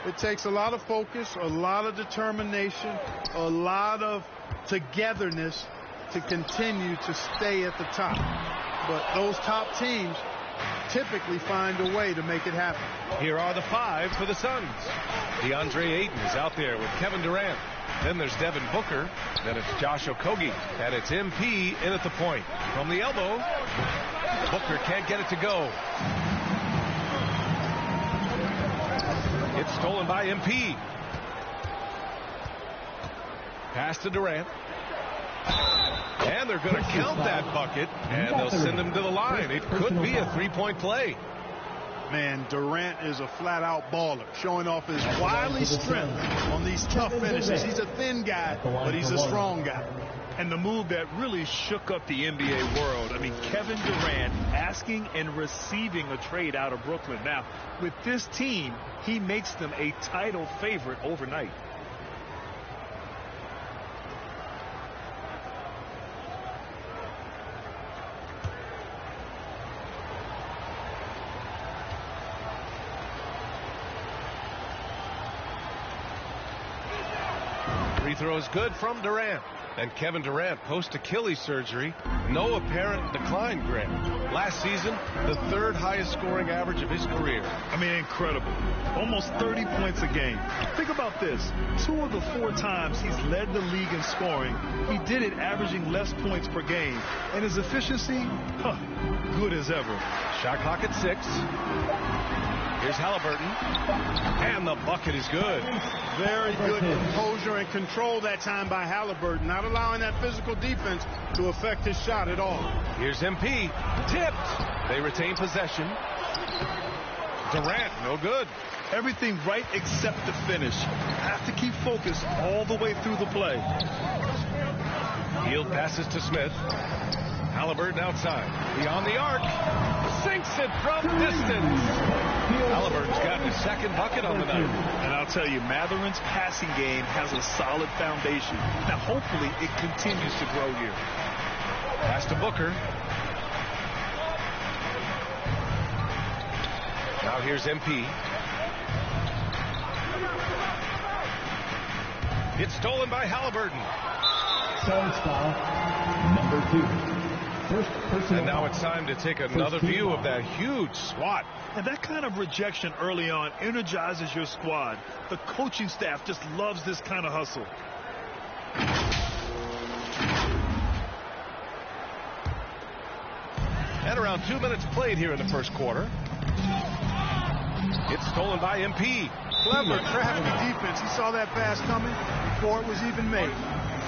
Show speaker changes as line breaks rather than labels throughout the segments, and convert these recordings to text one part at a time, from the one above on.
It takes a lot of focus, a lot of determination, a lot of togetherness to continue to stay at the top. But those top teams typically find a way to make it happen.
Here are the 5 for the Suns. DeAndre Ayton is out there with Kevin Durant. Then there's Devin Booker. Then it's Josh Okogie. And it's MP in at the point. From the elbow, Booker can't get it to go. It's stolen by MP. Pass to Durant. And they're going to count that bucket, and they'll send him to the line. It could be a three-point play.
Man, Durant is a flat-out baller, showing off his wily strength on these tough finishes. He's a thin guy, but he's a strong guy.
And the move that really shook up the NBA world. I mean, Kevin Durant asking and receiving a trade out of Brooklyn. Now, with this team, he makes them a title favorite overnight.
Free throw is good from Durant. And Kevin Durant, post-Achilles surgery, no apparent decline, Grant. Last season, the 3rd highest scoring average of his career.
I mean, incredible. Almost 30 points a game. Think about this. 2 of the 4 times he's led the league in scoring, he did it averaging less points per game. And his efficiency, good as ever.
Shot clock at 6. Here's Halliburton. And the bucket is good.
Very good composure and control that time by Halliburton, not allowing that physical defense to affect his shot at all.
Here's MP. Tipped. They retain possession. Durant, no good.
Everything right except the finish. Have to keep focused all the way through the play.
Field passes to Smith. Halliburton outside. Beyond the arc. Sinks it from distance. Halliburton's gotten his 2nd bucket on the night.
And I'll tell you, Matherin's passing game has a solid foundation. Now, hopefully, it continues to grow here.
Pass to Booker. Now here's MP. It's stolen by Halliburton.
Foul, number 2.
And now it's time to take another view of that huge swat.
And that kind of rejection early on energizes your squad. The coaching staff just loves this kind of hustle.
And around 2 minutes played here in the first quarter. It's stolen by MP.
Clever, crafty defense. He saw that pass coming before it was even made.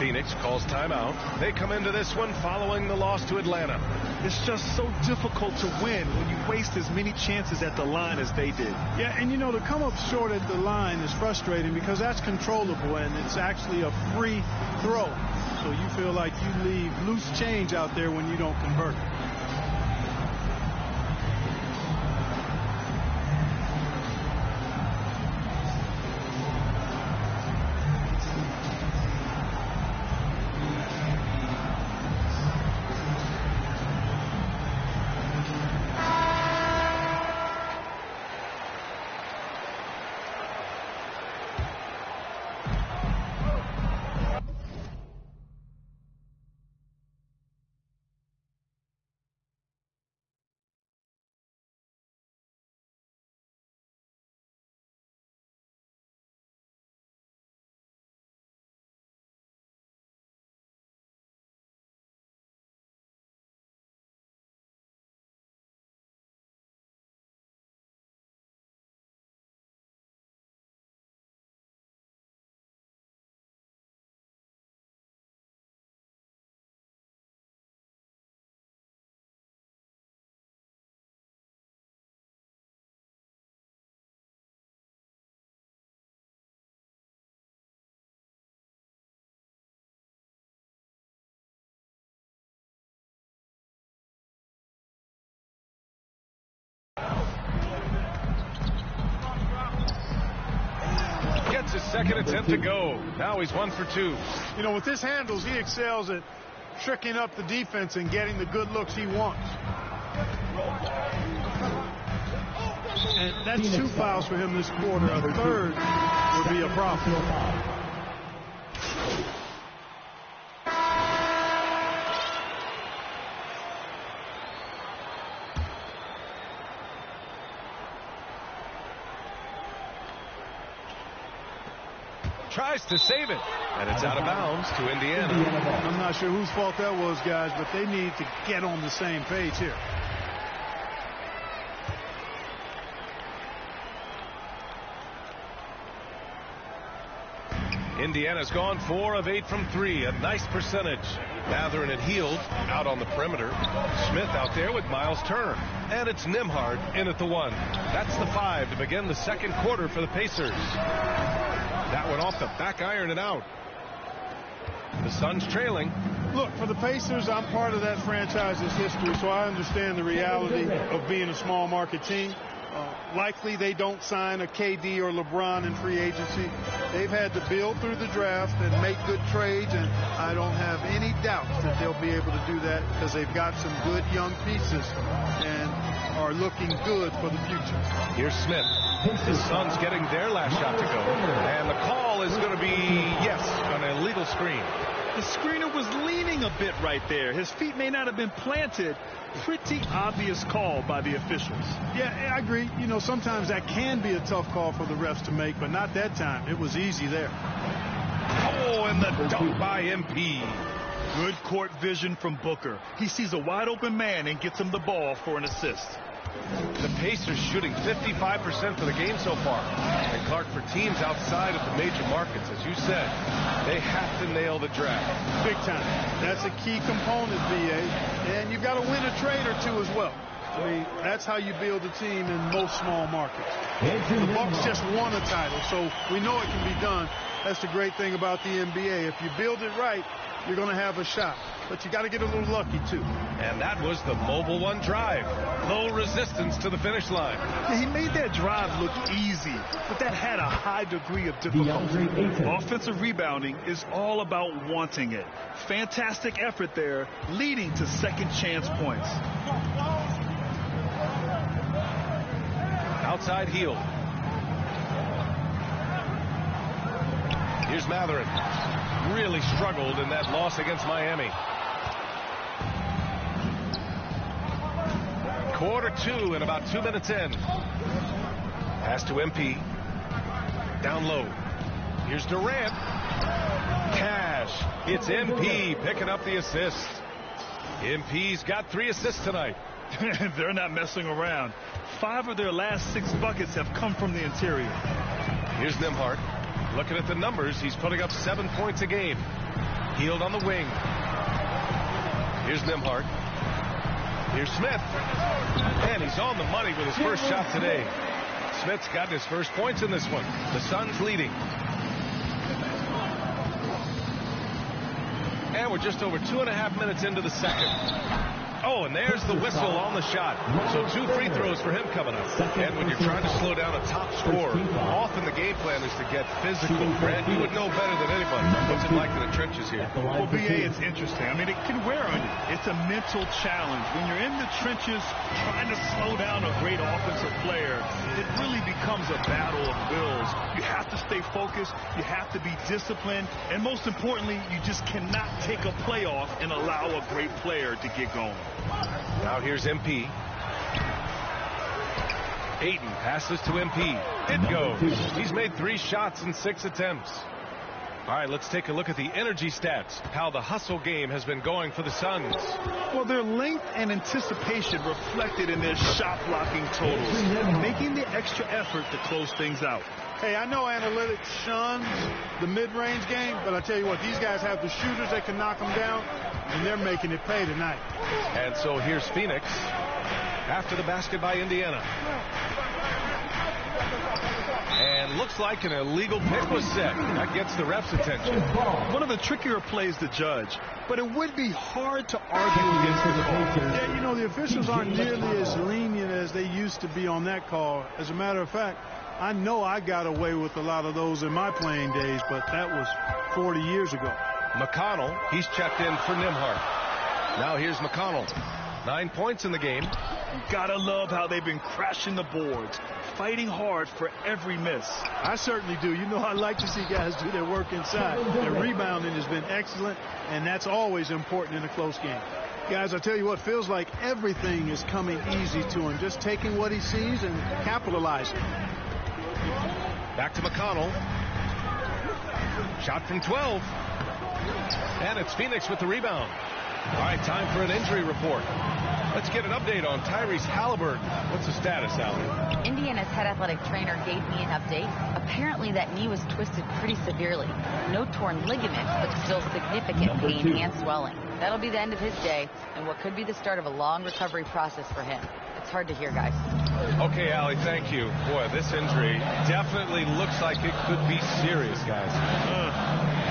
Phoenix calls timeout. They come into this one following the loss to Atlanta.
It's just so difficult to win when you waste as many chances at the line as they did.
Yeah, and you know, to come up short at the line is frustrating because that's controllable and it's actually a free throw. So you feel like you leave loose change out there when you don't convert.
Gets his 2nd attempt to go. Now he's 1 for 2.
You know, with his handles, he excels at tricking up the defense and getting the good looks he wants. And that's 2 fouls for him this quarter. A third would be a problem.
Tries to save it, and it's out of bounds to Indiana.
I'm not sure whose fault that was, guys, but they need to get on the same page here.
Indiana's gone 4 of 8 from 3, a nice percentage. Mathurin and Heald out on the perimeter. Smith out there with Miles Turner. And it's Nembhard in at the 1. That's the 5 to begin the second quarter for the Pacers. That one off the back iron and out. The Suns trailing.
Look, for the Pacers, I'm part of that franchise's history, so I understand the reality of being a small market team. Likely they don't sign a KD or LeBron in free agency. They've had to build through the draft and make good trades, and I don't have any doubts that they'll be able to do that because they've got some good young pieces and are looking good for the future.
Here's Smith. The Suns getting their last shot to go. And the call is going to be, yes, an illegal screen.
The screener was leaning a bit right there. His feet may not have been planted. Pretty obvious call by the officials.
Yeah, I agree. You know, sometimes that can be a tough call for the refs to make, but not that time. It was easy there.
Oh, and the dunk by MP.
Good court vision from Booker. He sees a wide open man and gets him the ball for an assist.
The Pacers shooting 55% for the game so far. And Clark, for teams outside of the major markets, as you said, they have to nail the draft.
Big time. That's a key component, BA. And you've got to win a trade or two as well. I mean, that's how you build a team in most small markets. The Bucks just won a title, so we know it can be done. That's the great thing about the NBA. If you build it right, you're going to have a shot. But you got to get a little lucky, too.
And that was the Mobile One drive. Low resistance to the finish line.
Yeah, he made that drive look easy, but that had a high degree of difficulty. Offensive rebounding is all about wanting it. Fantastic effort there, leading to second chance points.
Outside Heald. Here's Mathurin. Really struggled in that loss against Miami. Quarter 2 and about 2 minutes in. Pass to MP. Down low. Here's Durant. Cash. It's MP picking up the assist. MP's got 3 assists tonight.
They're not messing around. 5 of their last 6 buckets have come from the interior.
Here's Nembhard. Looking at the numbers, he's putting up 7 points a game. Heald on the wing. Here's Nembhard. Here's Smith. And he's on the money with his first shot today. Smith's got his first points in this one. The Suns leading. And we're just over 2.5 minutes into the second. Oh, and there's the whistle on the shot. So 2 free throws for him coming up. And when you're trying to slow down a top scorer, often the game plan is to get physical. Brad, you would know better than anybody what's it like in the trenches here.
Well, BA, it's interesting. I mean, it can wear on you. It's a mental challenge. When you're in the trenches trying to slow down a great offensive player, it really becomes a battle of wills. You have to stay focused. You have to be disciplined. And most importantly, you just cannot take a play off and allow a great player to get going.
Now here's MP. Ayton passes to MP. It goes. He's made 3 shots in 6 attempts. All right, let's take a look at the energy stats, how the hustle game has been going for the Suns.
Well, their length and anticipation reflected in their shot blocking totals, making the extra effort to close things out.
Hey, I know analytics shuns the mid-range game, but I tell you what, these guys have the shooters that can knock them down, and they're making it pay tonight.
And so here's Phoenix after the basket by Indiana. And looks like an illegal pick was set. That gets the ref's attention.
One of the trickier plays to judge, but it would be hard to argue against the call.
Yeah, you know, the officials aren't nearly as lenient as they used to be on that call. As a matter of fact, I know I got away with a lot of those in my playing days, but that was 40 years ago.
McConnell, he's checked in for Nembhard. Now here's McConnell. 9 points in the game.
Gotta love how they've been crashing the boards, fighting hard for every miss.
I certainly do. You know, I like to see guys do their work inside. Their rebounding has been excellent, and that's always important in a close game. Guys, I tell you what, feels like everything is coming easy to him. Just taking what he sees and capitalizing.
Back to McConnell. Shot from 12. And it's Phoenix with the rebound. All right, time for an injury report. Let's get an update on Tyrese Halliburton. What's the status, Allie?
Indiana's head athletic trainer gave me an update. Apparently that knee was twisted pretty severely. No torn ligaments, but still significant pain and swelling. That'll be the end of his day, and what could be the start of a long recovery process for him. It's hard to hear, guys.
Okay, Allie, thank you. Boy, this injury definitely looks like it could be serious, guys.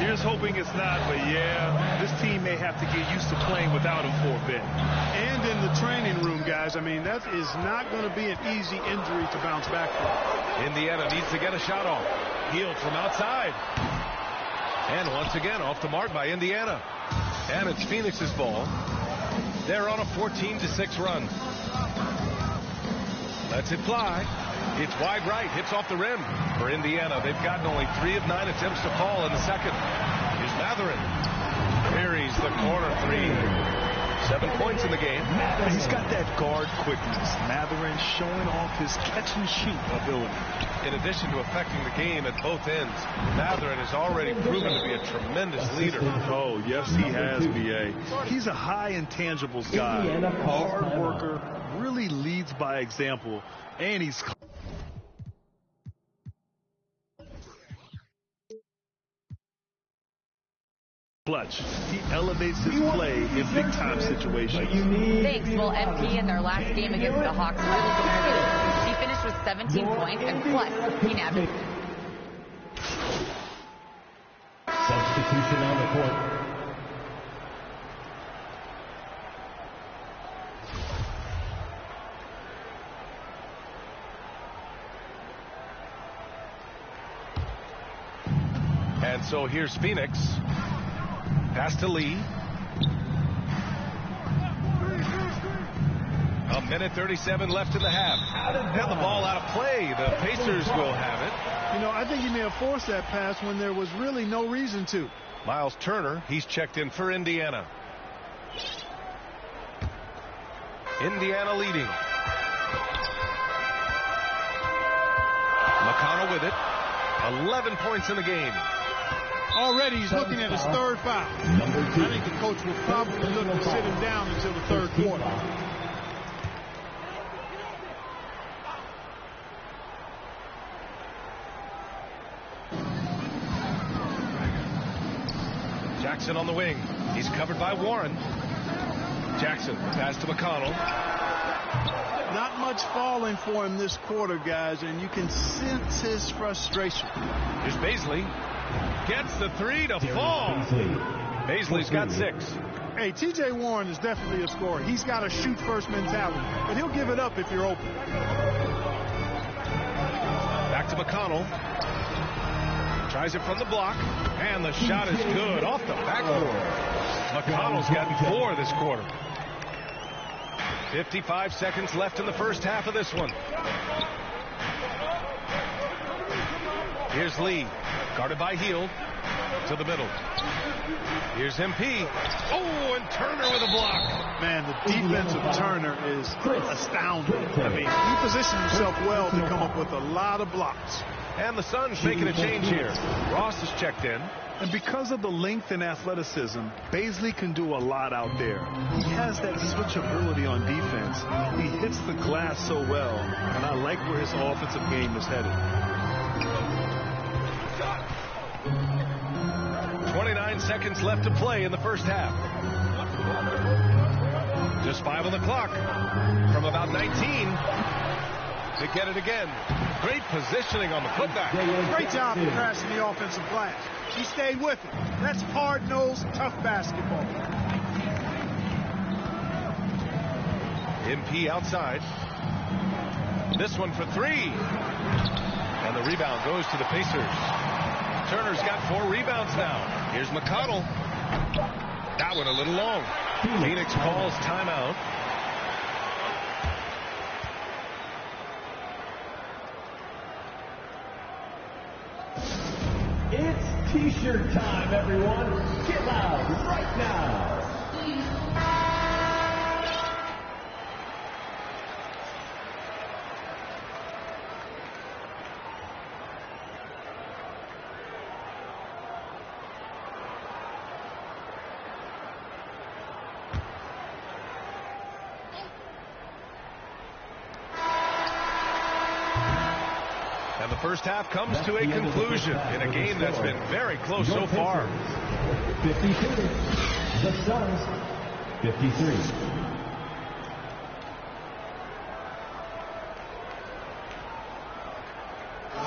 Here's hoping it's not, but yeah, this team may have to get used to playing without him for a bit.
And in the training room, guys, I mean, that is not going to be an easy injury to bounce back from.
Indiana needs to get a shot off. Hield from outside. And once again, off the mark by Indiana. And it's Phoenix's ball. They're on a 14-6 run. Lets it fly. It's wide right. Hits off the rim for Indiana. They've gotten only 3 of 9 attempts to fall in the second. Here's Mathurin. Buries the corner three. 7 points in the game.
He's got that guard quickness. Mathurin showing off his catch-and-shoot ability.
In addition to affecting the game at both ends, Mathurin has already proven to be a tremendous leader.
Oh, yes, he has, B.A. He's a high intangibles guy. Hard worker, really leads by example, and he's clutch. He elevates his play in big-time situations.
Thanks. Well, MP in their last game against the Hawks really contributed. He finished with 17 points, and plus, he nabbed it.
Substitution on the court.
And so here's Phoenix. Pass to Lee. A minute 37 left in the half. And the ball out of play. The Pacers will have it.
You know, I think he may have forced that pass when there was really no reason to.
Miles Turner, he's checked in for Indiana. Indiana leading. McConnell with it. 11 points in the game.
Already he's looking at his third foul. I think the coach will probably look to sit him down until the third quarter.
Jackson on the wing. He's covered by Warren. Jackson, pass to McConnell.
Not much falling for him this quarter, guys, and you can sense his frustration.
Here's Baisley. Gets the three to fall. Baisley's got 6.
Hey, T.J. Warren is definitely a scorer. He's got a shoot-first mentality, but he'll give it up if you're open.
Back to McConnell. Tries it from the block, and the shot is good off the backboard. McConnell's got 4 this quarter. 55 seconds left in the first half of this one. Here's Lee, guarded by Hield, to the middle. Here's MP. Oh, and Turner with a block.
Man, the defense of Turner is astounding. I mean, he positioned himself well to come up with a lot of blocks.
And the Suns making a change here. Ross is checked in.
And because of the length and athleticism, Baisley can do a lot out there. He has that switchability on defense. He hits the glass so well, and I like where his offensive game is headed.
29 seconds left to play in the first half. Just 5 on the clock. From about 19 to get it again. Great positioning on the putback.
Great job of crashing the offensive glass. He stayed with it. That's hard-nosed, tough basketball.
MP outside. This one for 3. And the rebound goes to the Pacers. Turner's got 4 rebounds now. Here's McConnell. That one a little long. Phoenix calls timeout.
It's T-shirt time, everyone. Get loud right now.
And the first half comes to a conclusion in a game that's been very close so far.
52. The Suns, 53.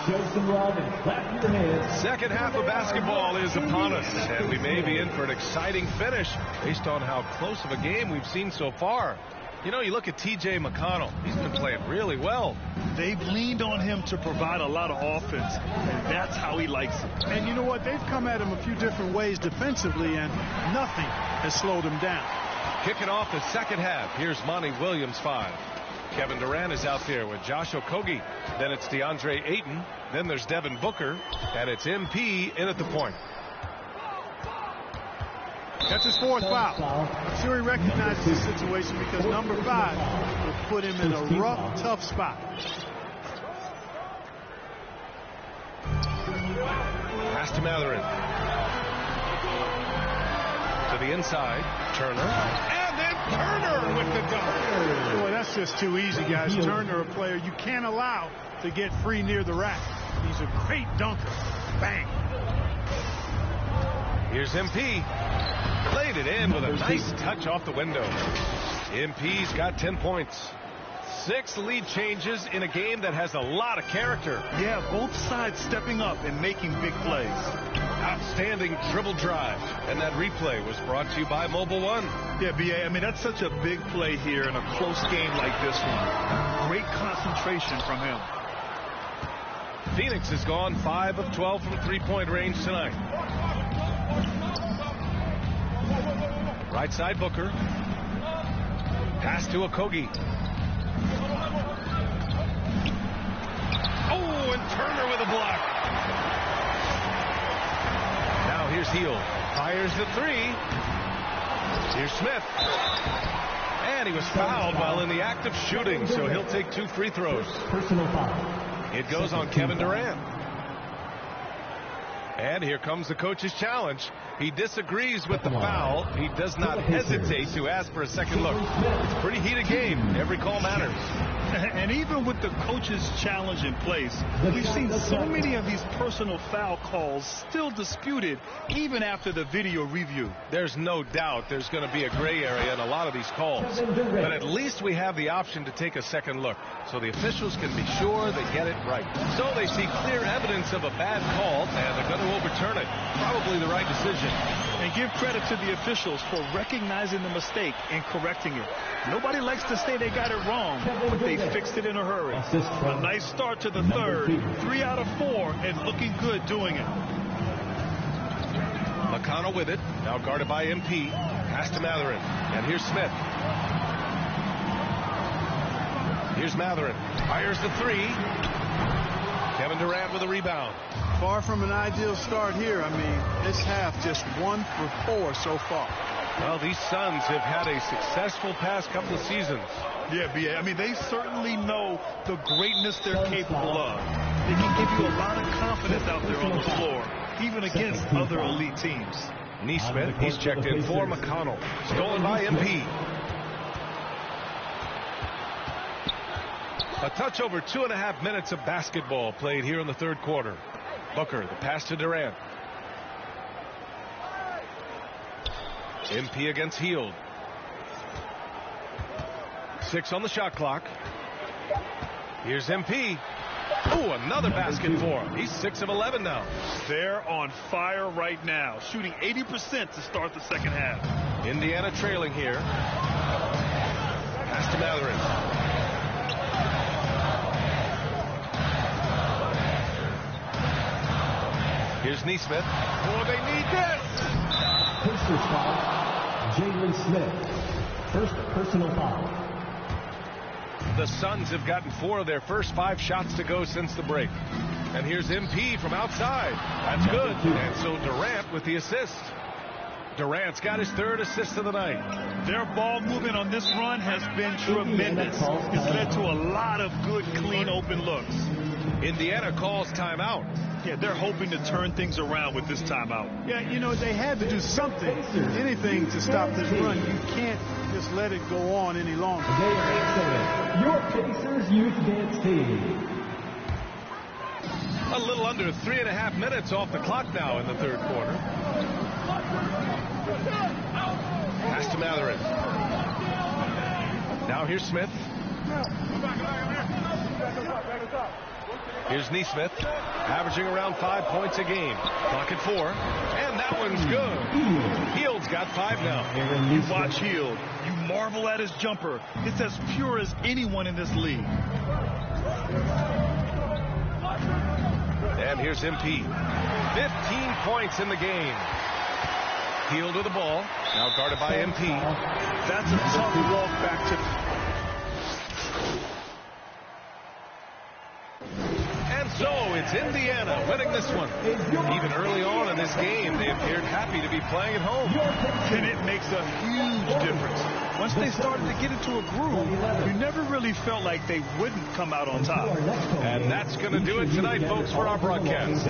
Show some love and clap your hands.
Second half of basketball is upon us, and we may be in for an exciting finish based on how close of a game we've seen so far. You know, you look at T.J. McConnell. He's been playing really well.
They've leaned on him to provide a lot of offense, and that's how he likes it.
And you know what? They've come at him a few different ways defensively, and nothing has slowed him down.
Kicking off the second half. Here's Monty Williams, 5. Kevin Durant is out there with Josh Okogie. Then it's DeAndre Ayton. Then there's Devin Booker. And it's MP in at the point.
That's his fourth foul. I'm sure he recognizes the situation because number 5 will put him in a rough, tough spot.
Pass to Matherin. To the inside. Turner. And then Turner with the dunk.
Boy, that's just too easy, guys. Turner, a player you can't allow to get free near the rack. He's a great dunker. Bang.
Here's MP. Laid it in with a nice touch off the window. MP's got 10 points. 6 lead changes in a game that has a lot of character.
Yeah, both sides stepping up and making big plays.
Outstanding dribble drive. And that replay was brought to you by Mobile One.
Yeah, B.A., I mean, that's such a big play here in a close game like this one. Great concentration from him.
Phoenix has gone 5 of 12 from three-point range tonight. Right side Booker. Pass to Okogie. Oh, and Turner with a block. Now here's Hield. Fires the 3. Here's Smith. And he was fouled while in the act of shooting, so he'll take 2 free throws.
Personal foul.
It goes on Kevin Durant. And here comes the coach's challenge. He disagrees with the foul. He does not hesitate to ask for a second look. It's a pretty heated game. Every call matters.
And even with the coach's challenge in place, we've seen so many of these personal foul calls still disputed even after the video review.
There's no doubt there's going to be a gray area in a lot of these calls. But at least we have the option to take a second look so the officials can be sure they get it right. So they see clear evidence of a bad call, and they're going to overturn it. Probably the right decision.
And give credit to the officials for recognizing the mistake and correcting it. Nobody likes to say they got it wrong, but they fixed it in a hurry. A nice start to the third. 3 out of 4 and looking good doing it.
McConnell with it. Now guarded by MP. Pass to Matherin. And here's Smith. Here's Matherin. Fires the 3. Kevin Durant with a rebound.
Far from an ideal start here. I mean, this half just 1 for 4 so far.
Well, these Suns have had a successful past couple of seasons.
Yeah, B.A. I mean, they certainly know the greatness they're capable of. They can give you a lot of confidence out there on the floor, even against other elite teams.
Neesmith, he's checked in for McConnell. Stolen by MP. A touch over 2.5 minutes of basketball played here in the third quarter. Booker, the pass to Durant. MP against Hield. 6 on the shot clock. Here's MP. Oh, another basket for him. He's 6 of 11 now.
They're on fire right now, shooting 80% to start the second half.
Indiana trailing here. Pass to Matherin. Here's Neesmith. Oh, they need this.
Personal foul. Jalen Smith. First personal foul.
The Suns have gotten 4 of their first 5 shots to go since the break. And here's MP from outside. That's good. And so Durant with the assist. Durant's got his third assist of the night.
Their ball movement on this run has been tremendous. It's led to a lot of good, clean, open looks.
Indiana calls timeout.
Yeah, they're hoping to turn things around with this timeout.
Yeah, you know, they had to do something, anything to stop this run. You can't just let it go on any longer.
Your Pacers Youth Dance Team.
A little under 3.5 minutes off the clock now in the third quarter. Pass to Matherin. Now here's Smith. Here's Neesmith, averaging around 5 points a game. Clock at 4, and that one's good. Hield's got 5 now.
You watch Hield. You marvel at his jumper. It's as pure as anyone in this league.
And here's MP. 15 points in the game. Hield with the ball. Now guarded by MP.
That's a tough walk back to...
And so it's Indiana winning this one. Even early on in this game, they appeared happy to be playing at home.
And it makes a huge difference. Once they started to get into a groove, you never really felt like they wouldn't come out on top.
And that's going to do it tonight, folks, for our broadcast.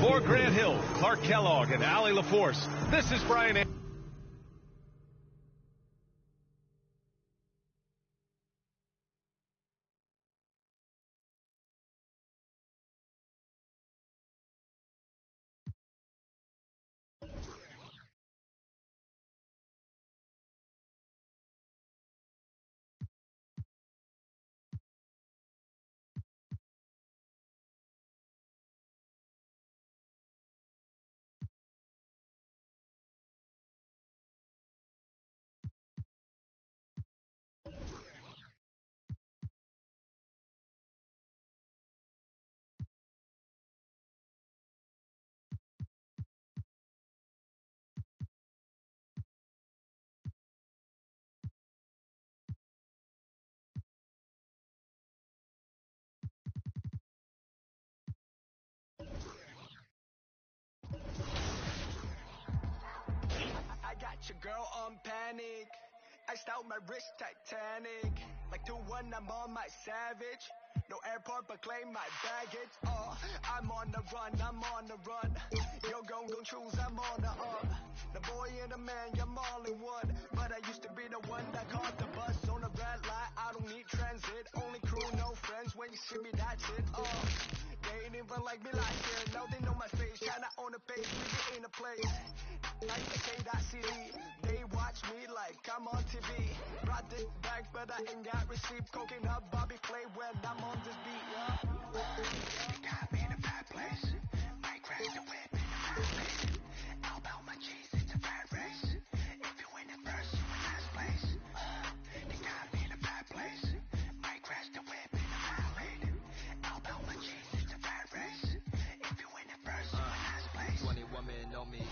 For Grant Hill, Clark Kellogg, and Allie LaForce, this is Brian A.
Your girl on panic, iced out my wrist Titanic, like 2-1 I'm on my savage, no airport but claim my baggage, I'm on the run, you're gon' choose, I'm on the up, the boy and the man, I'm all in one, but I used to be the one that caught the bus on the red light, I don't need transit, only crew, no friends, when you see me that's it, they ain't even like me last year, now they know my face, China on the page, we get in the place. Like the K.CD, they watch me like I'm on TV. Brought this back, but I ain't got receipt. Coking up Bobby Flay when I'm on this beat, yeah. They got me in a bad place. Might crash the whip in a bad place. How about my cheese? It's a bad race. If you win it first, you in last place. They got me in a bad place. Might crash the whip in a bad lane. How about my cheese? It's a bad race. If you win it first, you in last place. 20 women know me.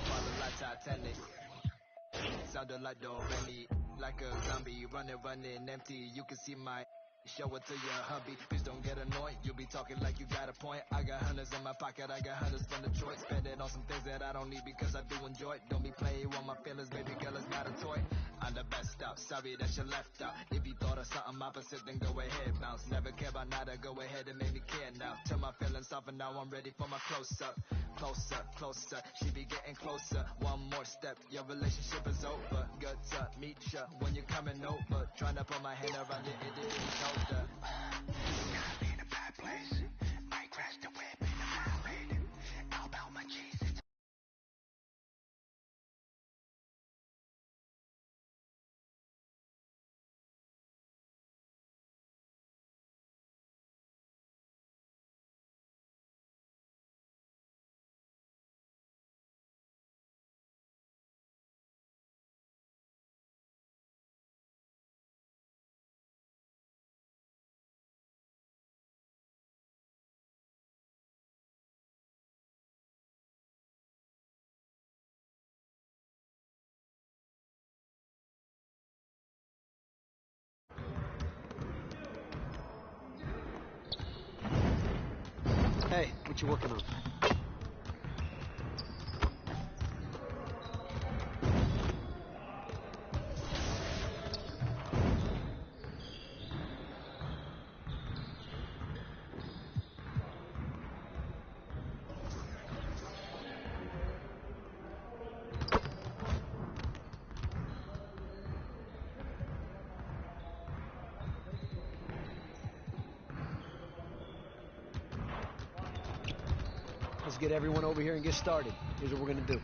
Titanic. Sounded like do re mi, like a zombie, running empty. You can see my show it to your hubby. Please don't get annoyed. You be talking like you got a point. I got hundreds in my pocket. I got hundreds from Detroit. Spend it on some things that I don't need because I do enjoy it. Don't be playing with my feelings, baby girl. It's not a toy. I'm the best out. Sorry that you left out. If you thought of something opposite, then go ahead, bounce. Never care about nada. Go ahead and make me care now. Turn my feelings off and now I'm ready for my close up. Closer, she be getting closer. One more step, your relationship is over. Good to meet ya when you're coming over. Trying to put my hand around your itty bitty shoulder. Got me in a bad place. Might crash the whip in a bad lane. How about my cheese?
Hey, what you working on? Let's get everyone over here and get started. Here's what we're gonna do.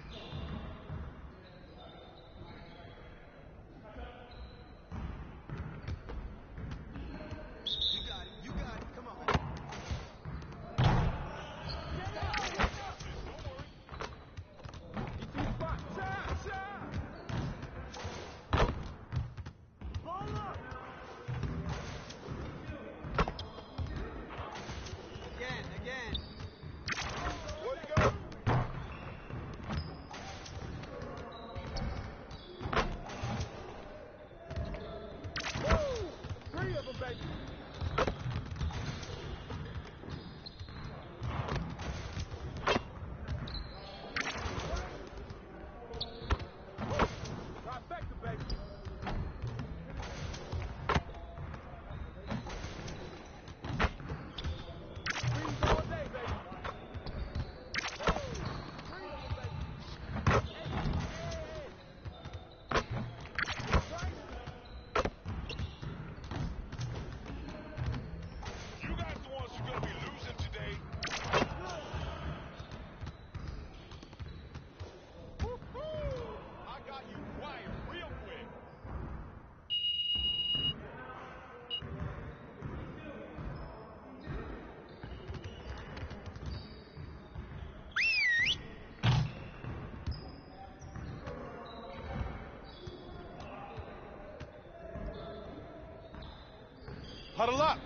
Huddle up!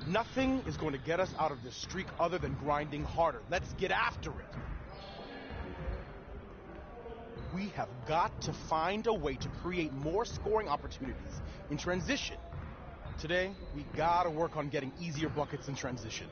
Nothing is going to get us out of this streak other than grinding harder. Let's get after it. We have got to find a way to create more scoring opportunities in transition. Today, we gotta work on getting easier buckets in transition.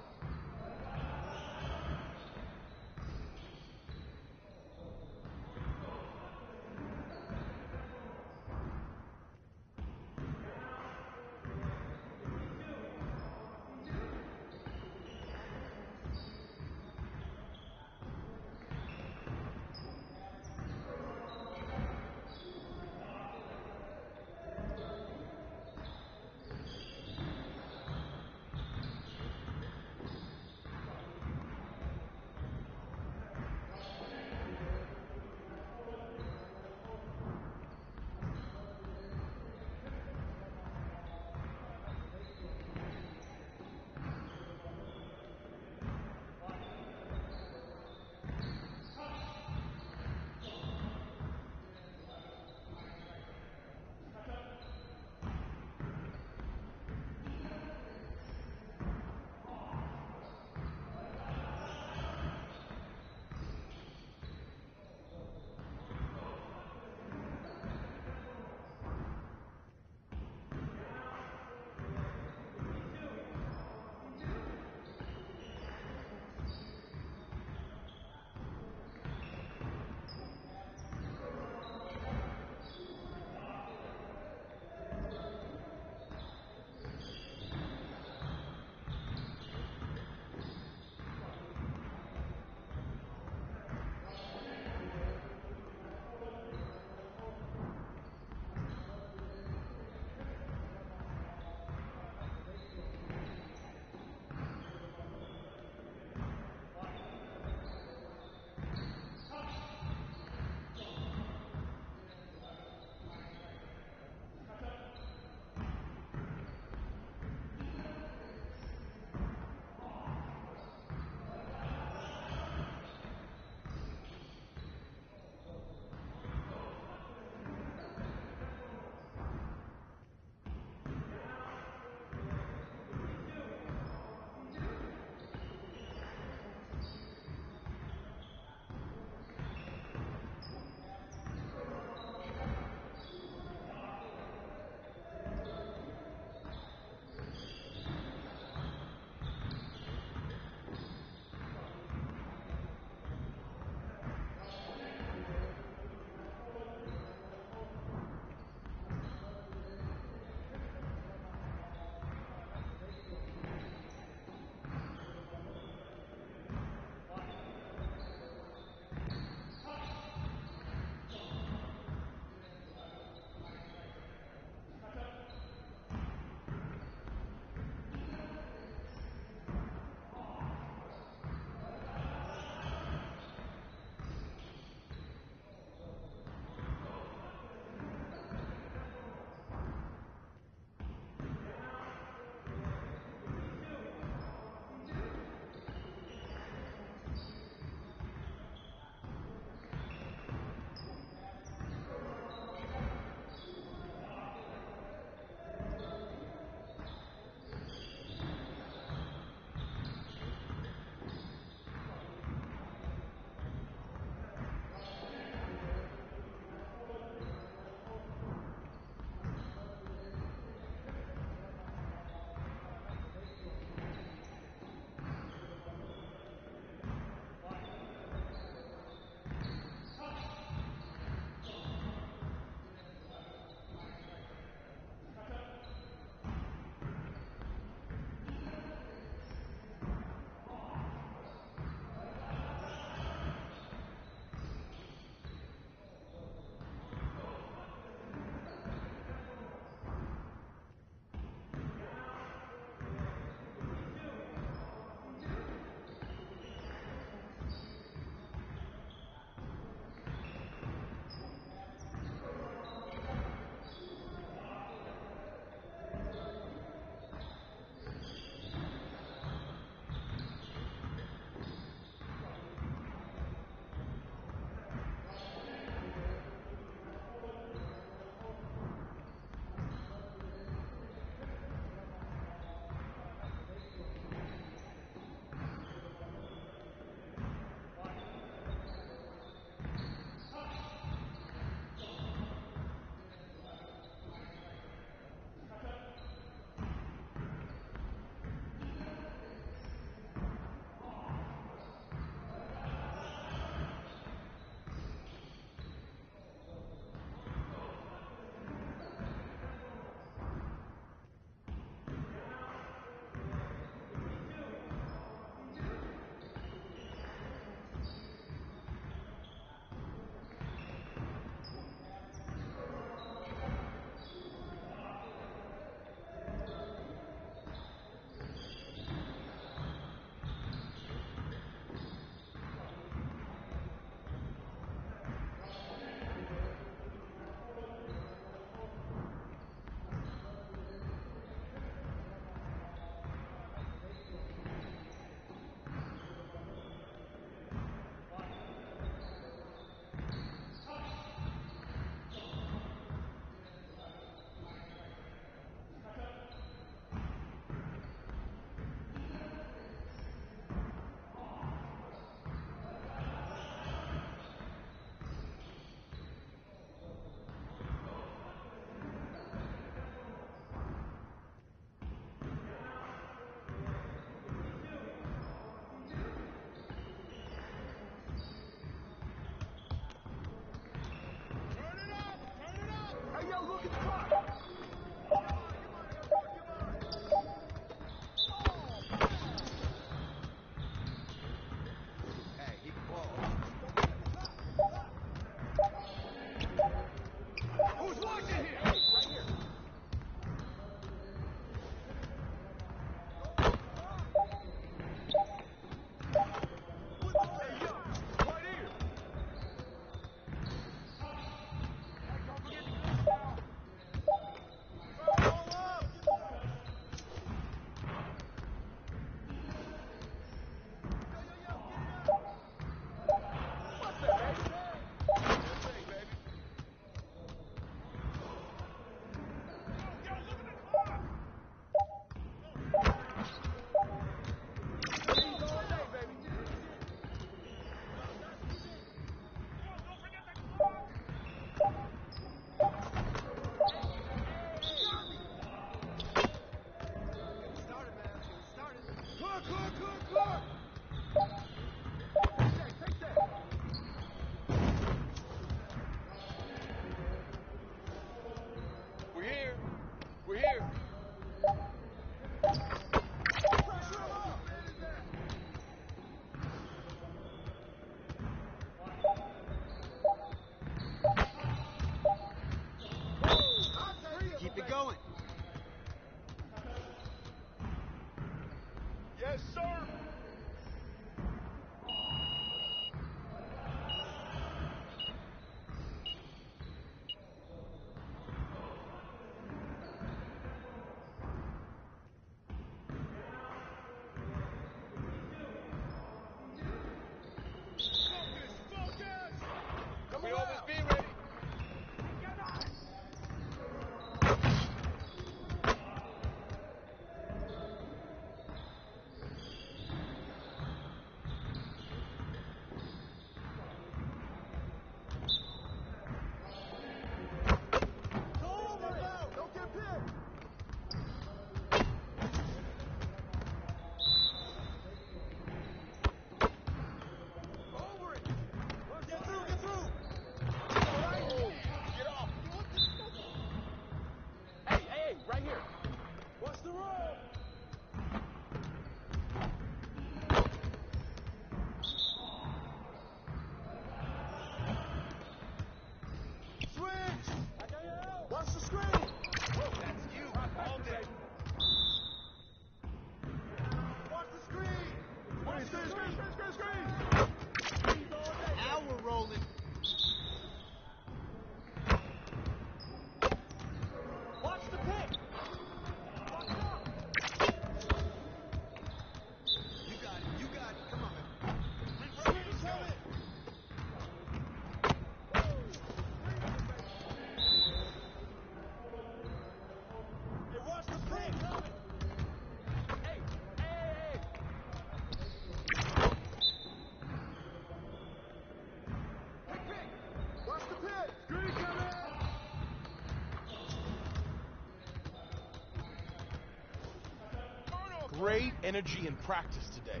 great energy in practice today.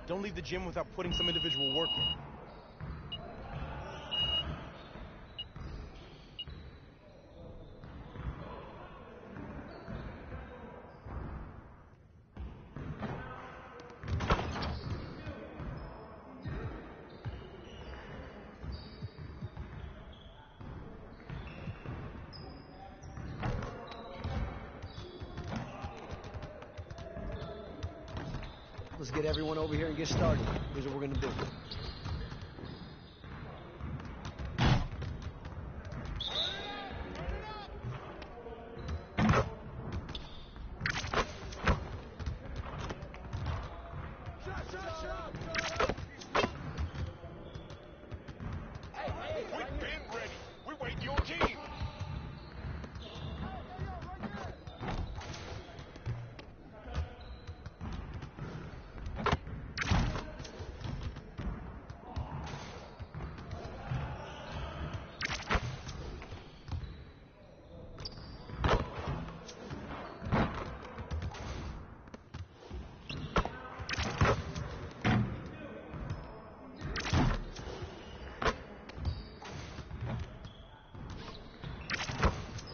Don't leave the gym without putting some individual work in.
Let's get everyone over here and get started. Here's what we're gonna do.
We've been ready. We wait your team.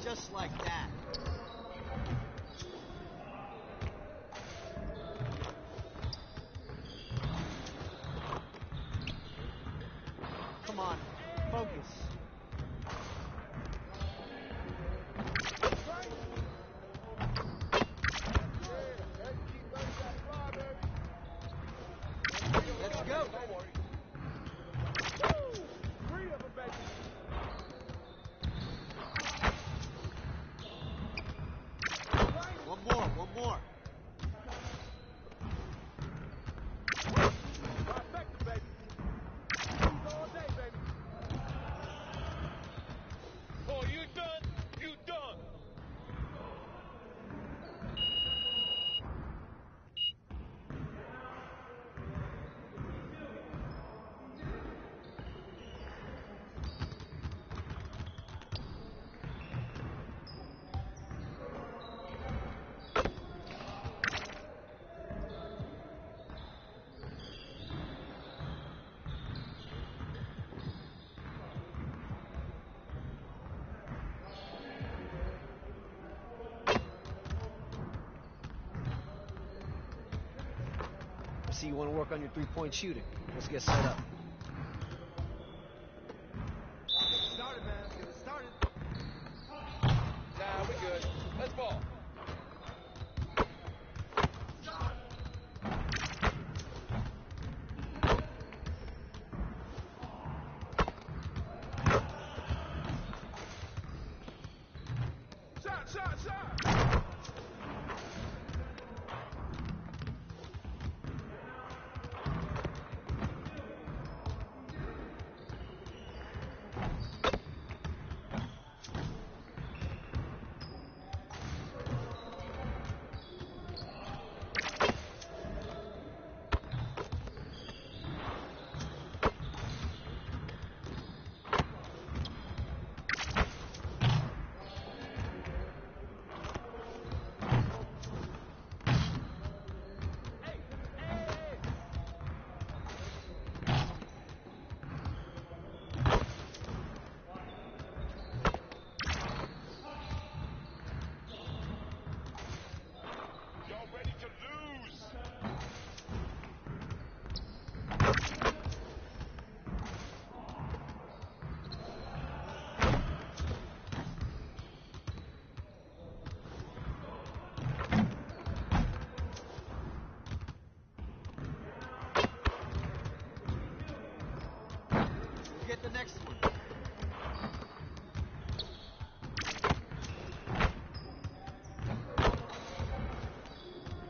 Just like that. Come on, focus. Let's go. One more.
Oh, you done? You done?
I see you want to work on your three-point shooting. Let's get set up.
Started, man. Get it started. Nah, we good. Let's ball. Shot. Y'all ready to lose?
We'll get the next one.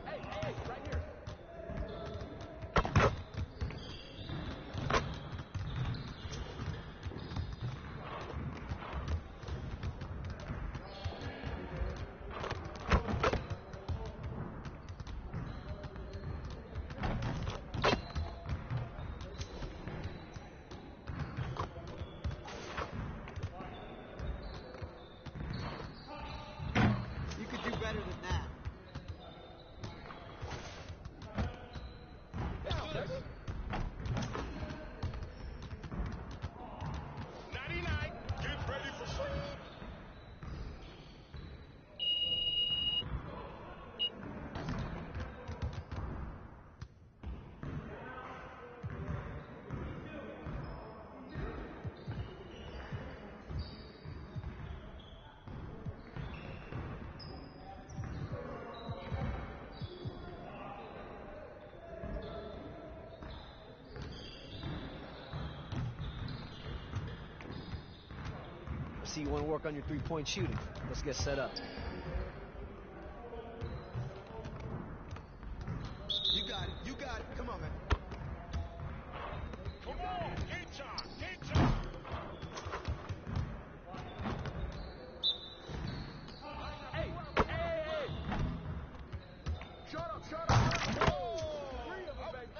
Hey, right here.
see you want to work on your three-point shooting. Let's get set up.
You got it. You got it. Come on, man.
Come on, game time, game time.
Hey! Shut up! Oh! 3 of them, baby.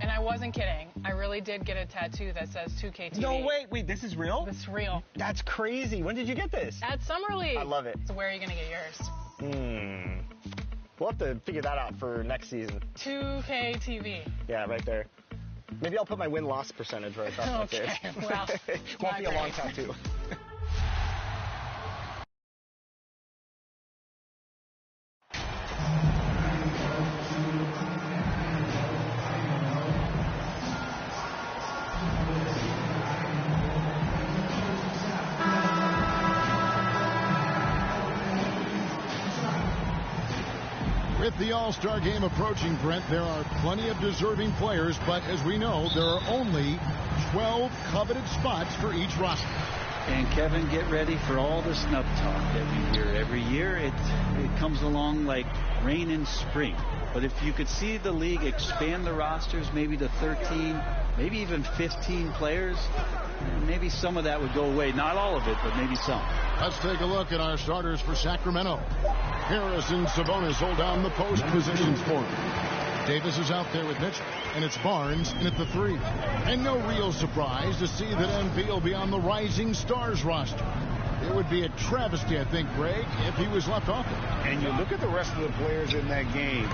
And I wasn't kidding. I really did get a tattoo that says 2K TV.
No, wait, this is real?
It's real.
That's crazy. When did you get this?
At Summer League.
I love it.
So where are you going to get yours?
We'll have to figure that out for next season.
2K TV.
Yeah, right there. Maybe I'll put my win-loss percentage right up
Okay,
there.
well,
Won't be a long tattoo.
With the All-Star game approaching, Brent, there are plenty of deserving players, but as we know, there are only 12 coveted spots for each roster.
And Kevin, get ready for all the snub talk that we hear every year. It comes along like rain in spring. But if you could see the league expand the rosters, maybe to 13, maybe even 15 players, maybe some of that would go away. Not all of it, but maybe some.
Let's take a look at our starters for Sacramento. Harris and Sabonis hold down the post positions for him. Davis is out there with Mitchell, and it's Barnes in at the 3. And no real surprise to see that MP will be on the Rising Stars roster. It would be a travesty, I think, Greg, if he was left off it.
And you look at the rest of the players in that game.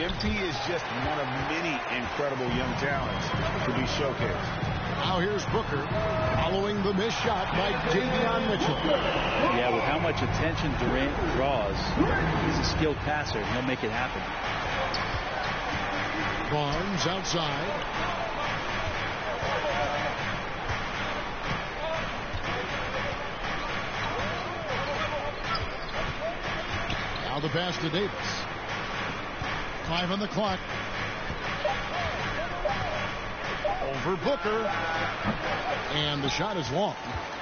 MP is just one of many incredible young talents to be showcased.
Now here's Booker following the missed shot by Davion Mitchell.
Yeah, with how much attention Durant draws, he's a skilled passer. He'll make it happen.
Barnes outside. Now the pass to Davis. 5 on the clock. Over Booker. And the shot is long.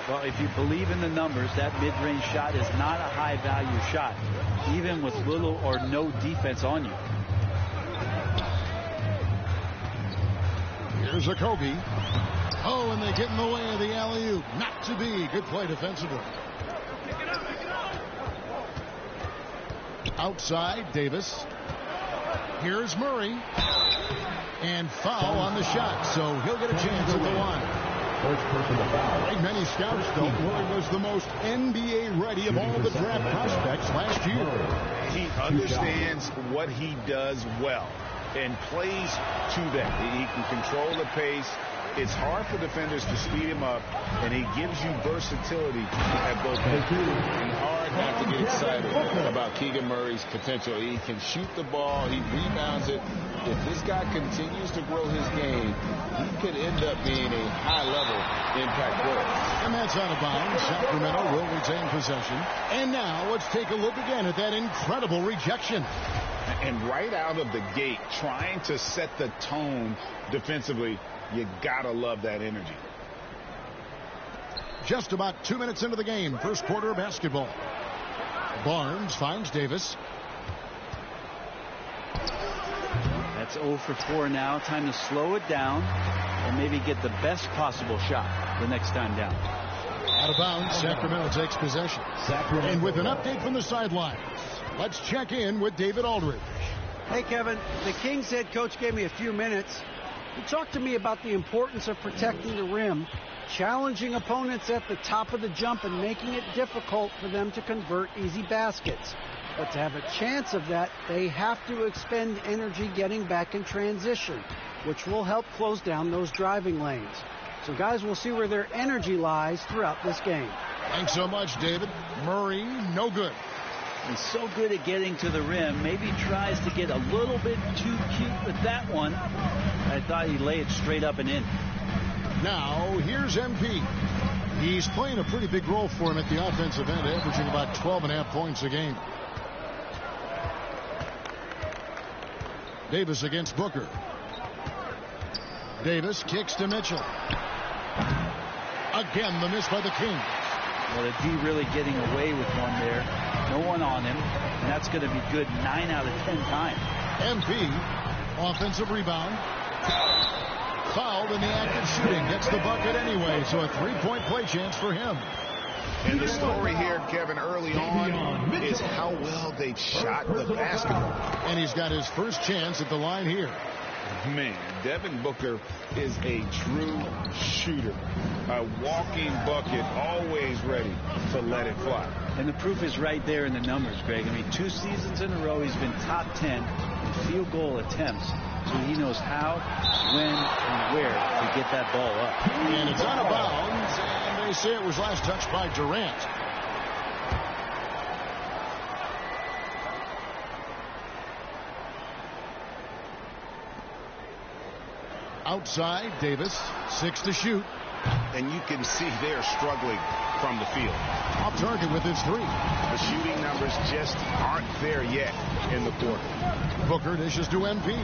Well, if you believe in the numbers, that mid-range shot is not a high-value shot, even with little or no defense on you.
Here's a Kobe. Oh, and they get in the way of the alley-oop. Not to be. Good play defensively. Outside, Davis. Here's Murray. And foul on the shot, so he'll get a chance at the line. Many scouts felt Murray was the most NBA-ready of all the draft prospects last year.
He understands what he does well and plays to that. He can control the pace. It's hard for defenders to speed him up, and he gives you versatility at both ends. And hard not to get excited about Keegan Murray's potential. He can shoot the ball. He rebounds it. If this guy continues to grow his game, he could end up being a high-level impact player.
And that's out of bounds. Sacramento will retain possession. And now let's take a look again at that incredible rejection.
And right out of the gate, trying to set the tone defensively, you gotta love that energy.
Just about 2 minutes into the game, first quarter of basketball. Barnes finds Davis.
That's 0 for 4 now. Time to slow it down and maybe get the best possible shot the next time down.
Out of bounds, Sacramento takes possession. And with an update from the sidelines, let's check in with David Aldridge.
Hey, Kevin, the Kings head coach gave me a few minutes. He talked to me about the importance of protecting the rim, challenging opponents at the top of the jump, and making it difficult for them to convert easy baskets. But to have a chance of that, they have to expend energy getting back in transition, which will help close down those driving lanes. So, guys, we'll see where their energy lies throughout this game.
Thanks so much, David. Murray, no good.
He's so good at getting to the rim. Maybe tries to get a little bit too cute with that one. I thought he'd lay it straight up and in.
Now, here's MP. He's playing a pretty big role for him at the offensive end, averaging about 12.5 points a game. Davis against Booker. Davis kicks to Mitchell. Again, the miss by the Kings.
Well, the D really getting away with one there. No one on him, and that's going to be good 9 out of 10 times.
MP, offensive rebound. Fouled in the act of shooting. Gets the bucket anyway, so a 3-point play chance for him.
And the story here, Kevin, early on is how well they've shot the basketball.
And he's got his first chance at the line here.
Man, Devin Booker is a true shooter. A walking bucket, always ready to let it fly.
And the proof is right there in the numbers, Greg. I mean, 2 seasons in a row, he's been top 10 in field goal attempts. So he knows how, when, and where to get that ball up.
And it's out of bounds, and they say it was last touched by Durant. Outside, Davis, 6 to shoot.
And you can see they're struggling from the field.
Off target with his 3.
The shooting numbers just aren't there yet in the quarter.
Booker dishes to MP.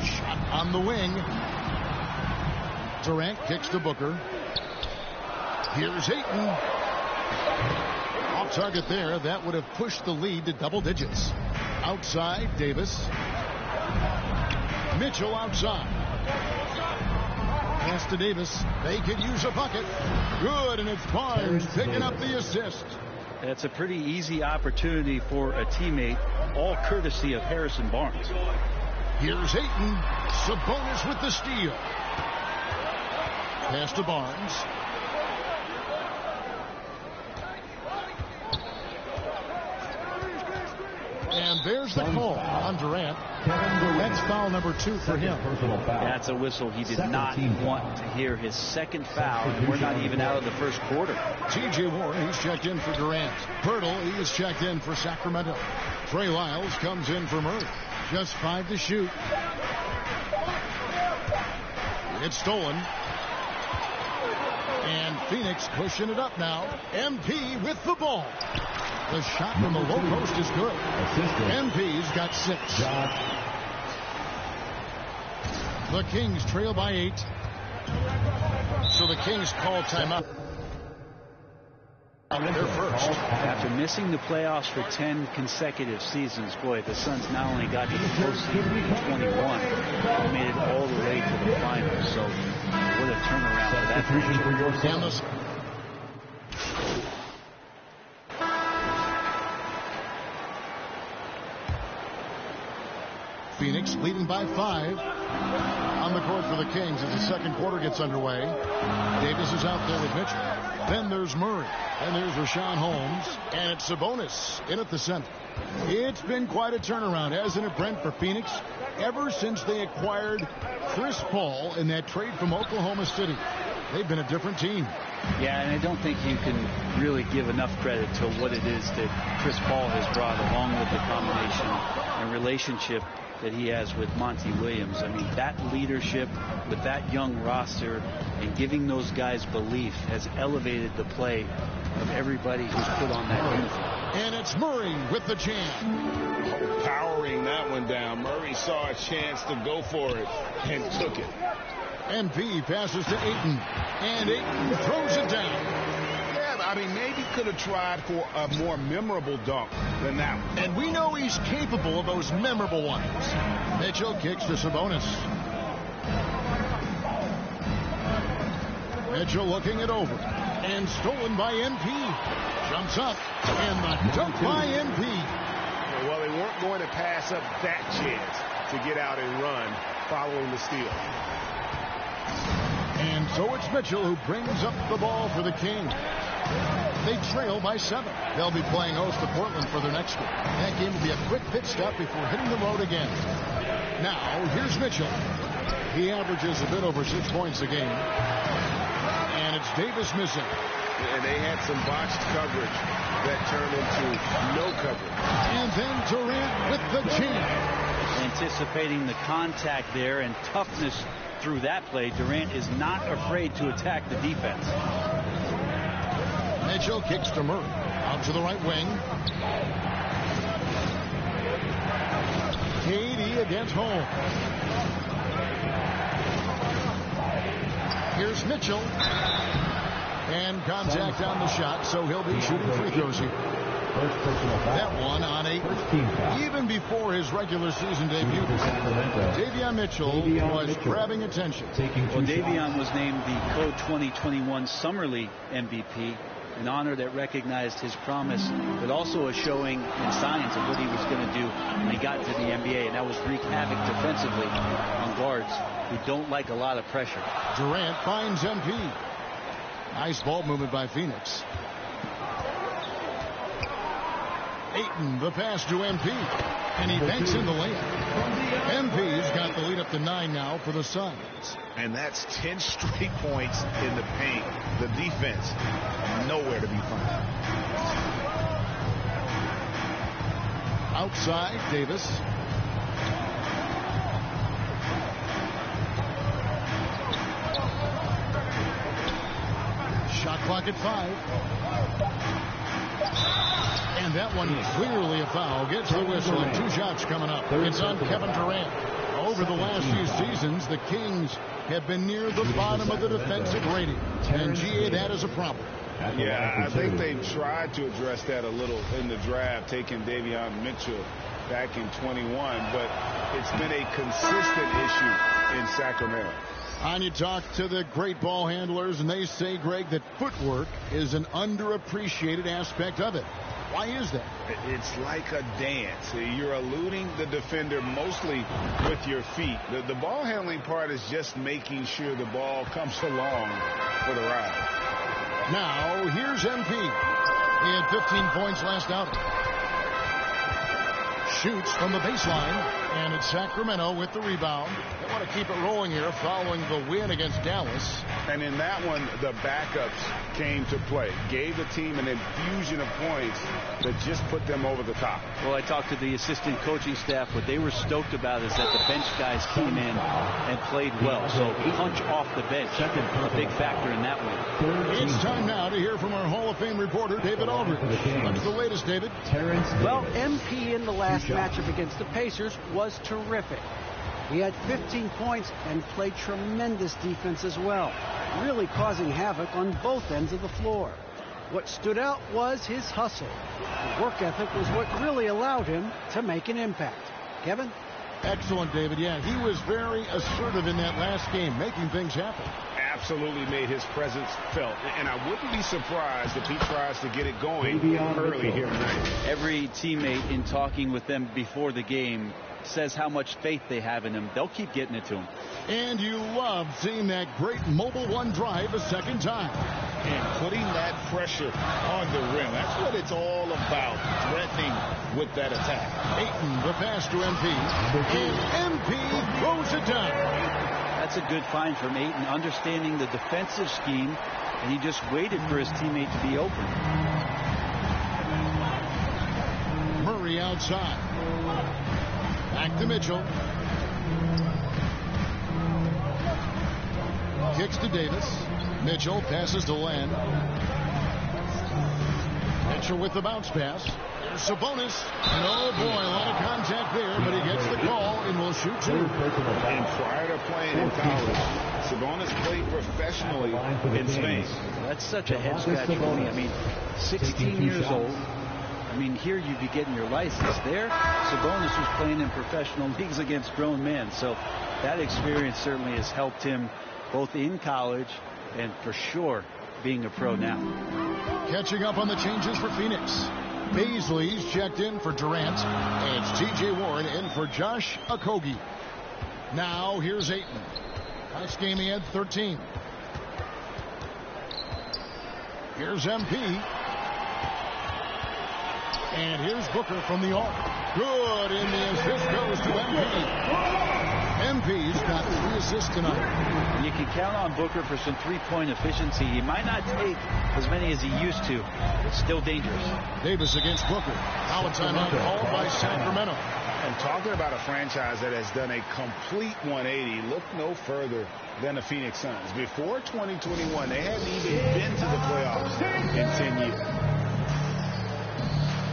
Shot on the wing. Durant kicks to Booker. Here's Ayton. Off target there. That would have pushed the lead to double digits. Outside, Davis. Mitchell outside. Pass to Davis. They could use a bucket. Good, and it's Barnes picking up the assist.
That's a pretty easy opportunity for a teammate, all courtesy of Harrison Barnes.
Here's Ayton. Sabonis with the steal. Pass to Barnes. And there's the call on Durant. That's foul number 2 for him.
That's a whistle he did not want to hear. His second foul, and we're not even out of the first quarter.
T.J. Warren, he's checked in for Durant. Pirtle, he is checked in for Sacramento. Trey Lyles comes in for Murray. Just 5 to shoot. It's stolen. And Phoenix pushing it up now. MP with the ball. The shot from the low post is good. MP's got 6. The Kings trail by 8. So the Kings call timeout. They're first.
After missing the playoffs for 10 consecutive seasons, boy, the Suns not only got to the postseason in 21, they made it all the way to the finals. So what a turnaround for that franchise.
Phoenix leading by 5 on the court for the Kings as the second quarter gets underway. Davis is out there with Mitchell. Then there's Murray. And there's Rashawn Holmes. And it's Sabonis in at the center. It's been quite a turnaround, hasn't it, Brent, for Phoenix? Ever since they acquired Chris Paul in that trade from Oklahoma City, they've been a different team.
Yeah, and I don't think you can really give enough credit to what it is that Chris Paul has brought, along with the combination and relationship that he has with Monty Williams. I mean, that leadership with that young roster and giving those guys belief has elevated the play of everybody who's put on that uniform.
And it's Murray with the jam.
Powering that one down. Murray saw a chance to go for it and took it.
MP passes to Ayton. And Ayton throws it down.
I mean, maybe could have tried for a more memorable dunk than that one.
And we know he's capable of those memorable ones. Mitchell kicks to Sabonis. Mitchell looking it over. And stolen by MP. Jumps up. And the dunk by MP.
Well, they weren't going to pass up that chance to get out and run following the steal.
And so it's Mitchell who brings up the ball for the Kings. They trail by 7. They'll be playing host to Portland for their next game. That game will be a quick pit stop before hitting the road again. Now, here's Mitchell. He averages a bit over 6 points a game. And it's Davis missing.
And they had some botched coverage that turned into no coverage.
And then Durant with the jam.
Anticipating the contact there and toughness through that play, Durant is not afraid to attack the defense.
Mitchell kicks to Murray. Out to the right wing. KD against Holmes. Here's Mitchell. And contact on the shot, so he'll be shooting free throws here. That one on 8. Even before his regular season debut, Davion Mitchell was grabbing attention.
Well, Davion was named the Co-2021 Summer League MVP, an honor that recognized his promise, but also a showing in signs of what he was going to do when he got into the NBA, and that was wreak havoc defensively on guards who don't like a lot of pressure.
Durant finds MP. Nice ball movement by Phoenix. Ayton, the pass to MP. And he banks in the layup. MP's got the lead up to 9 now for the Suns.
And that's 10 straight points in the paint. The defense, nowhere to be found.
Outside, Davis. Shot clock at 5. And that one clearly a foul. Gets the whistle and 2 shots coming up. It's on Kevin Durant. Over the last few seasons, the Kings have been near the bottom of the defensive rating. And GA, that is a problem.
Yeah, I think they've tried to address that a little in the draft, taking Davion Mitchell back in 21, but it's been a consistent issue in Sacramento.
And you talk to the great ball handlers, and they say, Greg, that footwork is an underappreciated aspect of it. Why is that?
It's like a dance. You're eluding the defender mostly with your feet. The ball handling part is just making sure the ball comes along for the ride.
Now, here's MP. He had 15 points last outing. Shoots from the baseline, and it's Sacramento with the rebound. They want to keep it rolling here following the win against Dallas.
And in that one, the backups came to play. Gave the team an infusion of points that just put them over the top.
Well, I talked to the assistant coaching staff. What they were stoked about is that the bench guys came in and played well. So punch off the bench, a big factor in that one.
It's time now to hear from our Hall of Fame reporter, David Aldridge. What's the latest, David?
Well, MP in the last matchup against the Pacers was terrific. He had 15 points and played tremendous defense as well, really causing havoc on both ends of the floor. What stood out was his hustle. The work ethic was what really allowed him to make an impact. Kevin?
Excellent, David. Yeah, he was very assertive in that last game, making things happen.
Absolutely made his presence felt. And I wouldn't be surprised if he tries to get it going early here tonight.
Every teammate, in talking with them before the game, says how much faith they have in him. They'll keep getting it to him.
And you love seeing that great mobile one drive a second time.
And putting that pressure on the rim. That's what it's all about, threatening with that attack.
Ayton, the pass to MP. And MP throws it down.
That's a good find from Ayton, understanding the defensive scheme, and he just waited for his teammate to be open.
Murray outside. Back to Mitchell. Kicks to Davis. Mitchell passes to Len. Mitchell with the bounce pass. There's Sabonis. And oh boy, a lot of contact there, but he gets the call and will shoot two.
And prior to playing in college, Sabonis played professionally in Spain.
That's such a head scratch for me. I mean, 16 years old. I mean, here you'd be getting your license. There, Sabonis was playing in professional leagues against grown men. So that experience certainly has helped him both in college and for sure being a pro now.
Catching up on the changes for Phoenix. Beasley's checked in for Durant. And it's T.J. Warren in for Josh Okogie. Now here's Ayton. Last game he had 13. Here's MP. And here's Booker from the arc. Good in the assist goes to MP. MP's got 3 assists tonight.
You can count on Booker for some three-point efficiency. He might not take as many as he used to. It's still dangerous.
Davis against Booker. Foul timeout called by Sacramento.
And talking about a franchise that has done a complete 180, look no further than the Phoenix Suns. Before 2021, they hadn't even been to the playoffs in 10 years.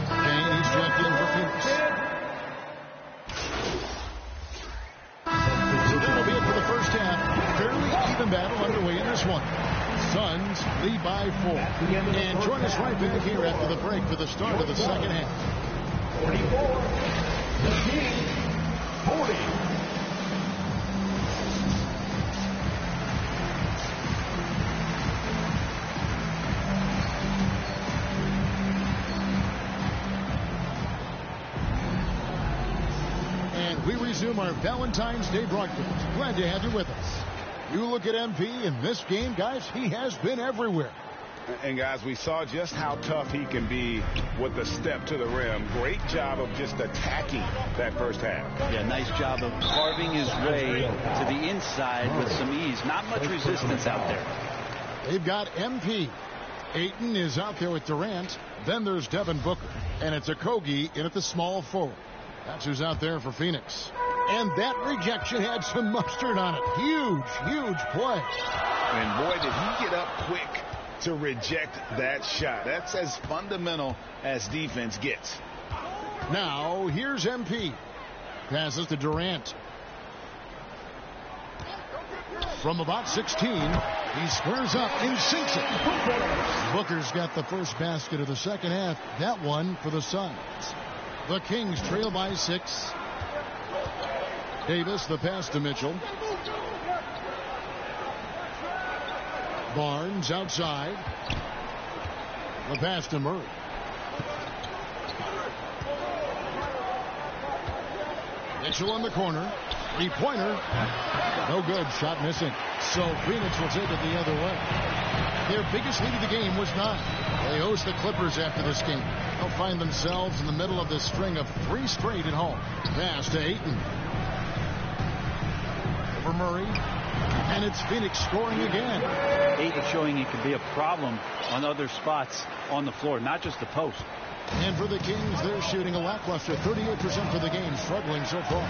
And he's checked in for Phoenix. So that'll be it for the first half. Fairly even battle underway in this one. Suns lead by 4. And join us right back here after the break for the start of the second half.
44. The Kings, 40.
We resume our Valentine's Day broadcast. Glad to have you with us. You look at MP in this game, guys, he has been everywhere.
And guys, we saw just how tough he can be with the step to the rim. Great job of just attacking that first half.
Yeah, nice job of carving his way to the inside with some ease. Not much resistance out there.
They've got MP. Ayton is out there with Durant. Then there's Devin Booker. And it's Okogie in at the small forward. That's who's out there for Phoenix. And that rejection had some mustard on it. Huge, huge play.
And boy, did he get up quick to reject that shot. That's as fundamental as defense gets.
Now, here's MP. Passes to Durant. From about 16, he squares up and sinks it. Booker's got the first basket of the second half. That one for the Suns. The Kings trail by 6. Davis, the pass to Mitchell. Barnes outside. The pass to Murray. Mitchell on the corner. Three-pointer. No good. Shot missing. So Phoenix will take it the other way. Their biggest lead of the game was 9. They host the Clippers after this game. They'll find themselves in the middle of this string of 3 straight at home. Pass to Ayton. Over Murray. And it's Phoenix scoring again.
Ayton showing it can be a problem on other spots on the floor, not just the post.
And for the Kings, they're shooting a lackluster 38% for the game, struggling so far.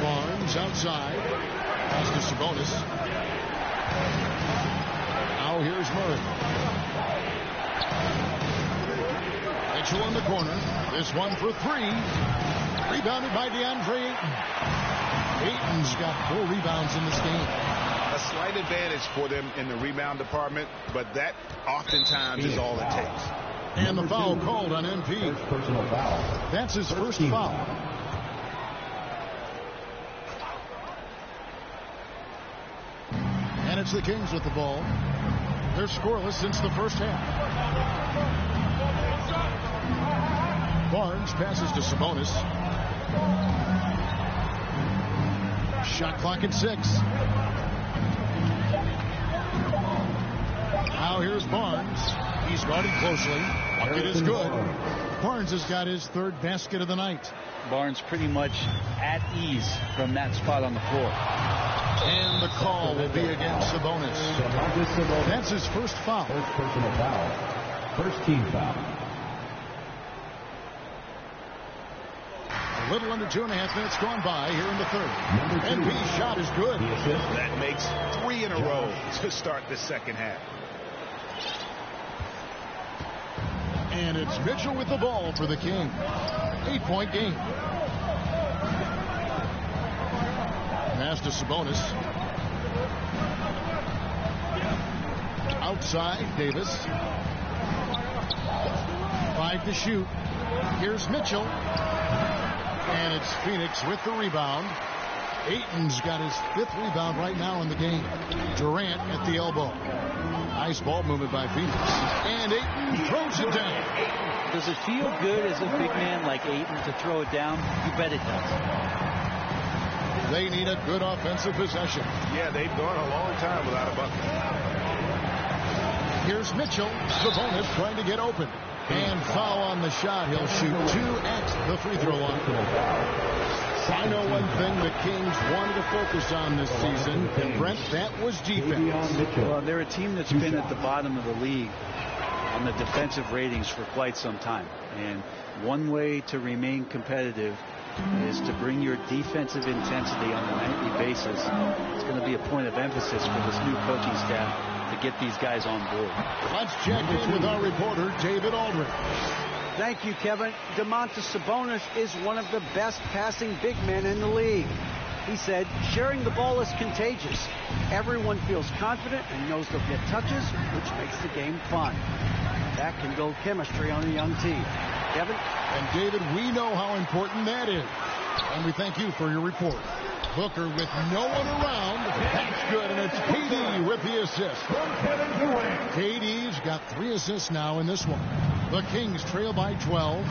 Barnes outside. Pass to Sabonis. Now here's Murray. Mitchell in the corner. This one for 3. Rebounded by DeAndre Ayton. Ayton's got 4 rebounds in this game.
A slight advantage for them in the rebound department, but that oftentimes is all it takes.
And the foul called on MP.
Personal foul.
That's his first foul. And it's the Kings with the ball. They're scoreless since the first half. Barnes passes to Sabonis. Shot clock at 6. Now here's Barnes. He's guarded closely. Bucket is good. Barnes has got his 3rd basket of the night.
Barnes pretty much at ease from that spot on the floor.
And the call will be against Sabonis. That's his first foul.
First personal foul. First team foul.
A little under 2.5 minutes gone by here in the 3rd. MP's shot is good.
That makes 3 in a row to start the second half.
And it's Mitchell with the ball for the Kings. 8-point game. Pass to Sabonis. Outside, Davis. 5 to shoot. Here's Mitchell. And it's Phoenix with the rebound. Ayton's got his 5th rebound right now in the game. Durant at the elbow. Nice ball movement by Phoenix. And Ayton throws it down.
Does it feel good as a big man like Ayton to throw it down? You bet it does.
They need a good offensive possession.
Yeah, they've gone a long time without a bucket.
Here's Mitchell. Sabonis trying to get open. And foul on the shot. He'll shoot 2 at the free throw line. I know one thing the Kings wanted to focus on this season, and Brent, that was defense.
Well, they're a team that's been at the bottom of the league on the defensive ratings for quite some time. And one way to remain competitive is to bring your defensive intensity on a nightly basis. It's going to be a point of emphasis for this new coaching staff to get these guys on board.
Let's check in with our reporter, David Aldridge.
Thank you, Kevin. Domantas Sabonis is one of the best passing big men in the league. He said, sharing the ball is contagious. Everyone feels confident and knows they'll get touches, which makes the game fun. That can build chemistry on a young team. Kevin?
And David, we know how important that is. And we thank you for your report. Booker with no one around. That's good, and it's KD with the assist. KD's got 3 assists now in this one. The Kings trail by 12.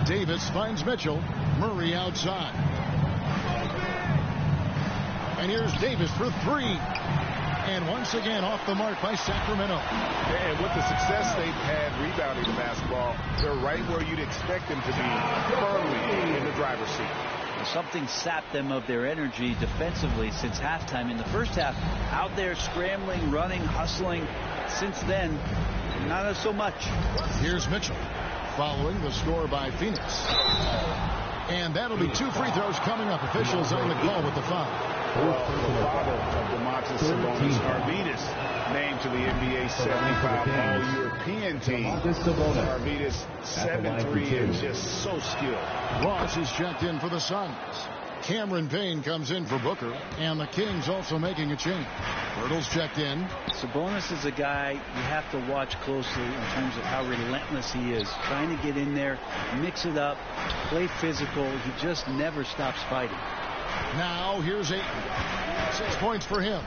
Davis finds Mitchell. Murray outside. And here's Davis for 3. And once again off the mark by Sacramento.
And with the success they've had rebounding the basketball, they're right where you'd expect them to be, firmly in the driver's seat.
Something sapped them of their energy defensively since halftime. In the first half, out there scrambling, running, hustling. Since then, not so much.
Here's Mitchell following the score by Phoenix. And that'll be 2 free throws coming up. Officials on the call with the foul.
Well, the father of Domantas Sabonis, Arvydas, named to the NBA 75 All-European team. Arvydas, 7'3", and just so skilled.
Ross is checked in for the Suns. Cameron Payne comes in for Booker, and the Kings also making a change. Hurdle's checked in.
Sabonis is a guy you have to watch closely in terms of how relentless he is. Trying to get in there, mix it up, play physical. He just never stops fighting.
Now here's 8. 6 points for him.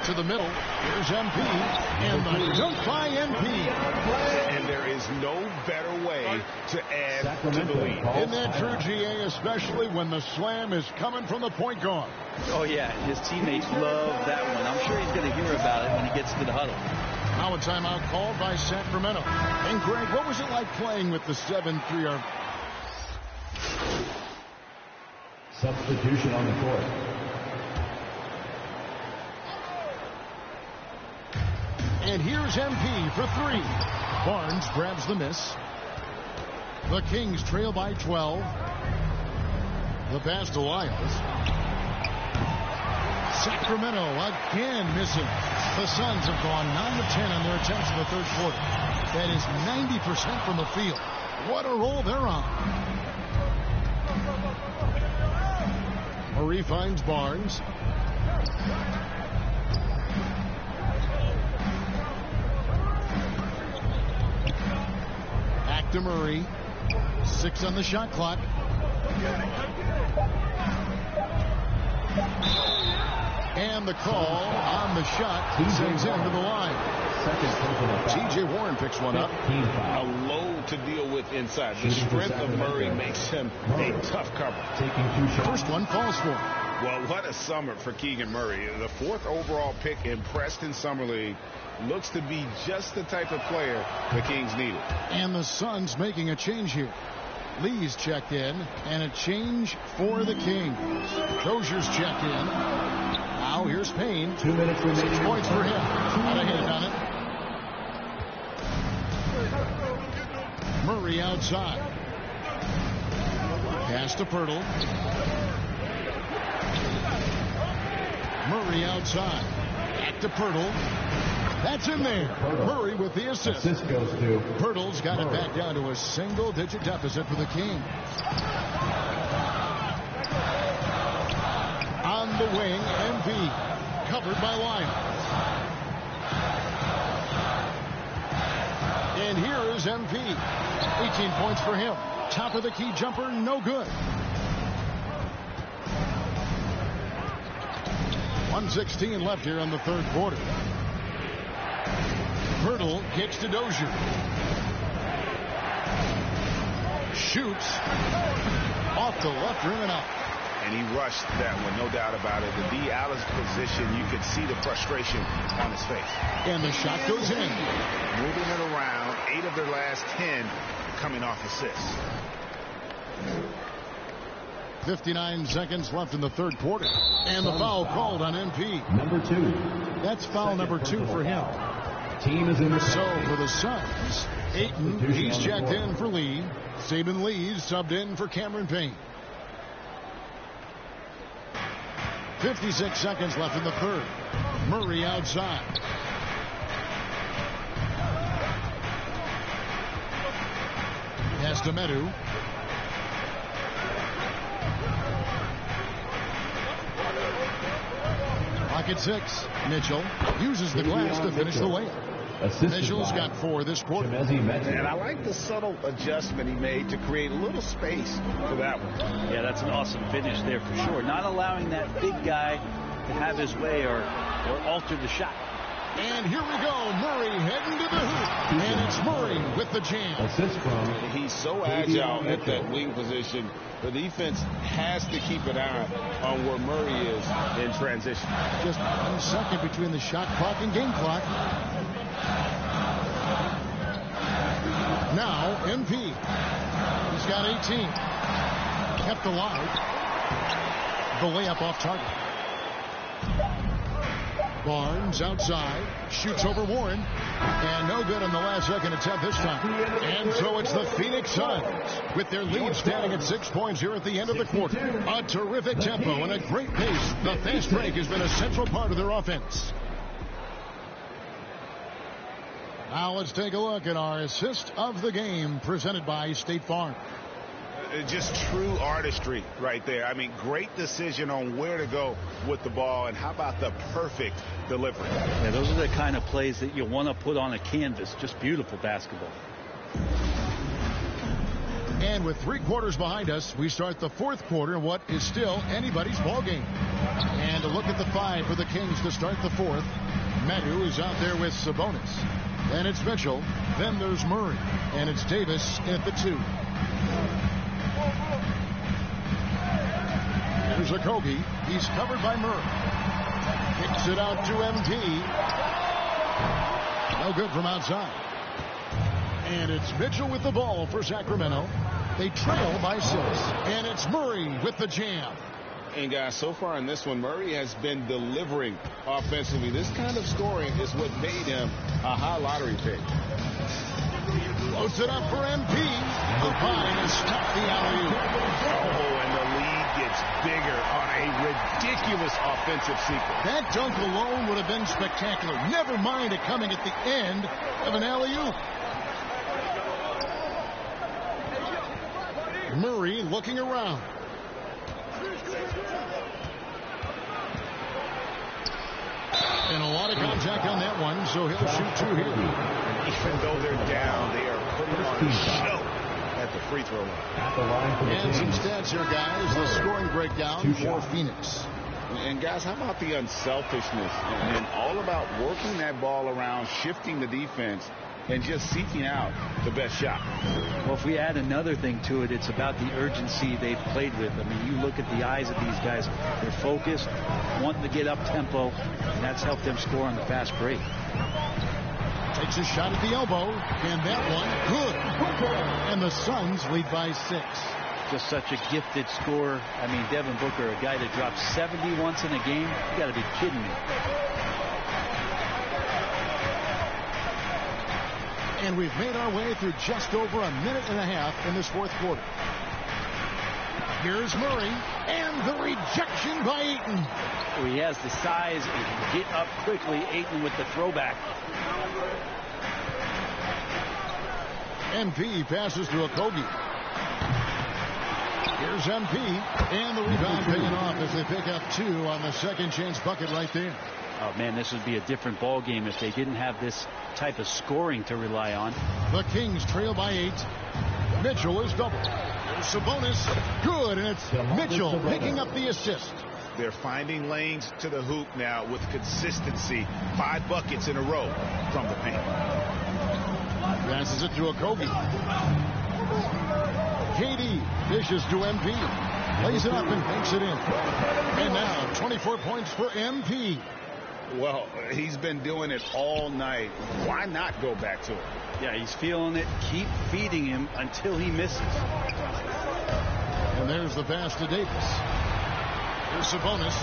To the middle. Here's MP. And the dunk by MP.
And there is no better way to add to the lead.
Isn't that true, GA, especially when the slam is coming from the point guard?
Oh, yeah. His teammates love that one. I'm sure he's going to hear about it when he gets to the huddle.
Now a timeout called by Sacramento. And, Greg, what was it like playing with the 7-3?
Substitution on the court.
And here's MP for 3. Barnes grabs the miss. The Kings trail by 12. The pass to Lyles. Sacramento again missing. The Suns have gone 9 of 10 on their attempts in the third quarter. That is 90% from the field. What a roll they're on. Murray finds Barnes. Back to Murray. 6 on the shot clock. And the call on the shot sends him to the line. T.J. Warren picks one up.
A load to deal with inside. The strength of Murray makes him a tough cover.
First one falls for him.
Well, what a summer for Keegan Murray. The 4th overall pick in Preston Summer League. Looks to be just the type of player the Kings needed.
And the Suns making a change here. Lee's checked in, and a change for the Kings. Dozier's checked in. Now here's Payne.
2 minutes remaining.
6 points for him. Not a hand on it. Murray outside. Pass to Pirtle. Murray outside. Back to Pirtle. That's in there. Murray with the assist.
Assist goes to
Pirtle's got it back down to a single-digit deficit for the Kings. On the wing, MP. Covered by Lyles. And here is MP. 18 points for him. Top of the key jumper, no good. 1:16 left here in the third quarter. Pirtle gets to Dozier. Shoots. Off the left rim and out.
And he rushed that one, no doubt about it. The D. Allen's position, you could see the frustration on his face.
And the shot goes in.
Moving it around, 8 of their last 10 coming off assists.
59 seconds left in the third quarter. And the foul called on MP.
Number 2.
That's foul number 2 for him.
Team is in the
So for the Suns, Ayton, he's checked in for Lee. Saban Lee's subbed in for Cameron Payne. 56 seconds left in the third. Murray outside. Pass to Medu. Clock at 6. Mitchell uses the glass to finish the layup. Mitchell's got 4 this quarter.
And I like the subtle adjustment he made to create a little space for that one.
Yeah, that's an awesome finish there for sure. Not allowing that big guy to have his way or alter the shot.
And here we go. Murray heading to the hoop. And it's Murray with the jam.
Assist from.
He's so agile at that wing position. The defense has to keep an eye on where Murray is in transition.
Just 1 second between the shot clock and game clock. Now, MP. He's got 18. Kept alive. The layup off target. Barnes outside. Shoots over Warren. And no good on the last second attempt this time. And so it's the Phoenix Suns with their lead standing at 6 points here at the end of the quarter. A terrific tempo and a great pace. The fast break has been a central part of their offense. Now let's take a look at our assist of the game presented by State Farm.
Just true artistry right there. I mean, great decision on where to go with the ball, and how about the perfect delivery?
Yeah, those are the kind of plays that you want to put on a canvas. Just beautiful basketball.
And with 3 quarters behind us, we start the 4th quarter, what is still anybody's ball game. And a look at the 5 for the Kings to start the 4th. Manu is out there with Sabonis. Then it's Mitchell. Then there's Murray. And it's Davis at the 2. Here's Okogie. He's covered by Murray. Kicks it out to MP. No good from outside. And it's Mitchell with the ball for Sacramento. They trail by 6. And it's Murray with the jam.
And guys, so far in this one, Murray has been delivering offensively. This kind of scoring is what made him a high lottery pick.
Loads it up for MP. Levine has stopped the alley-oop.
Oh, and the lead gets bigger on a ridiculous offensive sequence.
That dunk alone would have been spectacular. Never mind it coming at the end of an alley-oop. Murray looking around. And a lot of contact on that one, so he'll shoot 2 here.
Even though they're down, they are putting on a show at the free throw line.
And some stats here, guys. The scoring breakdown for Phoenix.
And guys, how about the unselfishness and all about working that ball around, shifting the defense, and just seeking out the best shot?
Well, if we add another thing to it, it's about the urgency they've played with. I mean, you look at the eyes of these guys. They're focused, wanting to get up tempo, and that's helped them score on the fast break.
Takes a shot at the elbow, and that one good. And the Suns lead by 6.
Just such a gifted scorer. I mean, Devin Booker, a guy that drops 70 once in a game. You got to be kidding me.
And we've made our way through just over a minute and a half in this 4th quarter. Here's Murray, and the rejection by Ayton.
Well, he has the size and can get up quickly. Ayton with the throwback.
MP passes to Okogie. Here's MP, and the rebound paying off as they pick up 2 on the second chance bucket right there.
Oh, man, this would be a different ball game if they didn't have this type of scoring to rely on.
The Kings trail by 8. Mitchell is double. There's Sabonis. Good, and it's Mitchell picking up the assist.
They're finding lanes to the hoop now with consistency. 5 buckets in a row from the paint.
Passes it to Okogie. KD dishes to MP. Lays it up and banks it in. And now 24 points for MP.
Well, he's been doing it all night. Why not go back to it?
Yeah, he's feeling it. Keep feeding him until he misses.
And there's the pass to Davis. Here's Sabonis.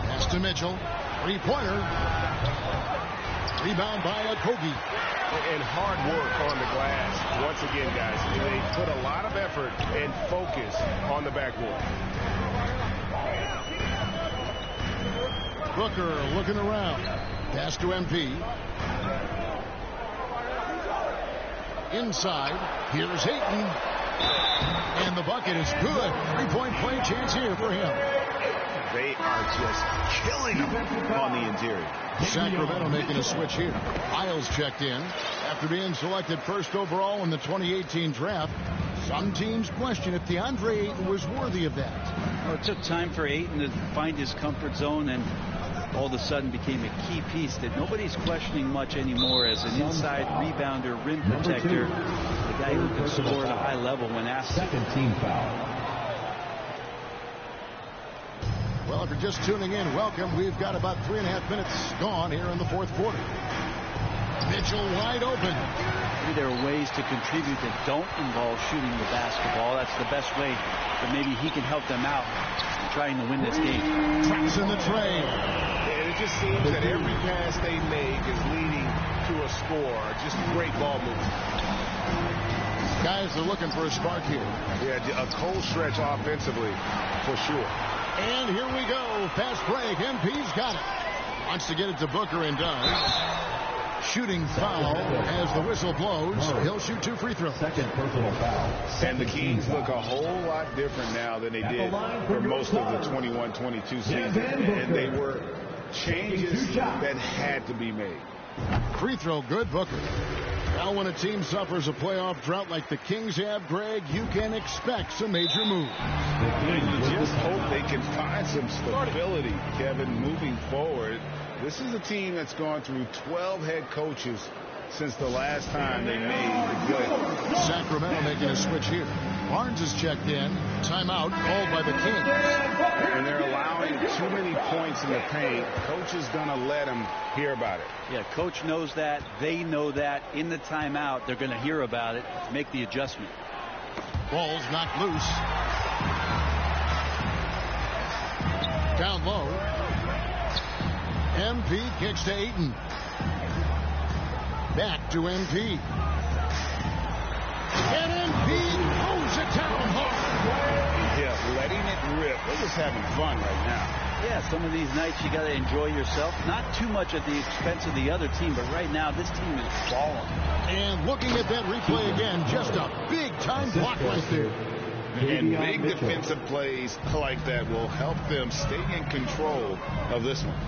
Pass to Mitchell. 3-pointer. Rebound by Okogie.
And hard work on the glass. Once again, guys, they put a lot of effort and focus on the backboard.
Booker looking around. Pass to MP. Inside. Here's Ayton. And the bucket is good. 3-point play chance here for him.
They are just killing them on the interior.
Sacramento making a switch here. Isles checked in after being selected 1st overall in the 2018 draft. Some teams question if DeAndre Ayton was worthy of that.
Well, it took time for Ayton to find his comfort zone and all of a sudden became a key piece that nobody's questioning much anymore as an inside rebounder, rim protector, the guy who can score at a high level when asked.
Second team foul.
Well, if you're just tuning in, welcome. We've got about 3.5 minutes gone here in the 4th quarter. Mitchell wide open.
Maybe there are ways to contribute that don't involve shooting the basketball. That's the best way that maybe he can help them out in trying to win this game.
Traps in the tray.
And it just seems that every pass they make is leading to a score. Just great ball movement.
Guys, they're looking for a spark here.
Yeah, a cold stretch offensively for sure.
And here we go. Fast break. MP's got it. Wants to get it to Booker and does. Shooting foul as the whistle blows. He'll shoot 2 free throws.
Second personal foul.
And the Kings look a whole lot different now than they did for most of the 21-22 season. And they were changes that had to be made.
Free throw good, Booker. Now when a team suffers a playoff drought like the Kings have, Greg, you can expect some major moves.
And you just hope they can find some stability, Kevin, moving forward. This is a team that's gone through 12 head coaches since the last time they made the good.
Sacramento making a switch here. Barnes is checked in. Timeout called by the Kings.
And they're allowing too many points in the paint. Coach is going to let them hear about it.
Yeah, coach knows that. They know that. In the timeout, they're going to hear about it, make the adjustment.
Ball's knocked loose. Down low. MP kicks to Ayton. Back to MP. And MP owns it down hard.
Yeah, letting it rip. They're just having fun right now.
Yeah, some of these nights you got to enjoy yourself. Not too much at the expense of the other team, but right now this team is balling.
And looking at that replay again, just a big-time block right there.
And big defensive plays like that will help them stay in control of this one.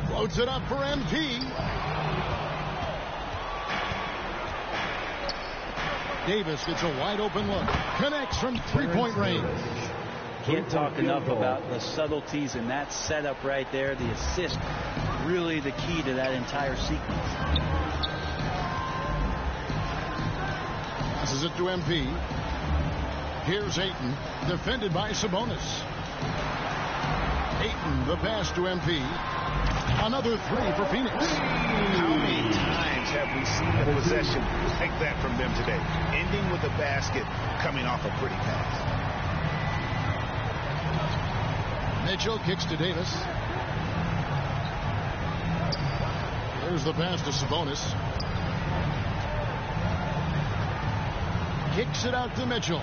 Floats it up for MP. Davis gets a wide open look. Connects from three-point range.
Can't talk enough about the subtleties in that setup right there. The assist, really the key to that entire sequence.
Passes it to MP. Here's Ayton, defended by Sabonis. Ayton, the pass to MP. Another three for Phoenix.
How many times have we seen a possession like that from them today? Ending with a basket, coming off a pretty pass.
Mitchell kicks to Davis. There's the pass to Sabonis. Kicks it out to Mitchell.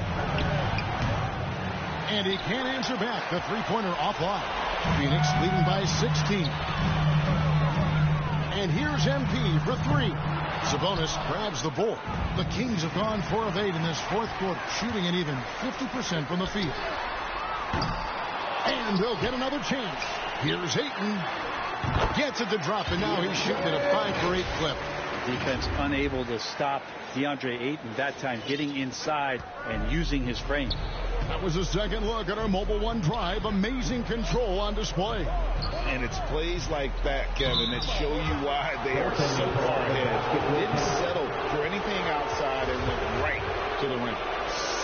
And he can't answer back. The three-pointer offline. Phoenix leading by 16. And here's MP for three. Sabonis grabs the ball. The Kings have gone 4 of 8 in this fourth quarter, shooting an even 50% from the field. And they'll get another chance. Here's Ayton. Gets it to drop, and now he's shooting at a 5 for 8 clip.
Defense unable to stop DeAndre Ayton, that time getting inside and using his frame.
That was a second look at our Mobile One drive. Amazing control on display.
And it's plays like that, Kevin, that show you why they are so far ahead. They didn't settle for anything outside and went right to the rim.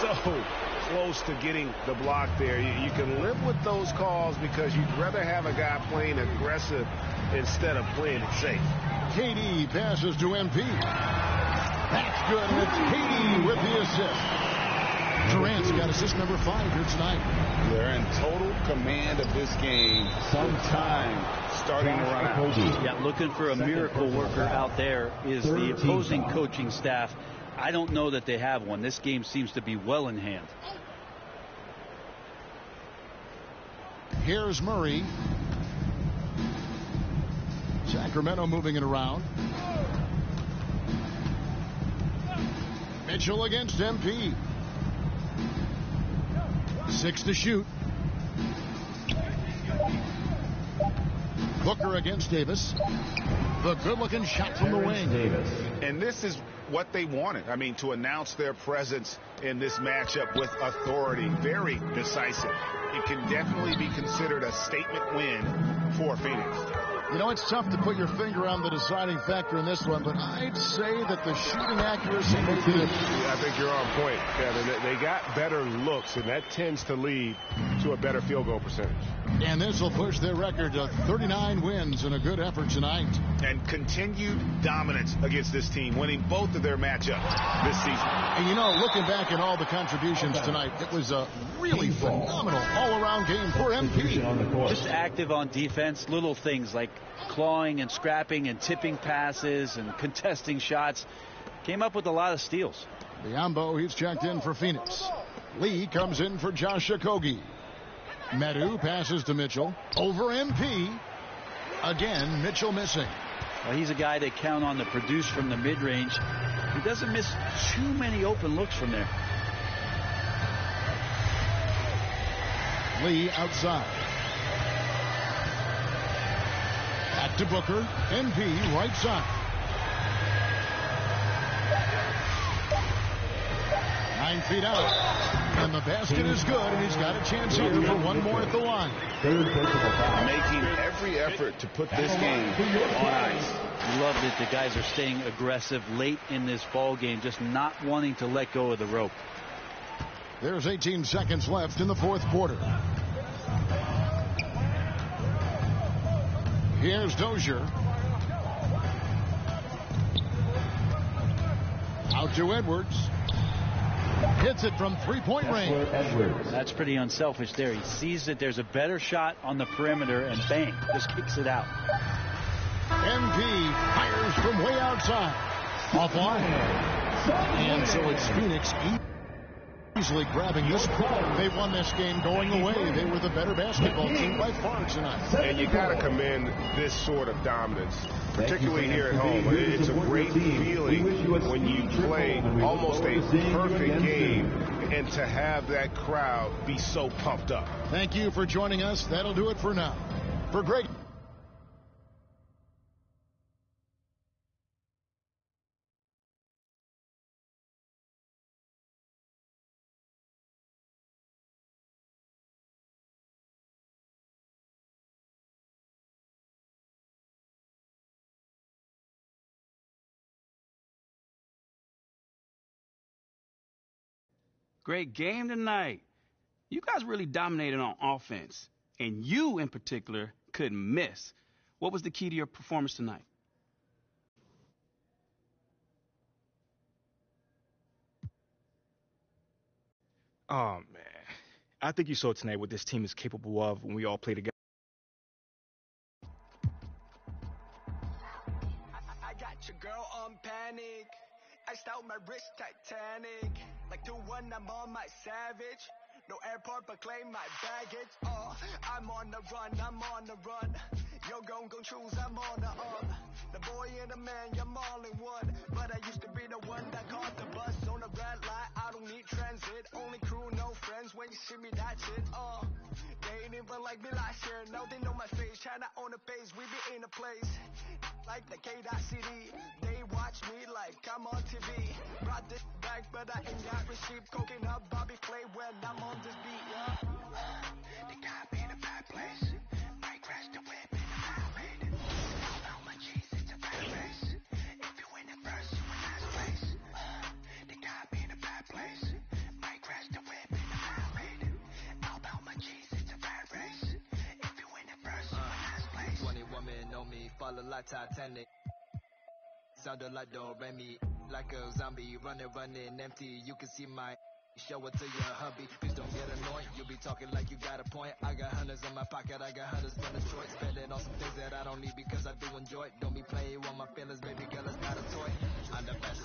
So close to getting the block there. You can live with those calls because you'd rather have a guy playing aggressive instead of playing it safe.
KD passes to MP. That's good, and it's KD with the assist. Durant's got assist number 5 here tonight.
They're in total command of this game. Sometime starting to run out.
Yeah, looking for a miracle worker out there is the opposing coaching staff. I don't know that they have one. This game seems to be well in hand.
Here's Murray. Sacramento moving it around. Mitchell against MP. 6 to shoot. Booker against Davis. The good-looking shot from the wing.
And this is what they wanted. I mean, to announce their presence in this matchup with authority. Very decisive. It can definitely be considered a statement win for Phoenix.
You know, it's tough to put your finger on the deciding factor in this one, but I'd say that the shooting accuracy may be.
I think you're on point, Kevin. They got better looks, and that tends to lead to a better field goal percentage.
And this will push their record to 39 wins in a good effort tonight.
And continued dominance against this team, winning both of their matchups this season.
And you know, looking back at all the contributions tonight, it was a really phenomenal all-around game for MP.
Just active on defense, little things like clawing and scrapping and tipping passes and contesting shots. Came up with a lot of steals.
Biombo, he's checked in for Phoenix. Lee comes in for Josh Okogie. Medu passes to Mitchell. Over MP. Again, Mitchell missing.
Well, he's a guy they count on to produce from the mid-range. He doesn't miss too many open looks from there.
Lee outside. Back to Booker. MP right side. 9 feet out. And the basket is good, and he's got a chance here for one more at the line.
Making every effort to put this game on ice.
Love that the guys are staying aggressive late in this ball game, just not wanting to let go of the rope.
There's 18 seconds left in the fourth quarter. Here's Dozier. Out to Edwards. Hits it from three-point range.
That's pretty unselfish there. He sees that there's a better shot on the perimeter and bang, just kicks it out.
MP fires from way outside. Offline. And so it's Phoenix easily grabbing this. They won this game going away. They were the better basketball team by far tonight.
And you got to commend this sort of dominance, particularly here at home. It's a great feeling when you play almost a perfect game and to have that crowd be so pumped up.
Thank you for joining us. That'll do it for now. For Greg.
Great game tonight. You guys really dominated on offense, and you in particular couldn't miss. What was the key to your performance tonight?
Oh, man. I think you saw tonight what this team is capable of when we all play together.
I got your girl on panic. Iced out my wrist Titanic. Like 2-1, I'm on my savage. No airport, but claim my baggage. I'm on the run, I'm on the run. Yo, gon' choose, I'm on the up. The boy and the man, I'm all in one. But I used to be the one that caught the bus on the red light. I don't need transit, only crew, no friends. When you see me, that's it. They ain't even like me last year. Now they know my face, China on the page. We be in a place like the K.City. They watch me like I'm on TV. Brought this back, but I ain't got receipt. Coking up Bobby Flay when I'm on this beat, yeah. They got me in a bad place. Might crash the whip in the highway. How much cheese is a bad race? If you win it first, you win last place. They got me in a bad place. Might crash the whip in the highway. How much cheese is a bad race? If you win it first, you win last place. 20 women know me, follow like Titanic. Sounded like Do Re Mi, like a zombie, running empty. You can see my show it to your hubby. Please don't get annoyed. You be talking like you got a point. I got hundreds in my pocket. I got hundreds in Detroit. Spend it on some things that I don't need because I do enjoy it. Don't be playing with my feelings, baby girl. It's not a toy. I'm the best.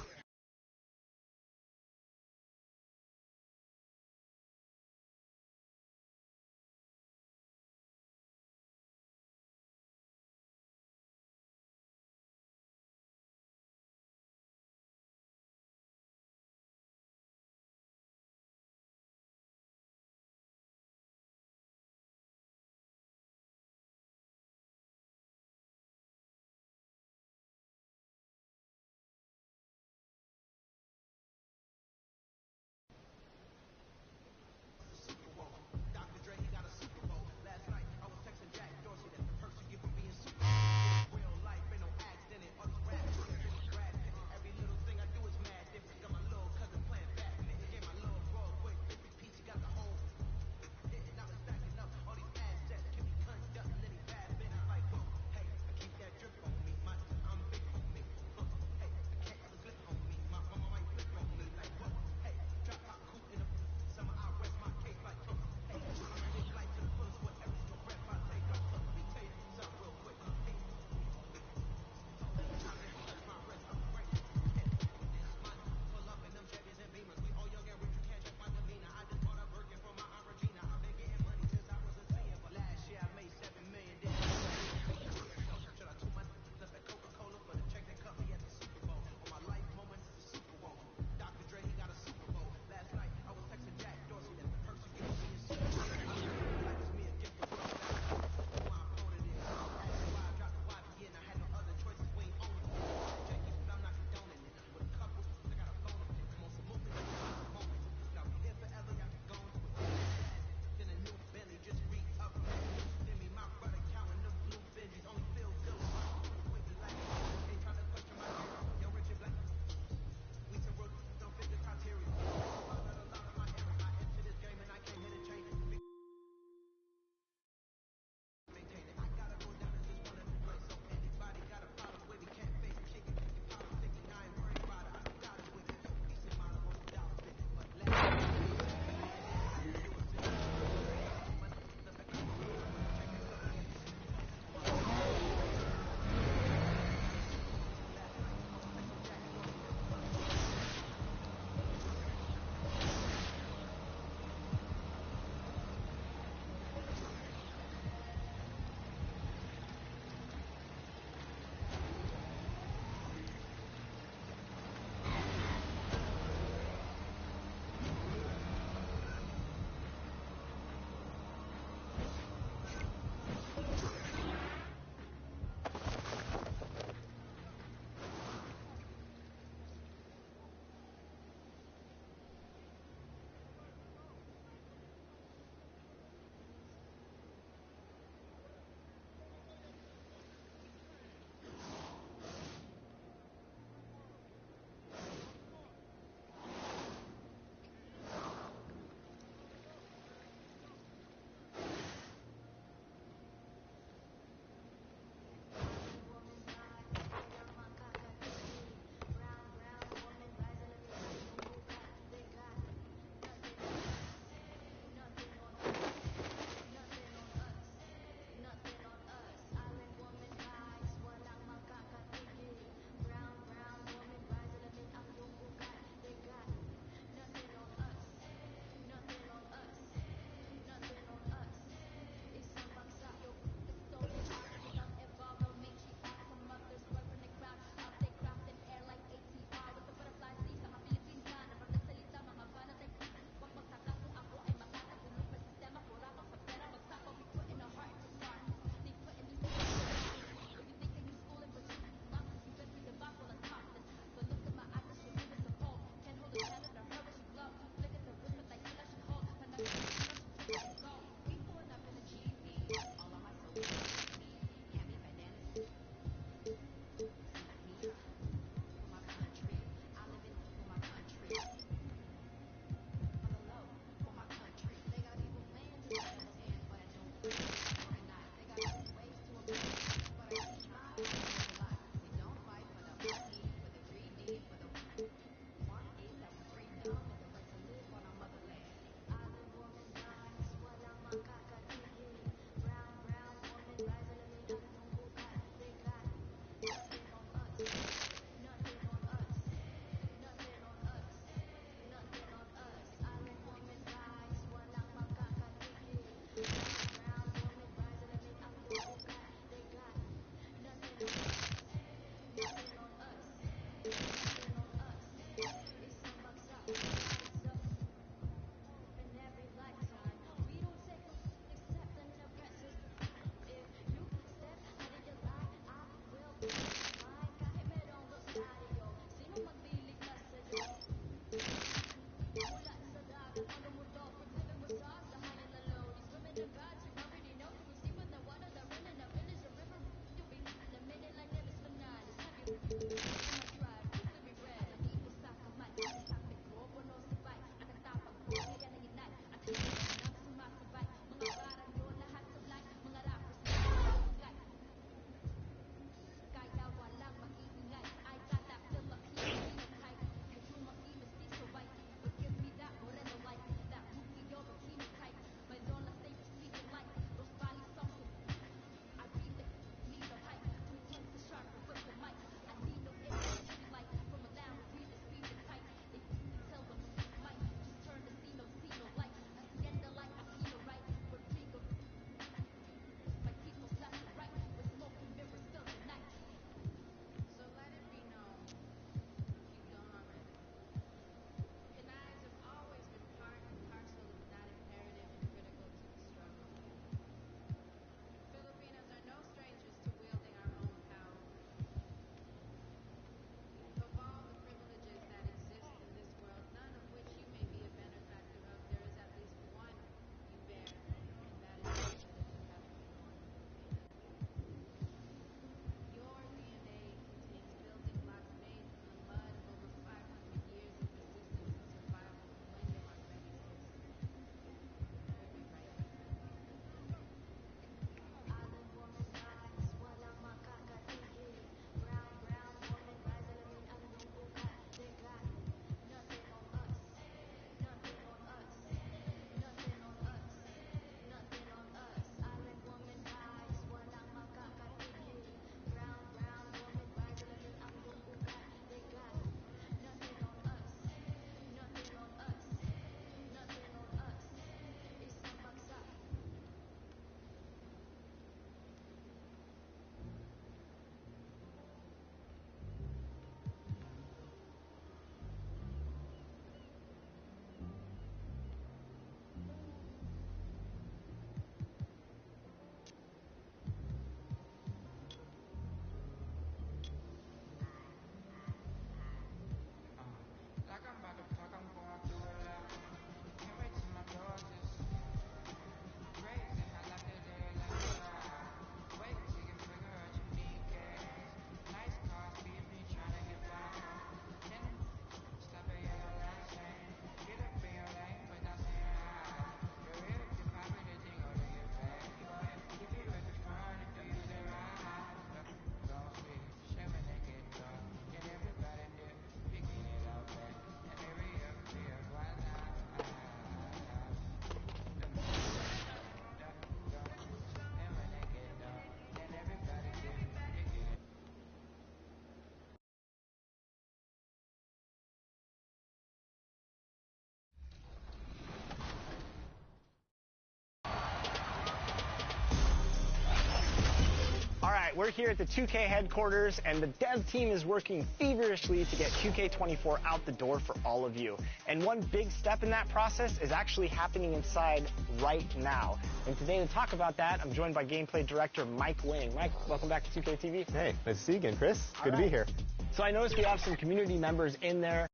We're here at the 2K headquarters, and the dev team is working feverishly to get 2K24 out the door for all of you. And one big step in that process is actually happening inside right now. And today to talk about that, I'm joined by gameplay director Mike Wing. Mike, welcome back to 2K TV.
Hey, nice to see you again, Chris. Good to be here.
So I noticed we have some community members in there.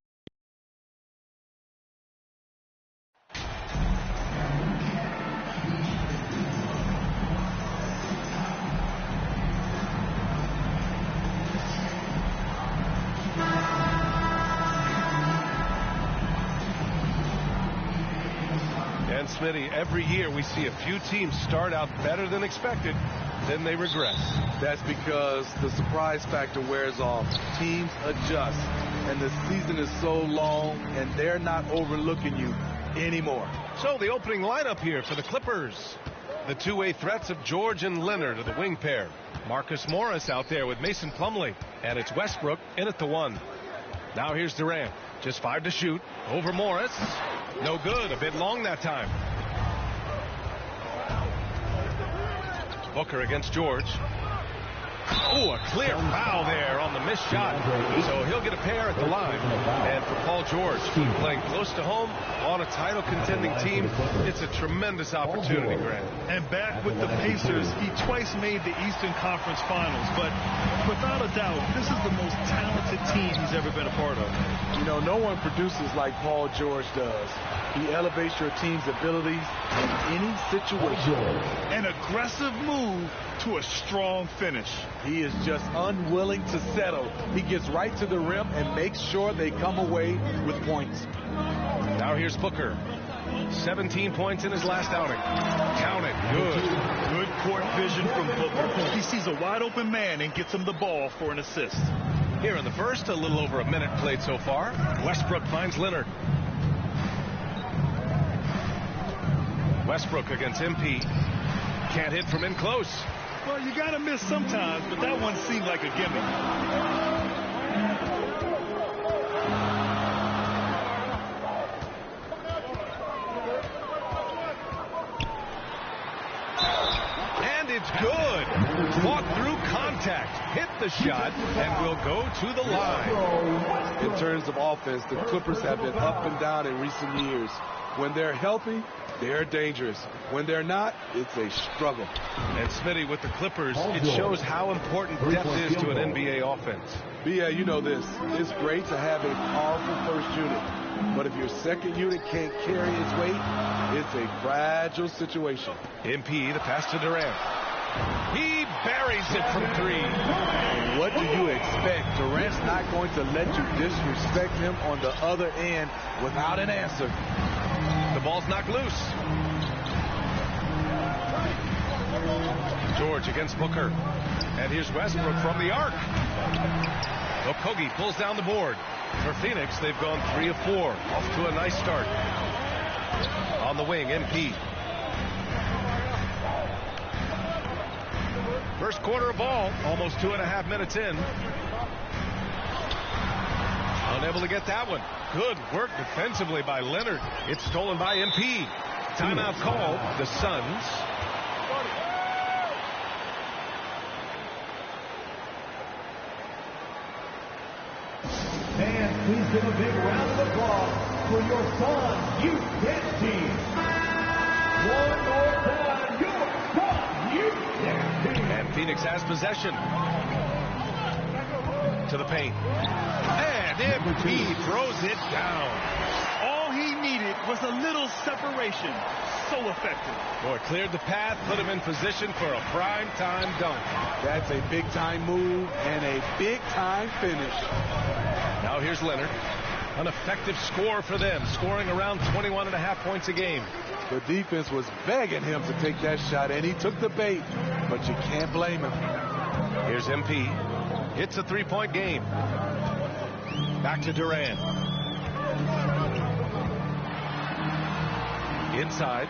And Smitty, every year we see a few teams start out better than expected, then they regress.
That's because the surprise factor wears off. Teams adjust, and the season is so long, and they're not overlooking you anymore.
So the opening lineup here for the Clippers. The two-way threats of George and Leonard are the wing pair. Marcus Morris out there with Mason Plumlee, and it's Westbrook in at the one. Now here's Durant. Just 5 to shoot. Over Morris. No good. A bit long that time. Booker against George. Oh, a clear foul there on the missed shot. So he'll get a pair at the line. And for Paul George, playing close to home on a title-contending team, it's a tremendous opportunity, Grant.
And back with the Pacers, he twice made the Eastern Conference Finals. But without a doubt, this is the most talented team he's ever been a part of.
You know, no one produces like Paul George does. He elevates your team's abilities in any situation.
An aggressive move to a strong finish.
He is just unwilling to settle. He gets right to the rim and makes sure they come away with points.
Now here's Booker. 17 points in his last outing. Count it.
Good court vision from Booker. He sees a wide open man and gets him the ball for an assist.
Here in the first, a little over a minute played so far. Westbrook finds Leonard. Westbrook against MP. Can't hit from in close.
Well, you got to miss sometimes, but that one seemed like a gimme.
And it's good. Fought through contact, hit the shot, and will go to the line.
In terms of offense, the Clippers have been up and down in recent years. When they're healthy, they're dangerous. When they're not, it's a struggle.
And Smitty, with the Clippers, it shows how important depth is to an NBA offense.
Yeah, you know this. It's great to have a powerful first unit. But if your second unit can't carry its weight, it's a fragile situation.
MP, the pass to Durant. He buries it from three.
What do you expect? Durant's not going to let you disrespect him on the other end without an answer.
The ball's knocked loose. George against Booker. And here's Westbrook from the arc. Okogie pulls down the board. For Phoenix, they've gone 3 of 4. Off to a nice start. On the wing, MP. First quarter of ball, almost 2.5 minutes in. Unable to get that one. Good work defensively by Leonard. It's stolen by MP. Timeout called. The Suns.
And please give a big round of applause for your Suns Youth Dance Team. One more time, your Suns Youth Dance Team.
And Phoenix has possession. To the paint. And MP throws it down.
All he needed was a little separation. So effective.
Boy, cleared the path, put him in position for a prime-time dunk.
That's a big-time move and a big-time finish.
Now here's Leonard. An effective score for them, scoring around 21.5 points a game.
The defense was begging him to take that shot, and he took the bait, but you can't blame him.
Here's MP. It's a three-point game. Back to Durant. Inside.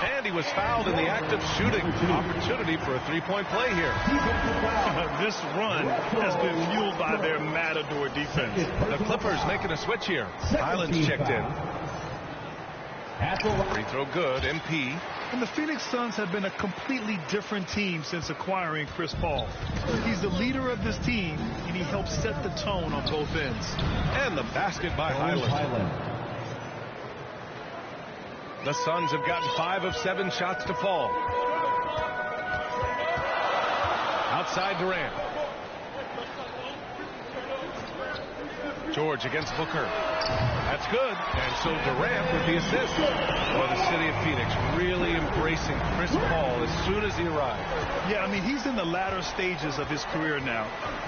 And he was fouled in the act of shooting. Opportunity for a three-point play here.
This run has been fueled by their Matador defense.
The Clippers making a switch here. Highlands checked in. Free throw good. MP.
And the Phoenix Suns have been a completely different team since acquiring Chris Paul. He's the leader of this team, and he helps set the tone on both ends.
And the basket by Highland. The Suns have gotten 5 of 7 shots to fall. Outside Durant. George against Booker. That's good. And so Durant with the assist. For the city of Phoenix really embracing Chris Paul as soon as he arrived.
Yeah, I mean, he's in the latter stages of his career now.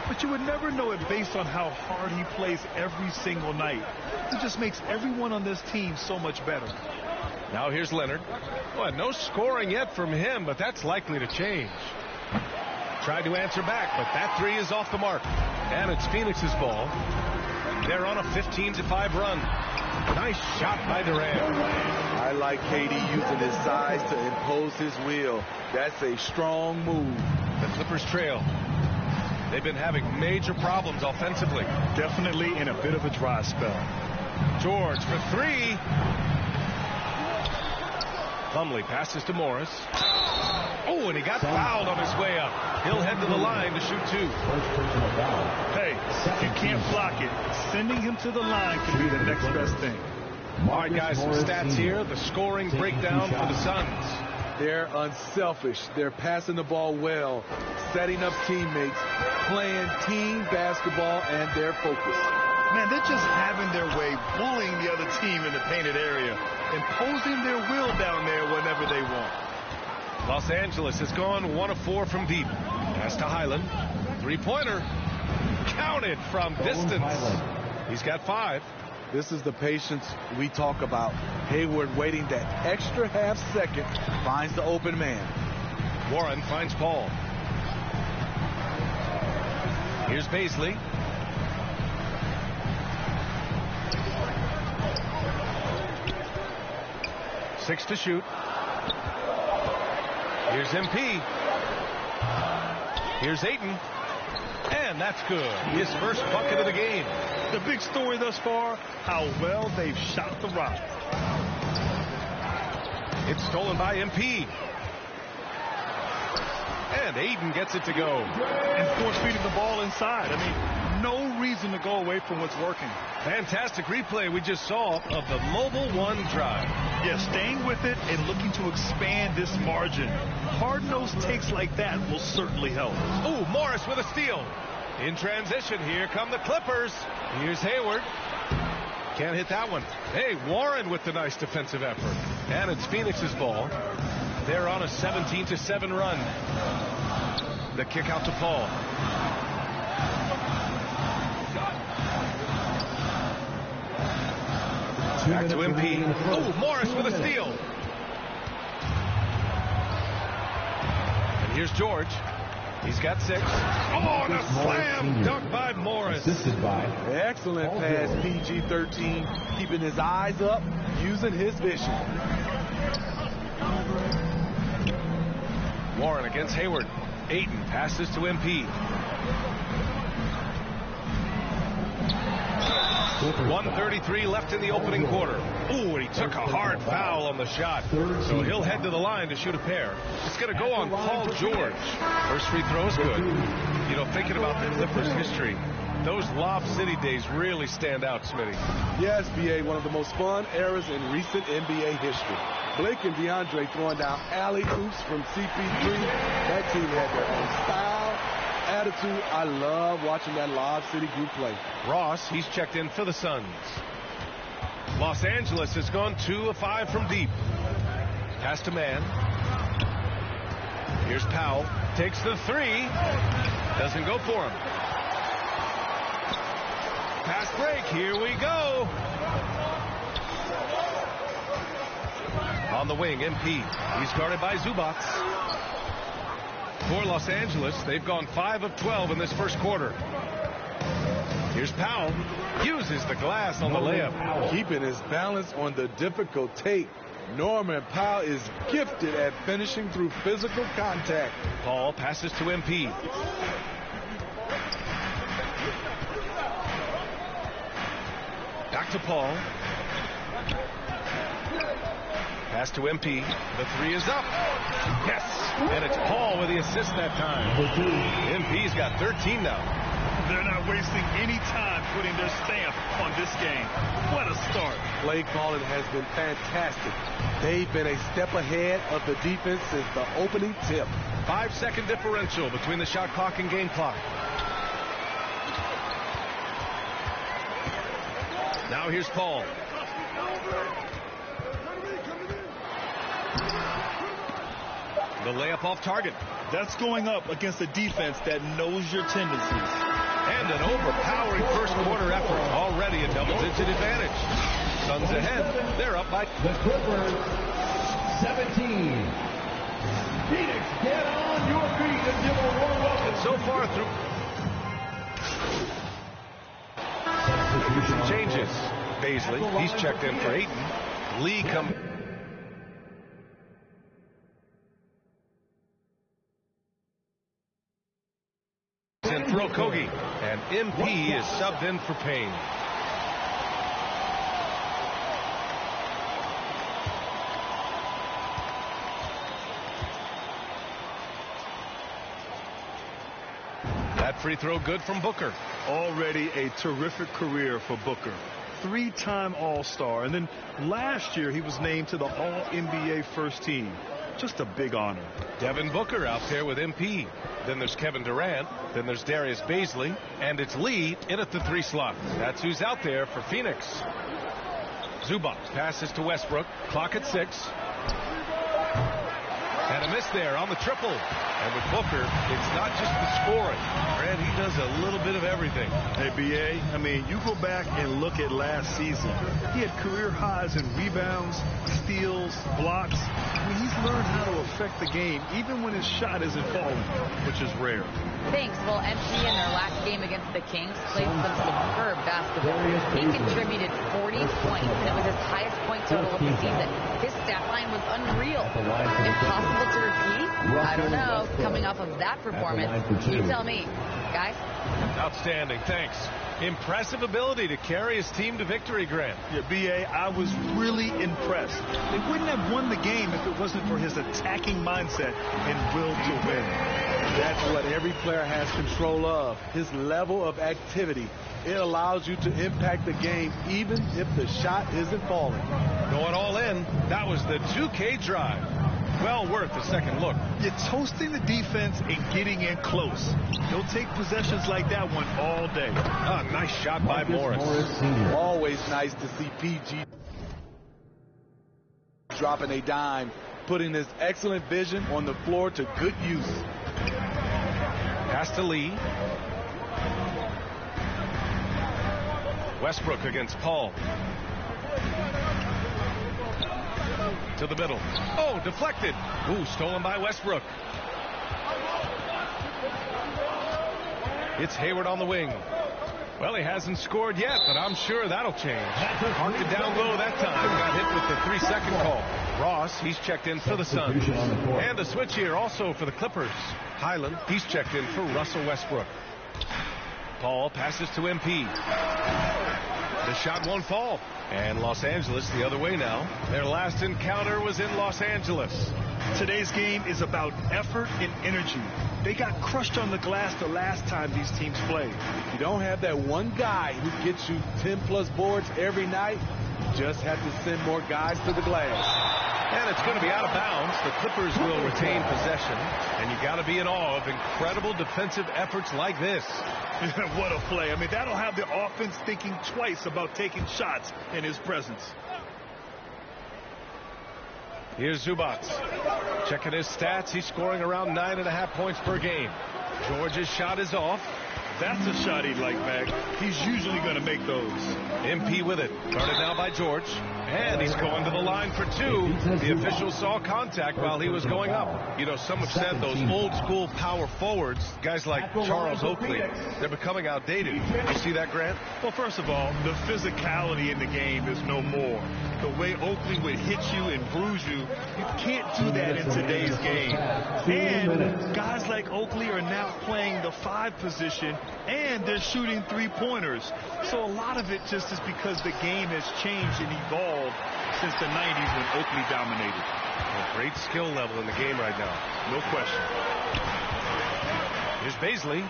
But you would never know it based on how hard he plays every single night. He just makes everyone on this team so much better.
Now here's Leonard. Well, no scoring yet from him, but that's likely to change. Tried to answer back, but that three is off the mark. And it's Phoenix's ball. They're on a 15-5 run. Nice shot by Durant.
I like KD using his size to impose his will. That's a strong move.
The Clippers trail. They've been having major problems offensively.
Definitely in a bit of a dry spell.
George for three. Plumlee passes to Morris. Oh, and he got fouled on his way up. He'll head to the line to shoot 2.
Hey, if you can't block it, sending him to the line could be the next best thing.
All right, guys, some stats here. The scoring breakdown for the Suns.
They're unselfish. They're passing the ball well, setting up teammates, playing team basketball, and they're focused.
Man, they're just having their way, bullying the other team in the painted area, imposing their will down there whenever they want.
Los Angeles has gone 1 of 4 from deep. Pass to Highland. Three-pointer. Counted from distance. He's got 5.
This is the patience we talk about. Hayward waiting that extra half second, finds the open man.
Warren finds Paul. Here's Baisley. Six to shoot. Here's MP. Here's Ayton. And that's good. His first bucket of the game.
The big story thus far, how well they've shot the rock.
It's stolen by MP. And Ayton gets it to go.
And force feeding the ball inside. I mean, no reason to go away from what's working.
Fantastic replay we just saw of the Mobile One drive.
Yeah, staying with it and looking to expand this margin. Hard-nosed takes like that will certainly help.
Ooh, Morris with a steal. In transition, here come the Clippers. Here's Hayward. Can't hit that one. Hey, Warren with the nice defensive effort. And it's Phoenix's ball. They're on a 17-7 run. The kick out to Paul. Back to MP. Oh, Morris with a steal. And here's George. He's got 6. Oh, and a slam dunk by Morris.
Excellent pass, PG-13. Keeping his eyes up, using his vision.
Warren against Hayward. Ayton passes to MP. 1:33 left in the opening quarter. Ooh, and he took a hard foul on the shot. So he'll head to the line to shoot a pair. It's going to go on Paul George. First free throw is good. You know, thinking about the Clippers' history, those Lob City days really stand out, Smitty.
Yes, B.A., one of the most fun eras in recent NBA history. Blake and DeAndre throwing down alley-oops from CP3. That team had their own style, attitude. I love watching that Lob City group play.
Ross, he's checked in for the Suns. Los Angeles has gone 2 of 5 from deep. Pass to man. Here's Powell. Takes the 3. Doesn't go for him. Pass break. Here we go. On the wing, MP. He's guarded by Zubac. For Los Angeles, they've gone 5 of 12 in this first quarter. Here's Powell. Uses the glass on the layup.
Keeping his balance on the difficult take. Norman Powell is gifted at finishing through physical contact.
Paul passes to MP. Back to Paul. Pass to MP. The 3 is up. Yes. And it's Paul with the assist that time. MP's got 13 now.
They're not wasting any time putting their stamp on this game. What a start.
Play calling has been fantastic. They've been a step ahead of the defense since the opening tip.
5-second differential between the shot clock and game clock. Now here's Paul. The layup off target.
That's going up against a defense that knows your tendencies.
And an overpowering first quarter effort. Already a double-digit advantage. Suns ahead. They're up by...
The Clippers, 17. Phoenix, get on your feet and give a warm welcome.
And so far through... Changes. Baisley, he's checked in for Ayton. Lee comes... in for Okogie, and MP is subbed in for Payne. That free throw good from Booker.
Already a terrific career for Booker. 3-time All-Star, and then last year he was named to the All-NBA first team. Just a big honor.
Devin Booker out there with MP. Then there's Kevin Durant. Then there's Darius Baisley. And it's Lee in at the 3 slot. That's who's out there for Phoenix. Zubac passes to Westbrook. Clock at 6. And a miss there on the triple. And with Booker, it's not just the scoring. Grant, he does a little bit of everything.
Hey, B.A., I mean, you go back and look at last season. He had career highs in rebounds, steals, blocks. I mean, he's learned how to affect the game, even when his shot isn't falling, which is rare.
Thanks. Well, MP in their last game against the Kings played some superb basketball. He contributed 40 points, and it was his highest point total of the season. His stat line was unreal. Impossible to repeat? I don't know. Coming off of that performance, you tell me. Guys?
Outstanding. Thanks. Impressive ability to carry his team to victory, Grant.
Yeah, B.A., I was really impressed. They wouldn't have won the game if it wasn't for his attacking mindset and will to win.
That's what every player has control of, his level of activity. It allows you to impact the game even if the shot isn't falling.
Going all in, that was the 2K drive. Well worth a second look.
It's hosting the defense and getting in close. He'll take possessions like that one all day.
Ah, nice shot by Morris.
Always nice to see PG dropping a dime, putting his excellent vision on the floor to good use.
Pass to Lee. Westbrook against Paul. To the middle. Oh, deflected. Ooh, stolen by Westbrook. It's Hayward on the wing. Well, he hasn't scored yet, but I'm sure that'll change. Marked it down low that time. Got hit with the 3-second call. Ross, he's checked in for the Suns. And a switch here also for the Clippers. Highland, he's checked in for Russell Westbrook. Paul passes to MP. The shot won't fall. And Los Angeles the other way now. Their last encounter was in Los Angeles.
Today's game is about effort and energy. They got crushed on the glass the last time these teams played.
If you don't have that one guy who gets you 10-plus boards every night, you just have to send more guys to the glass.
And it's going to be out of bounds. The Clippers will retain possession. And you got to be in awe of incredible defensive efforts like this.
What a play. I mean, that'll have the offense thinking twice about taking shots in his presence.
Here's Zubac. Checking his stats. He's scoring around 9.5 points per game. George's shot is off.
That's a shot he'd like back. He's usually going to make those.
MP with it. Guarded now by George. And he's going to the line for two. The official saw contact while he was going up. You know, some have said those old school power forwards, guys like Charles Oakley, they're becoming outdated. You see that, Grant?
Well, first of all, the physicality in the game is no more. The way Oakley would hit you and bruise you, you can't do that in today's game. And guys like Oakley are now playing the 5 position, and they're shooting 3-pointers. So a lot of it just is because the game has changed and evolved since the 90s when Oakley dominated.
A great skill level in the game right now.
No question.
Here's Baisley.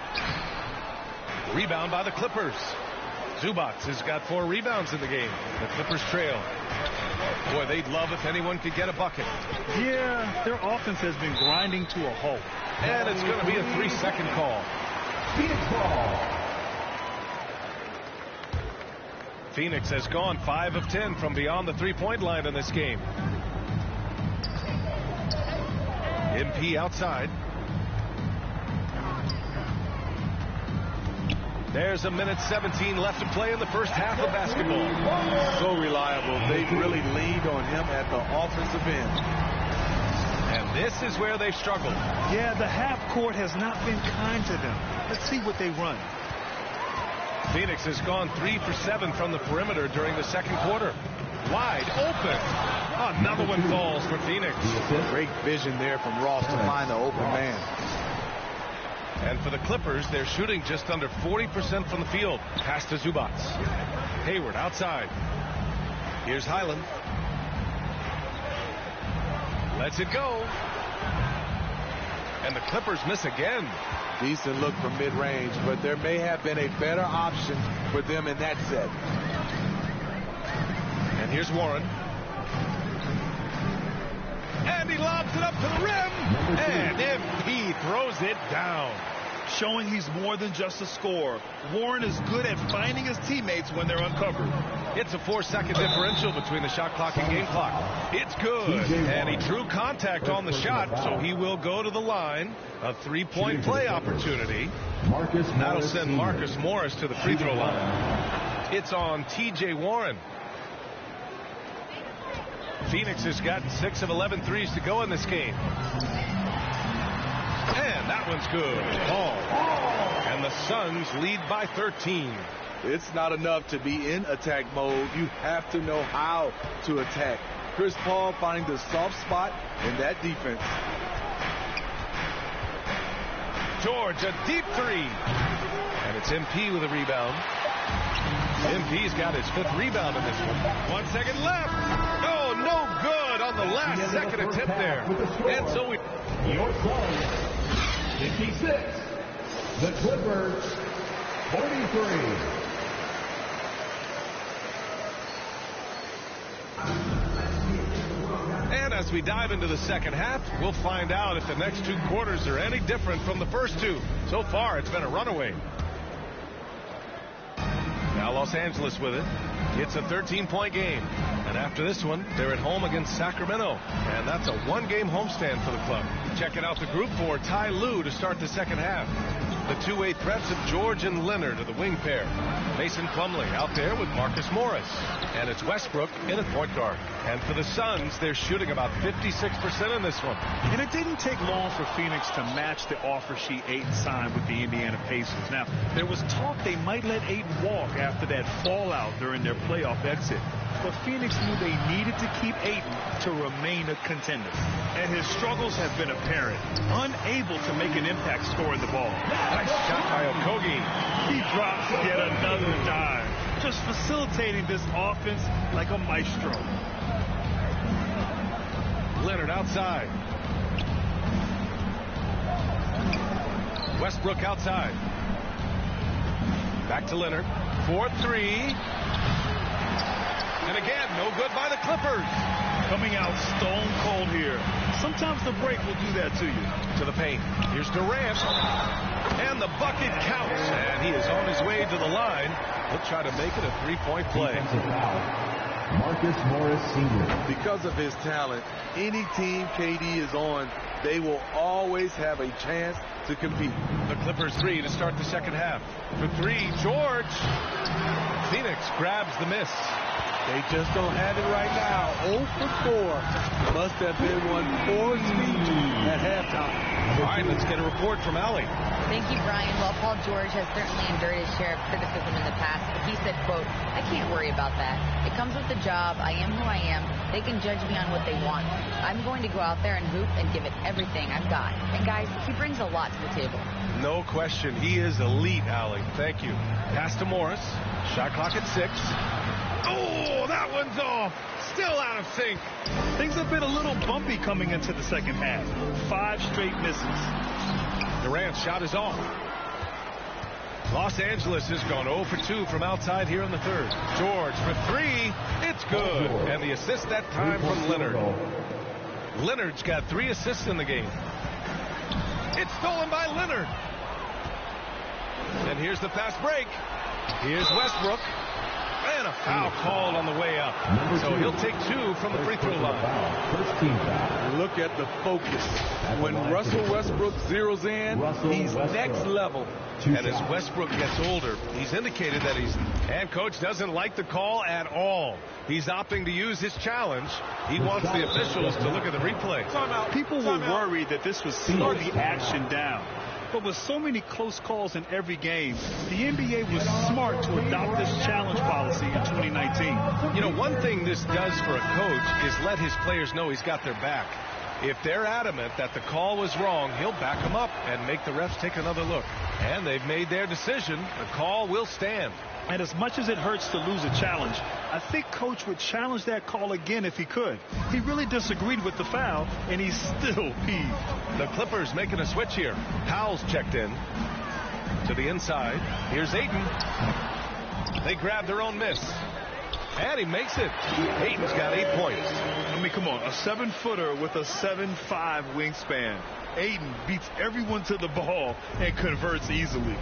Rebound by the Clippers. Zubac has got 4 rebounds in the game. The Clippers trail. Boy, they'd love if anyone could get a bucket.
Yeah, their offense has been grinding to a halt.
And it's going to be a 3-second call.
Phoenix ball.
Phoenix has gone 5 of 10 from beyond the 3-point line in this game. MP outside. There's a minute 17 left to play in the first half of basketball.
So reliable. They've really leaned on him at the offensive end.
And this is where they've struggled.
Yeah, the half court has not been kind to them. Let's see what they run.
Phoenix has gone 3 for 7 from the perimeter during the second quarter. Wide open. Another one falls for Phoenix.
Great vision there from Ross to find the open man.
And for the Clippers, they're shooting just under 40% from the field. Pass to Zubac. Hayward outside. Here's Highland. Lets it go. And the Clippers miss again.
Decent look from mid-range, but there may have been a better option for them in that set.
And here's Warren. And he lobs it up to the rim. And MP throws it down.
showing he's more than just a scorer. Warren is good at finding his teammates when they're uncovered.
It's a 4-second differential between the shot clock and game clock. It's good, and he drew contact on the shot, so he will go to the line. A 3-point play opportunity. That'll send Marcus Morris to the free throw line. It's on T.J. Warren. Phoenix has got 6 of 11 threes to go in this game. And that one's good. Paul. And the Suns lead by 13.
It's not enough to be in attack mode. You have to know how to attack. Chris Paul finding the soft spot in that defense.
George, a deep three. And it's MP with a rebound. MP's got his 5th rebound in this one. 1 second left. Oh, no good on the last second attempt there. And so we...
Your Suns, 56. The Clippers, 43.
And as we dive into the second half, we'll find out if the next 2 quarters are any different from the first 2. So far, it's been a runaway. Now Los Angeles with it. It's a 13-point game. And after this one, they're at home against Sacramento. And that's a 1-game homestand for the club. Checking out the group for Ty Lue to start the second half. The two-way threats of George and Leonard are the wing pair. Mason Plumlee out there with Marcus Morris. And it's Westbrook in at point guard. And for the Suns, they're shooting about 56% in this one.
And it didn't take long for Phoenix to match the offer sheet Ayton signed with the Indiana Pacers. Now, there was talk they might let Ayton walk after that fallout during their playoff exit. But Phoenix knew they needed to keep Ayton to remain a contender. And his struggles have been apparent. Unable to make an impact scoring the ball.
Nice shot by Okogie.
He drops yet another dime. Just facilitating this offense like a maestro.
Leonard outside. Westbrook outside. Back to Leonard. 4-3. And again, no good by the Clippers.
Coming out stone cold here. Sometimes the break will do that to you.
To the paint. Here's Durant. And the bucket counts. And he is on his way to the line. He'll try to make it a 3-point play.
Marcus Morris Sr.
Because of his talent, any team KD is on, they will always have a chance to compete.
The Clippers 3 to start the second half. For 3, George. Phoenix grabs the miss.
They just don't have it right now. 0 for 4. Must have been one forced speech at halftime.
All right, let's get a report from Allie.
Thank you, Brian. Well, Paul George has certainly endured his share of criticism in the past, but he said, quote, "I can't worry about that. It comes with the job. I am who I am. They can judge me on what they want. I'm going to go out there and hoop and give it everything I've got." And guys, he brings a lot to the table.
No question. He is elite, Allie. Thank you. Pass to Morris. Shot clock at 6. Oh, that one's off. Still out of sync.
Things have been a little bumpy coming into the second half. 5 straight misses.
Durant's shot is off. Los Angeles has gone 0 for 2 from outside here in the third. George for 3. It's good. And the assist that time from Leonard. Leonard's got 3 assists in the game. It's stolen by Leonard. And here's the fast break. Here's Westbrook. And a foul called on the way up. So he'll take 2 from the free throw line.
Look at the focus. When Russell Westbrook zeroes in, he's next level.
And as Westbrook gets older, he's indicated that and coach doesn't like the call at all. He's opting to use his challenge. He wants the officials to look at the replay.
People were worried that this would slow the action down. But with so many close calls in every game, the NBA was smart to adopt this challenge policy in 2019.
You know, one thing this does for a coach is let his players know he's got their back. If they're adamant that the call was wrong, he'll back them up and make the refs take another look. And they've made their decision. The call will stand.
And as much as it hurts to lose a challenge, I think Coach would challenge that call again if he could. He really disagreed with the foul, and he's still peeved.
The Clippers making a switch here. Howell's checked in to the inside. Here's Ayton. They grab their own miss. And he makes it. Ayton's got 8 points.
I mean, come on, a 7-footer with a 7'5" wingspan. Ayton beats everyone to the ball and converts easily.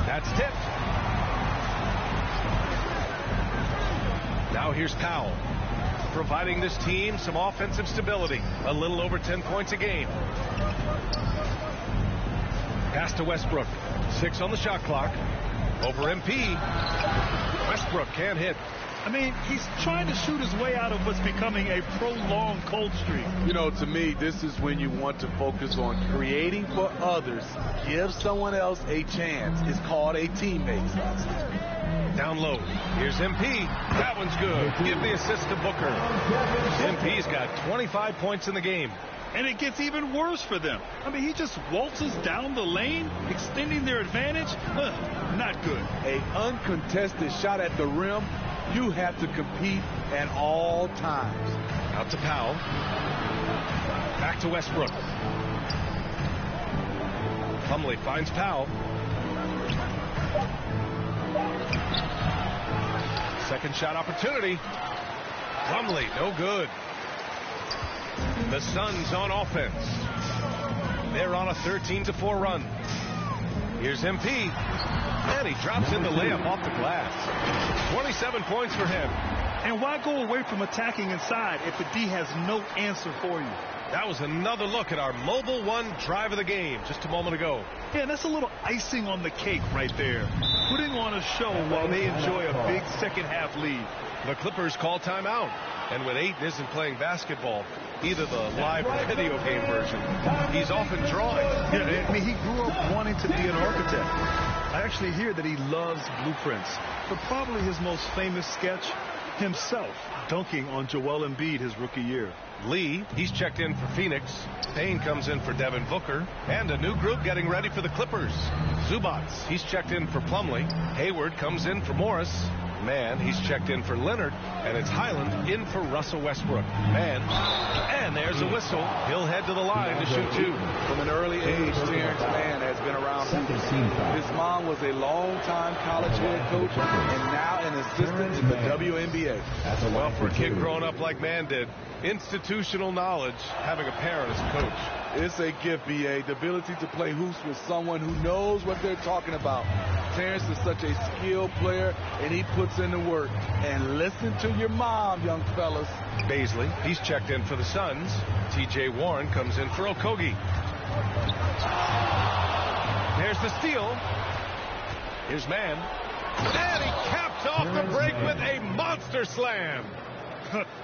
That's tipped. Now here's Powell, providing this team some offensive stability. A little over 10 points a game. Pass to Westbrook. 6 on the shot clock. Over MP. Westbrook can't hit.
I mean, he's trying to shoot his way out of what's becoming a prolonged cold streak.
You know, to me, this is when you want to focus on creating for others. Give someone else a chance. It's called a teammate.
Down low. Here's MP. That one's good. Give the assist to Booker. MP's got 25 points in the game.
And it gets even worse for them. I mean, he just waltzes down the lane, extending their advantage. Not good.
An uncontested shot at the rim, you have to compete at all times.
Out to Powell. Back to Westbrook. Plumlee finds Powell. Second shot opportunity. Plumlee, no good. The Suns on offense. They're on a 13-4 run. Here's MP. And he drops in the layup off the glass. 27 points for him.
And why go away from attacking inside if the D has no answer for you?
That was another look at our Mobile One drive of the game just a moment ago.
Yeah, that's a little icing on the cake right there. Putting on a show while they enjoy a big second-half lead.
The Clippers call timeout. And when Ayton isn't playing basketball, either the live or video game version, he's often drawing.
Yeah, I mean, he grew up wanting to be an architect. I actually hear that he loves blueprints. But probably his most famous sketch, himself dunking on Joel Embiid his rookie year.
Lee, he's checked in for Phoenix. Payne comes in for Devin Booker. And a new group getting ready for the Clippers. Zubac, he's checked in for Plumlee. Hayward comes in for Morris. Man, he's checked in for Leonard. And it's Highland in for Russell Westbrook. Man, and there's a whistle. He'll head to the line to shoot 2.
From an early age, Terrence Mann has been around. His mom was a long-time college head coach and now an assistant in the WNBA.
Well, for a kid growing up like Mann did, institutional knowledge, having a parent as a coach.
It's a gift, B.A. The ability to play hoops with someone who knows what they're talking about. Terrence is such a skilled player, and he puts in the work. And listen to your mom, young fellas.
Baisley, he's checked in for the Suns. T.J. Warren comes in for Okogie. There's the steal. Here's Mann. And he caps off the break with a monster slam.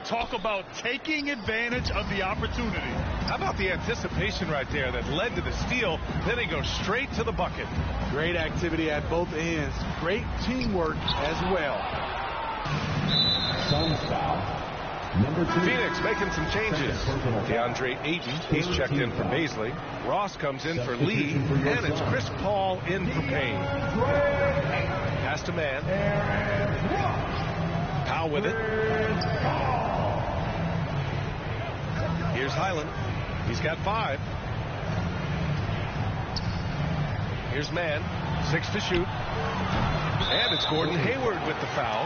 Talk about taking advantage of the opportunity.
How about the anticipation right there that led to the steal? Then he goes straight to the bucket.
Great activity at both ends. Great teamwork as well.
Phoenix making some changes. DeAndre Ayton, he's checked in for Baisley. Ross comes in for Lee. And it's Chris Paul in for Payne. Pass to Mann. Powell with it. Here's Highland. He's got 5. Here's Mann. 6 to shoot. And it's Gordon Hayward with the foul.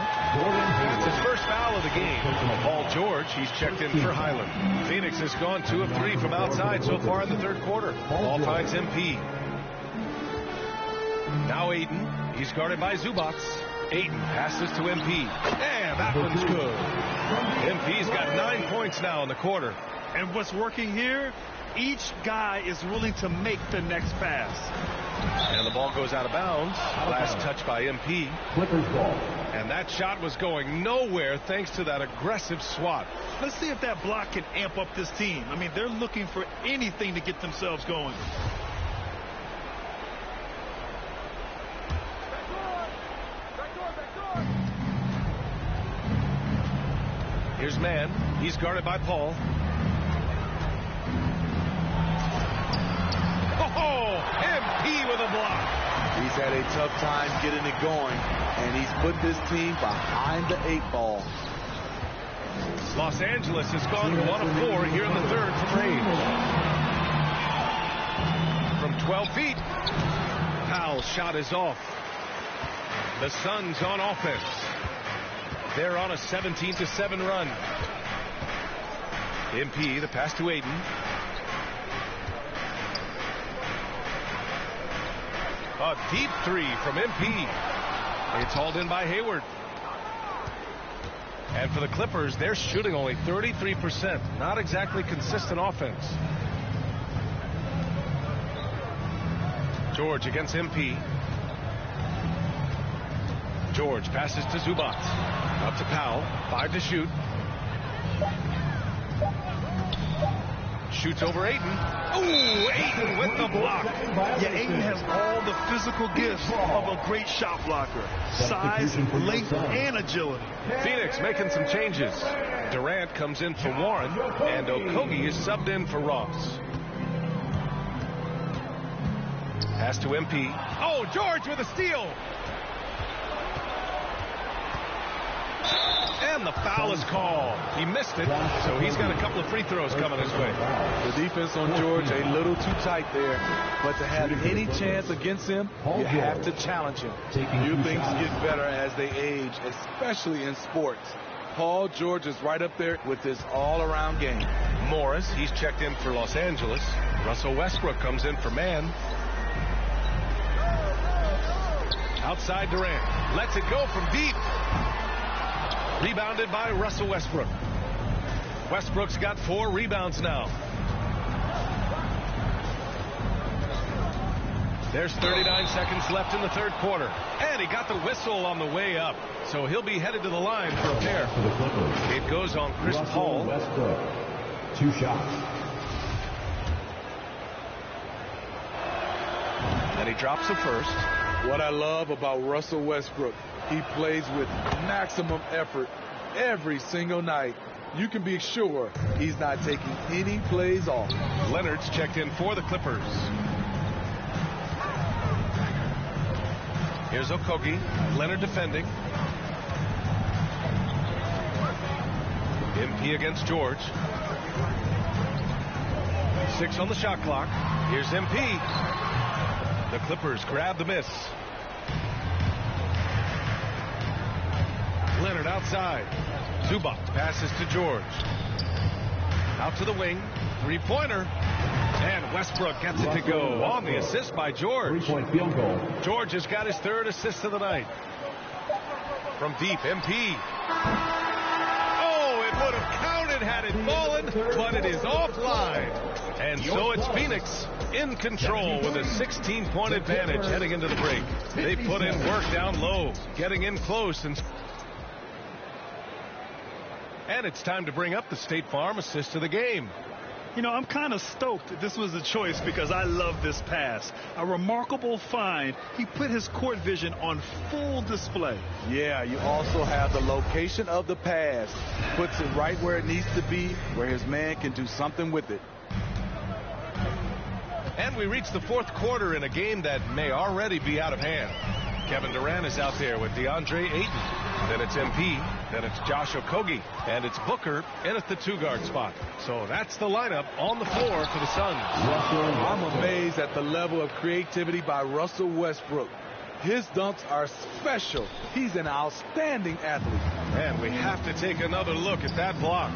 It's his first foul of the game. Paul George, he's checked in for Highland. Phoenix has gone 2 of 3 from outside so far in the third quarter. Ball finds MP. Now Ayton. He's guarded by Zubac. Ayton passes to MP. And that one's good. MP's got 9 points now in the quarter.
And what's working here, each guy is willing to make the next pass.
And the ball goes out of bounds. Last touch by MP.
Clippers ball.
And that shot was going nowhere thanks to that aggressive swat.
Let's see if that block can amp up this team. I mean, they're looking for anything to get themselves going.
Here's Mann. He's guarded by Paul. Oh, MP with a block.
He's had a tough time getting it going, and he's put this team behind the 8 ball.
Los Angeles has gone 1 of 4 here in the third from range. From 12 feet, Powell's shot is off. The Suns on offense. They're on a 17-7 run. MP, the pass to Aiden. A deep three from MP. It's hauled in by Hayward. And for the Clippers, they're shooting only 33%. Not exactly consistent offense. George against MP. George passes to Zubac. Up to Powell. 5 to shoot. Shoots over Ayton. Ooh, Ayton with the block.
Yeah, Ayton has all the physical gifts of a great shot blocker. Size, length, and agility.
Phoenix making some changes. Durant comes in for Warren, and Okogie is subbed in for Ross. Pass to MP. Oh, George with a steal. And the foul is called. He missed it, so he's got a couple of free throws coming his way.
The defense on George a little too tight there, but to have any chance against him, you have to challenge him. New things get better as they age, especially in sports. Paul George is right up there with this all-around game.
Morris, he's checked in for Los Angeles. Russell Westbrook comes in for man. Outside Durant. Lets it go from deep. Rebounded by Russell Westbrook. Westbrook's got 4 rebounds now. There's 39 seconds left in the third quarter. And he got the whistle on the way up. So he'll be headed to the line for a pair. It goes on Chris Paul.
Westbrook. 2 shots.
And he drops the first.
What I love about Russell Westbrook, he plays with maximum effort every single night. You can be sure he's not taking any plays off.
Leonard's checked in for the Clippers. Here's Okogie. Leonard defending. MP against George. 6 on the shot clock. Here's MP. The Clippers grab the miss. Leonard outside. Zubac passes to George. Out to the wing. 3-pointer. And Westbrook gets it to go on the assist by George.
3-point field goal.
George has got his 3rd assist of the night. From deep, MP. Oh, it would have counted had it fallen, but it is offline. And so it's Phoenix in control with a 16-point advantage heading into the break. They put in work down low, getting in close. And it's time to bring up the State Farm assist of the game.
You know, I'm kind of stoked this was a choice because I love this pass. A remarkable find. He put his court vision on full display.
Yeah, you also have the location of the pass. Puts it right where it needs to be, where his man can do something with it.
And we reach the fourth quarter in a game that may already be out of hand. Kevin Durant is out there with DeAndre Ayton. Then it's MP. Then it's Josh Okogie. And it's Booker in at the 2-guard spot. So that's the lineup on the floor for the Suns.
I'm amazed at the level of creativity by Russell Westbrook. His dunks are special. He's an outstanding athlete.
And we have to take another look at that block.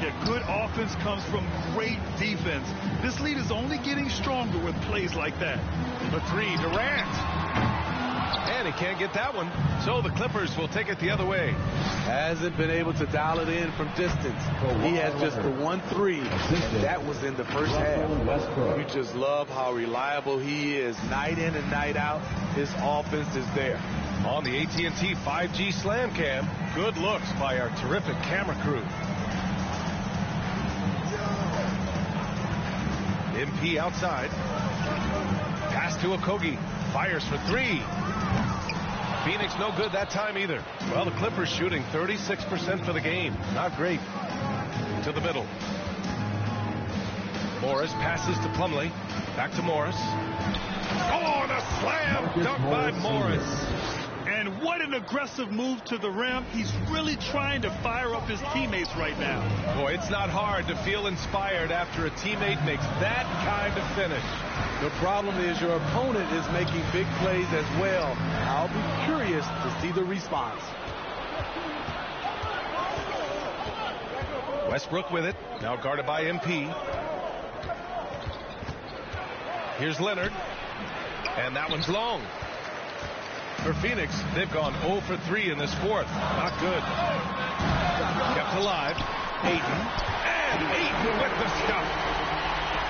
Yeah, good offense comes from great defense. This lead is only getting stronger with plays like that.
The 3, Durant. And he can't get that one. So the Clippers will take it the other way.
Hasn't been able to dial it in from distance. He has just the 1-3, and that was in the first half. You just love how reliable he is. Night in and night out, his offense is there.
On the AT&T 5G Slam Cam, good looks by our terrific camera crew. MP outside. Pass to Okogie. Fires for 3. Phoenix no good that time either. Well, the Clippers shooting 36% for the game. Not great. To the middle. Morris passes to Plumlee. Back to Morris. Oh, and a slam dunk by Morris.
And what an aggressive move to the rim. He's really trying to fire up his teammates right now.
Boy, it's not hard to feel inspired after a teammate makes that kind of finish.
The problem is your opponent is making big plays as well. I'll be curious to see the response.
Westbrook with it. Now guarded by MP. Here's Leonard. And that one's long. For Phoenix, they've gone 0 for 3 in this fourth. Not good. Kept alive. Ayton. And Ayton with the stuff.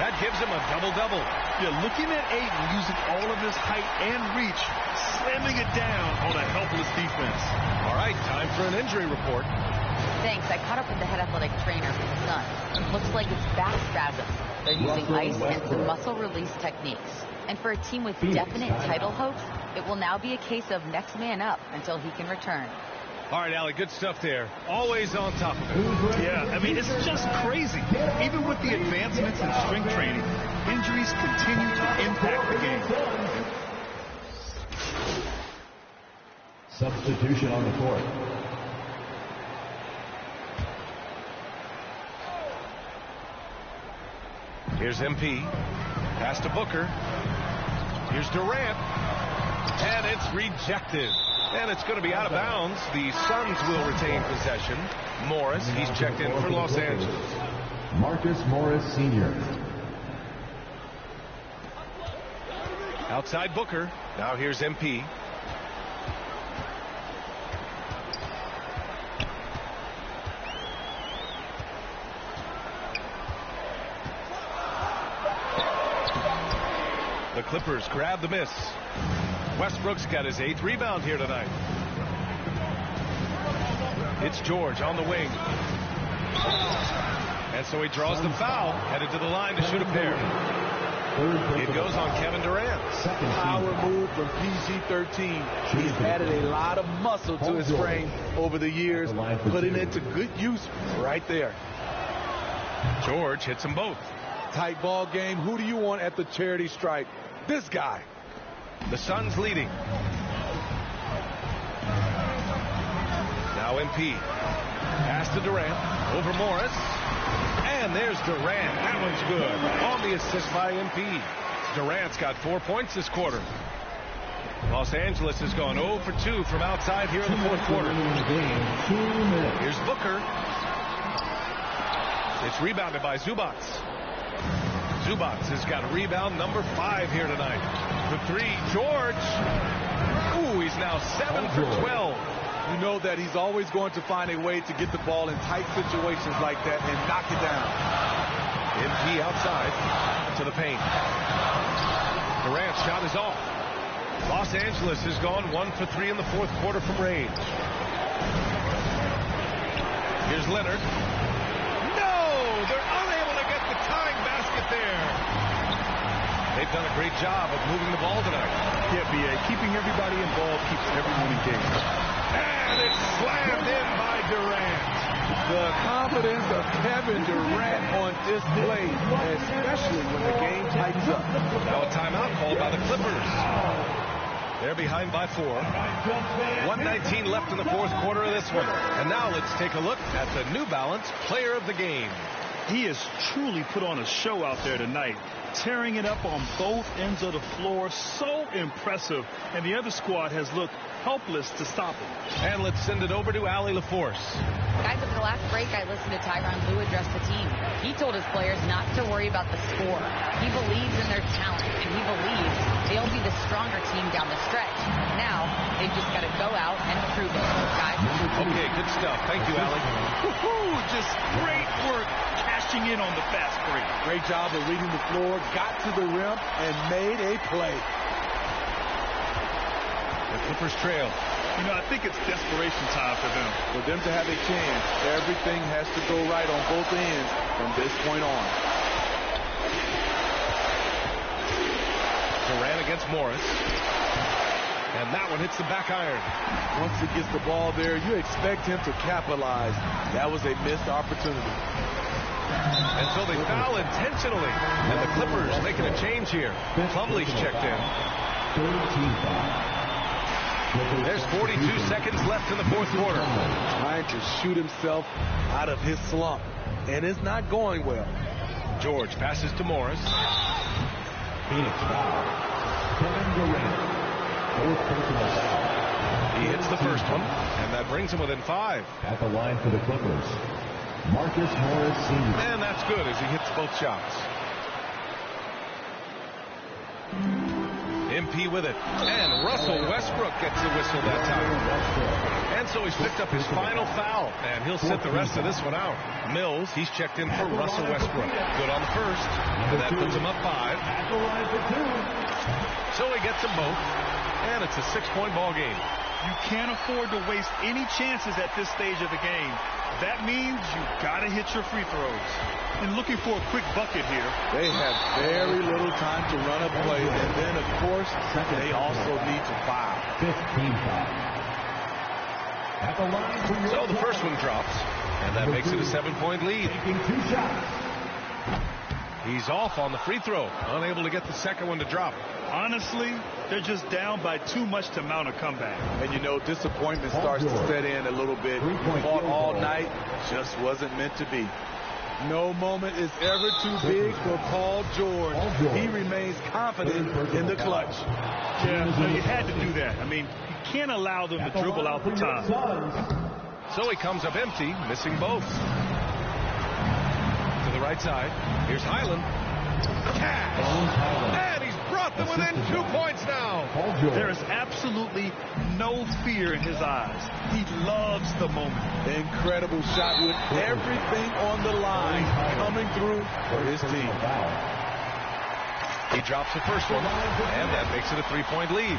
That gives him a double-double.
Yeah, looking at Ayton using all of his height and reach, slamming it down on a helpless defense.
All right, time for an injury report.
Thanks. I caught up with the head athletic trainer for the Suns. Looks like it's back spasms. They're using ice and some muscle release techniques. And for a team with definite title hopes, it will now be a case of next man up until he can return.
All right, Allie, good stuff there. Always on top of it.
Yeah, I mean, it's just crazy. Even with the advancements in strength training, injuries continue to impact the game.
Substitution on the court.
Here's MP. Pass to Booker. Here's Durant. And it's rejected. And it's going to be out of bounds. The Suns will retain possession. Morris, he's checked in for Los Angeles.
Marcus Morris, Sr.
Outside Booker. Now here's MP. The Clippers grab the miss. Westbrook's got his 8th rebound here tonight. It's George on the wing. And so he draws the foul, headed to the line to shoot a pair. It goes on Kevin Durant.
Power move from PG-13. He's added a lot of muscle to his frame over the years, putting it to good use right there.
George hits them both.
Tight ball game. Who do you want at the charity stripe? This guy.
The Suns leading. Now MP. Pass to Durant. Over Morris. And there's Durant. That one's good. On the assist by MP. Durant's got 4 points this quarter. Los Angeles has gone 0 for 2 from outside here in the fourth quarter. Here's Booker. It's rebounded by Zubac. Zubac has got a rebound number 5 here tonight. For 3, George. Ooh, he's now 7 for 12.
You know that he's always going to find a way to get the ball in tight situations like that and knock it down.
MP outside to the paint. Durant's shot is off. Los Angeles has gone 1 for 3 in the fourth quarter from range. Here's Leonard. They're unable to get the tying basket there. They've done a great job of moving the ball tonight.
Yeah, B.A. Keeping everybody involved keeps everyone engaged.
And it's slammed in by Durant.
The confidence of Kevin Durant on display, especially when the game tightens up.
Now a timeout called by the Clippers. They're behind by 4. 1:19 left in the fourth quarter of this one. And now let's take a look at the New Balance Player of the Game.
He has truly put on a show out there tonight, tearing it up on both ends of the floor. So impressive. And the other squad has looked helpless to stop him.
And let's send it over to Allie LaForce.
Guys, at the last break, I listened to Tyronn Lue address the team. He told his players not to worry about the score. He believes in their talent, and he believes they'll be the stronger team down the stretch. Now, they've just got to go out and prove it. Guys?
Okay, good stuff. Thank you, Allie.
Woohoo! Just great work cashing in on the fast break.
Great job of reading the floor, got to the rim, and made a play.
The Clippers trail.
You know, I think it's desperation time for them.
For them to have a chance, everything has to go right on both ends from this point on.
Durant against Morris. And that one hits the back iron.
Once he gets the ball there, you expect him to capitalize. That was a missed opportunity.
And so they foul intentionally. And the Clippers making a change here. Plumlee's checked in. There's 42 seconds left in the fourth quarter.
Trying to shoot himself out of his slump. And it's not going well.
George passes to Morris.
Phoenix foul. Kevin Durant. Fourth personal foul.
He hits the first one, and that brings him within 5.
At the line for the Clippers, Marcus Morris Sr.
And that's good as he hits both shots. MP with it. And Russell Westbrook gets the whistle that time. And so he's picked up his final foul. And he'll sit the rest of this one out. Mills, he's checked in for Russell Westbrook. Good on the first. And that puts him up 5. So he gets them both. And it's a 6-point ball game.
You can't afford to waste any chances at this stage of the game. That means you got to hit your free throws. And looking for a quick bucket here.
They have very little time to run a play, and then, of course, they also need to foul.
15 foul. At the line for your
so the first one drops, and that makes it a 7-point lead.
taking 2 shots.
He's off on the free throw, unable to get the second one to drop.
Honestly, they're just down by too much to mount a comeback.
And, you know, disappointment starts to set in a little bit. Fought all night, just wasn't meant to be. No moment is ever too big for Paul George. He remains confident in the clutch.
Yeah, no, you had to do that. I mean, you can't allow them to dribble out the time.
So he comes up empty, missing both. To the right side, here's Highland. Cash! And he's brought them within 2 points now.
There is absolutely no fear in his eyes. He loves the moment.
Incredible shot with everything on the line coming through for his team.
He drops the first one, and that makes it a 3-point lead.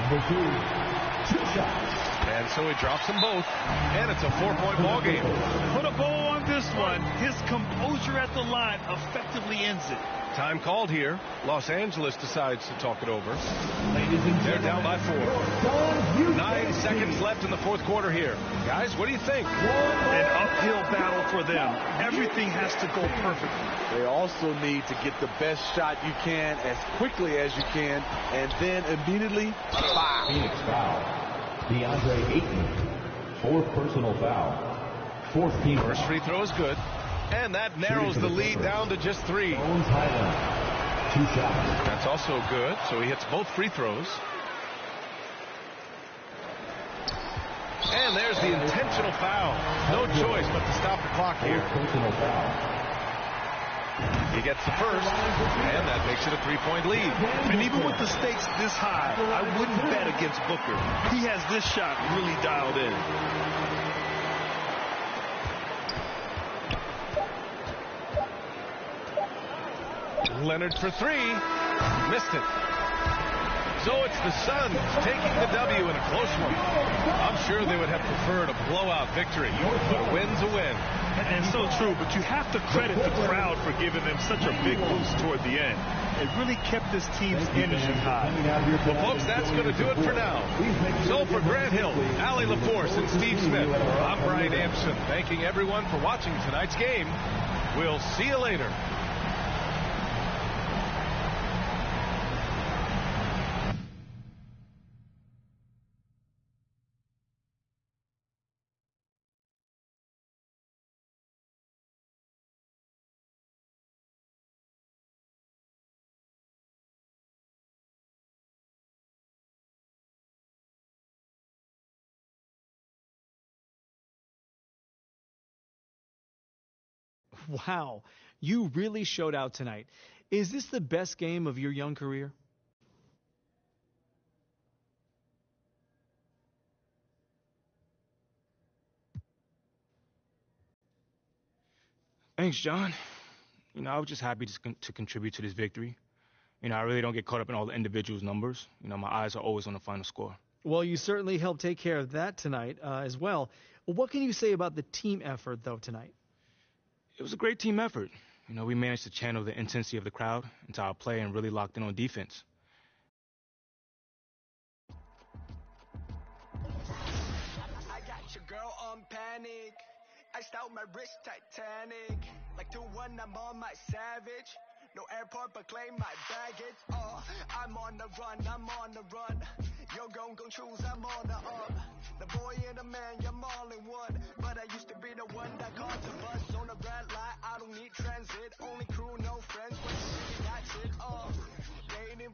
And so he drops them both, and it's a 4-point ball game.
Put a bow on this one. His composure at the line effectively ends it.
Time called here. Los Angeles decides to talk it over. They're down by 4. 9 seconds left in the fourth quarter here. Guys, what do you think?
An uphill battle for them. Everything has to go perfectly.
They also need to get the best shot you can as quickly as you can, and then immediately foul.
Phoenix foul. DeAndre Ayton, 4th personal foul. 4th team.
First free throw is good. And that narrows the lead down to just 3.
2 shots.
That's also good. So he hits both free throws. And there's the intentional foul. No choice but to stop the clock here.
Personal foul.
He gets the first, and that makes it a 3-point lead.
And even with the stakes this high, I wouldn't bet against Booker. He has this shot really dialed in.
Leonard for 3. Missed it. So it's the Suns taking the W in a close one. I'm sure they would have preferred a blowout victory, but a win's a win.
And so true, but you have to credit the crowd for giving them such a big boost toward the end. It really kept this team's energy high.
Well, folks, that's going to do it for now. So for Grant Hill, Allie LaForce, and Steve Smith, I'm Brian Ampson, thanking everyone for watching tonight's game. We'll see you later.
Wow, you really showed out tonight. Is this the best game of your young career?
Thanks, John. You know, I was just happy to contribute to this victory. You know, I really don't get caught up in all the individuals' numbers. You know, my eyes are always on the final score.
Well, you certainly helped take care of that tonight as well. What can you say about the team effort, though, tonight?
It was a great team effort. You know, we managed to channel the intensity of the crowd into our play and really locked in on defense.
I got your girl on panic. Iced out my wrist Titanic. Like 2-1, I'm on my savage. No airport, but claim my baggage. I'm on the run, I'm on the run. Yo, gon' choose, I'm on the up. The boy and the man, you're all in one. But I used to be the one that caused the bus on the red light. I don't need transit, only crew, no friends. When you really that's it, they ain't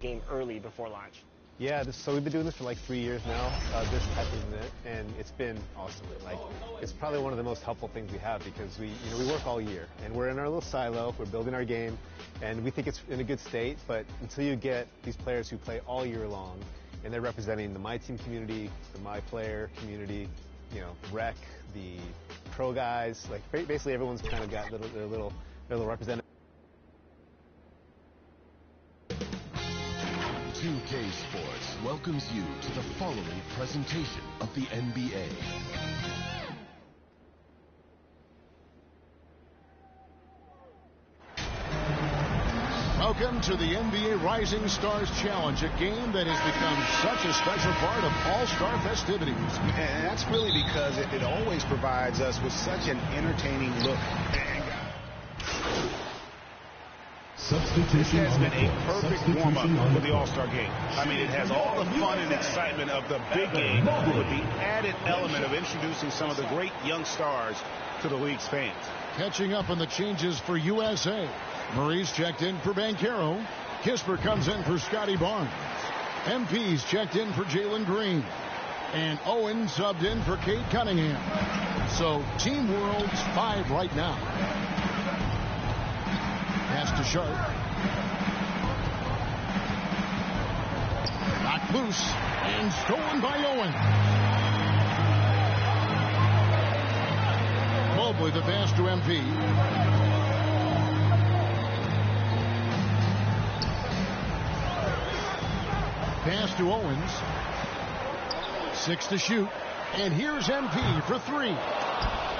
game early before launch.
Yeah, so we've been doing this for like 3 years now, this type of event, and it's been awesome. Like, it's probably one of the most helpful things we have because we work all year, and we're in our little silo, we're building our game, and we think it's in a good state, but until you get these players who play all year long, and they're representing the My Team community, the My Player community, rec, the pro guys, like basically everyone's kind of got their little representative.
2K Sports welcomes you to the following presentation of the NBA.
Welcome to the NBA Rising Stars Challenge, a game that has become such a special part of all-star festivities.
And that's really because it always provides us with such an entertaining look. This has been a perfect warm-up for the All-Star game. I mean, it has all the fun and excitement of the big game with the added element of introducing some of the great young stars to the league's fans.
Catching up on the changes for USA. Murray's checked in for Banchero. Kisper comes in for Scotty Barnes. MP's checked in for Jalen Green. And Owen subbed in for Cade Cunningham. So Team World's 5 right now. Pass to Sharp. Knocked loose and stolen by Owen. Mobley the pass to MP. Pass to Owens. 6 to shoot. And here's MP for 3.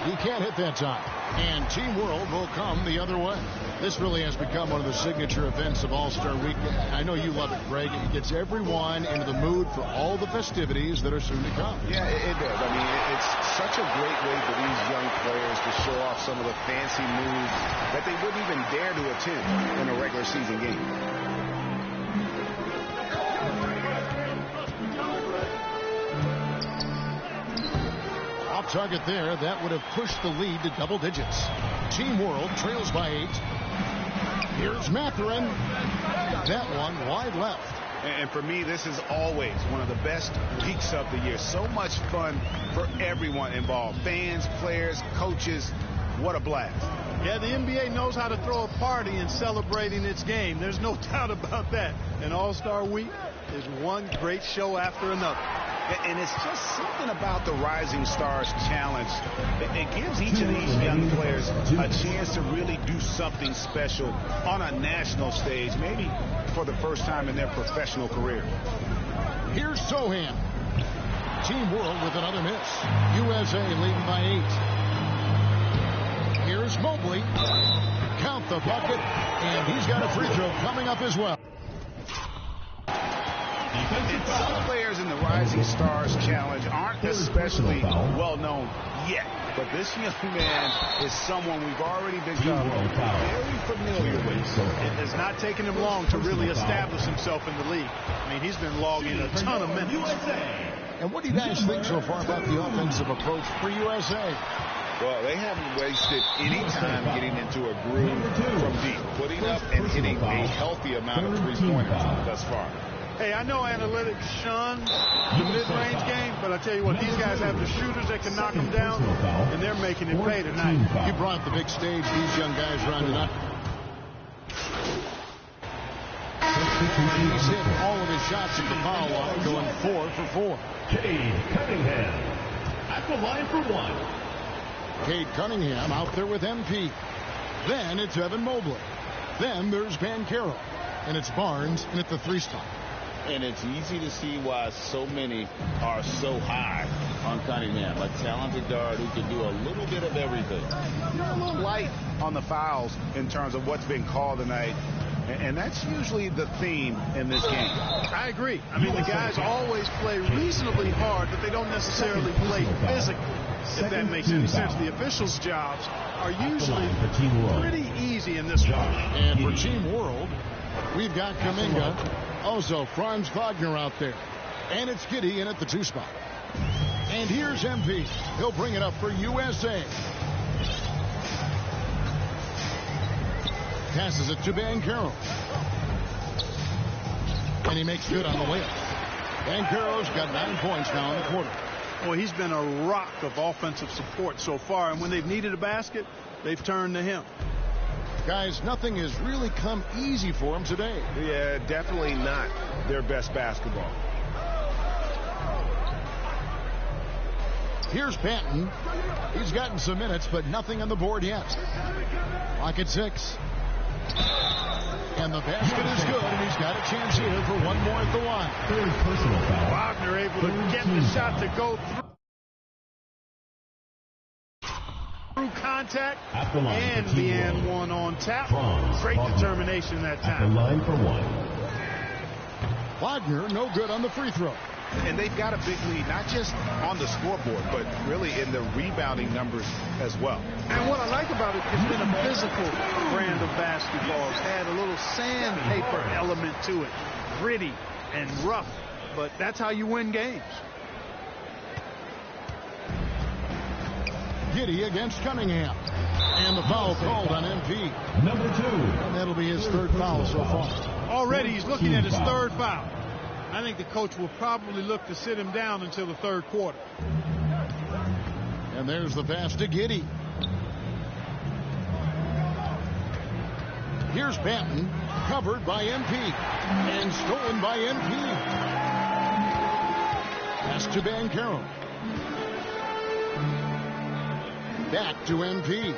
He can't hit that time. And Team World will come the other way. This really has become one of the signature events of All-Star Weekend. I know you love it, Greg. It gets everyone into the mood for all the festivities that are soon to come.
Yeah, it does. I mean, it's such a great way for these young players to show off some of the fancy moves that they wouldn't even dare to attempt in a regular season game.
Target there, that would have pushed the lead to double digits. Team World trails by 8. Here's Mathurin. That one wide left.
And for me, this is always one of the best weeks of the year. So much fun for everyone involved. Fans, players, coaches. What a blast.
Yeah, the NBA knows how to throw a party in celebrating its game. There's no doubt about that. And All-Star Week is one great show after another.
And it's just something about the Rising Stars Challenge. It gives each of these young players a chance to really do something special on a national stage, maybe for the first time in their professional career.
Here's Sohan. Team World with another miss. USA leading by 8. Here's Mobley. Count the bucket, and he's got a free throw coming up as well.
And some players in the Rising Stars Challenge aren't especially well known yet, but this young man is someone we've already become very familiar with.
It has not taken him long to really establish himself in the league. I mean, he's been logging a ton of minutes.
And what do you guys think so far about the offensive approach for USA?
Well, they haven't wasted any time getting into a groove from deep, putting up and hitting a healthy amount of three-pointers thus far.
Hey, I know analytics shun the mid-range game, but I tell you what, these guys have the shooters that can knock them down, and they're making it pay tonight.
You brought up the big stage. These young guys run tonight. He's hit all of his shots at the foul line, going 4 for 4.
Cade Cunningham at the line for 1.
Cade Cunningham out there with MP. Then it's Evan Mobley. Then there's Banchero. And it's Barnes in at the 3 spot.
And it's easy to see why so many are so high on Cunningham, a talented guard who can do a little bit of everything. You're a little light on the fouls in terms of what's been called tonight, and that's usually the theme in this game.
I agree. I mean, the guys always play reasonably hard, but they don't necessarily play physically, if that makes any sense. The officials' jobs are usually pretty easy in this one.
And for Team World, we've got Kuminga. Also, Franz Wagner out there. And it's Giddey in at the 2 spot. And here's MP. He'll bring it up for USA. Passes it to Banchero. And he makes good on the layup. Banchero's got 9 points now in the quarter.
Well, he's been a rock of offensive support so far, and when they've needed a basket, they've turned to him.
Guys, nothing has really come easy for him today.
Yeah, definitely not their best basketball.
Here's Banton. He's gotten some minutes, but nothing on the board yet. Clock at 6. And the basket is good, and he's got a chance here for one more at the line.
Wagner able to get the shot to go through contact and the and one on tap. Great determination that time.
Wagner no good on the free throw.
And they've got a big lead, not just on the scoreboard, but really in the rebounding numbers as well.
And what I like about it, it's been a physical brand of basketball. It's had a little sandpaper element to it. Gritty and rough, but that's how you win games.
Giddey against Cunningham. And the foul called on MP.
Number 2.
And that'll be his third foul so far.
Already he's looking at his third foul. I think the coach will probably look to sit him down until the third quarter.
And there's the pass to Giddey. Here's Banton, covered by MP, and stolen by MP. Pass to Banchero. Back to MP.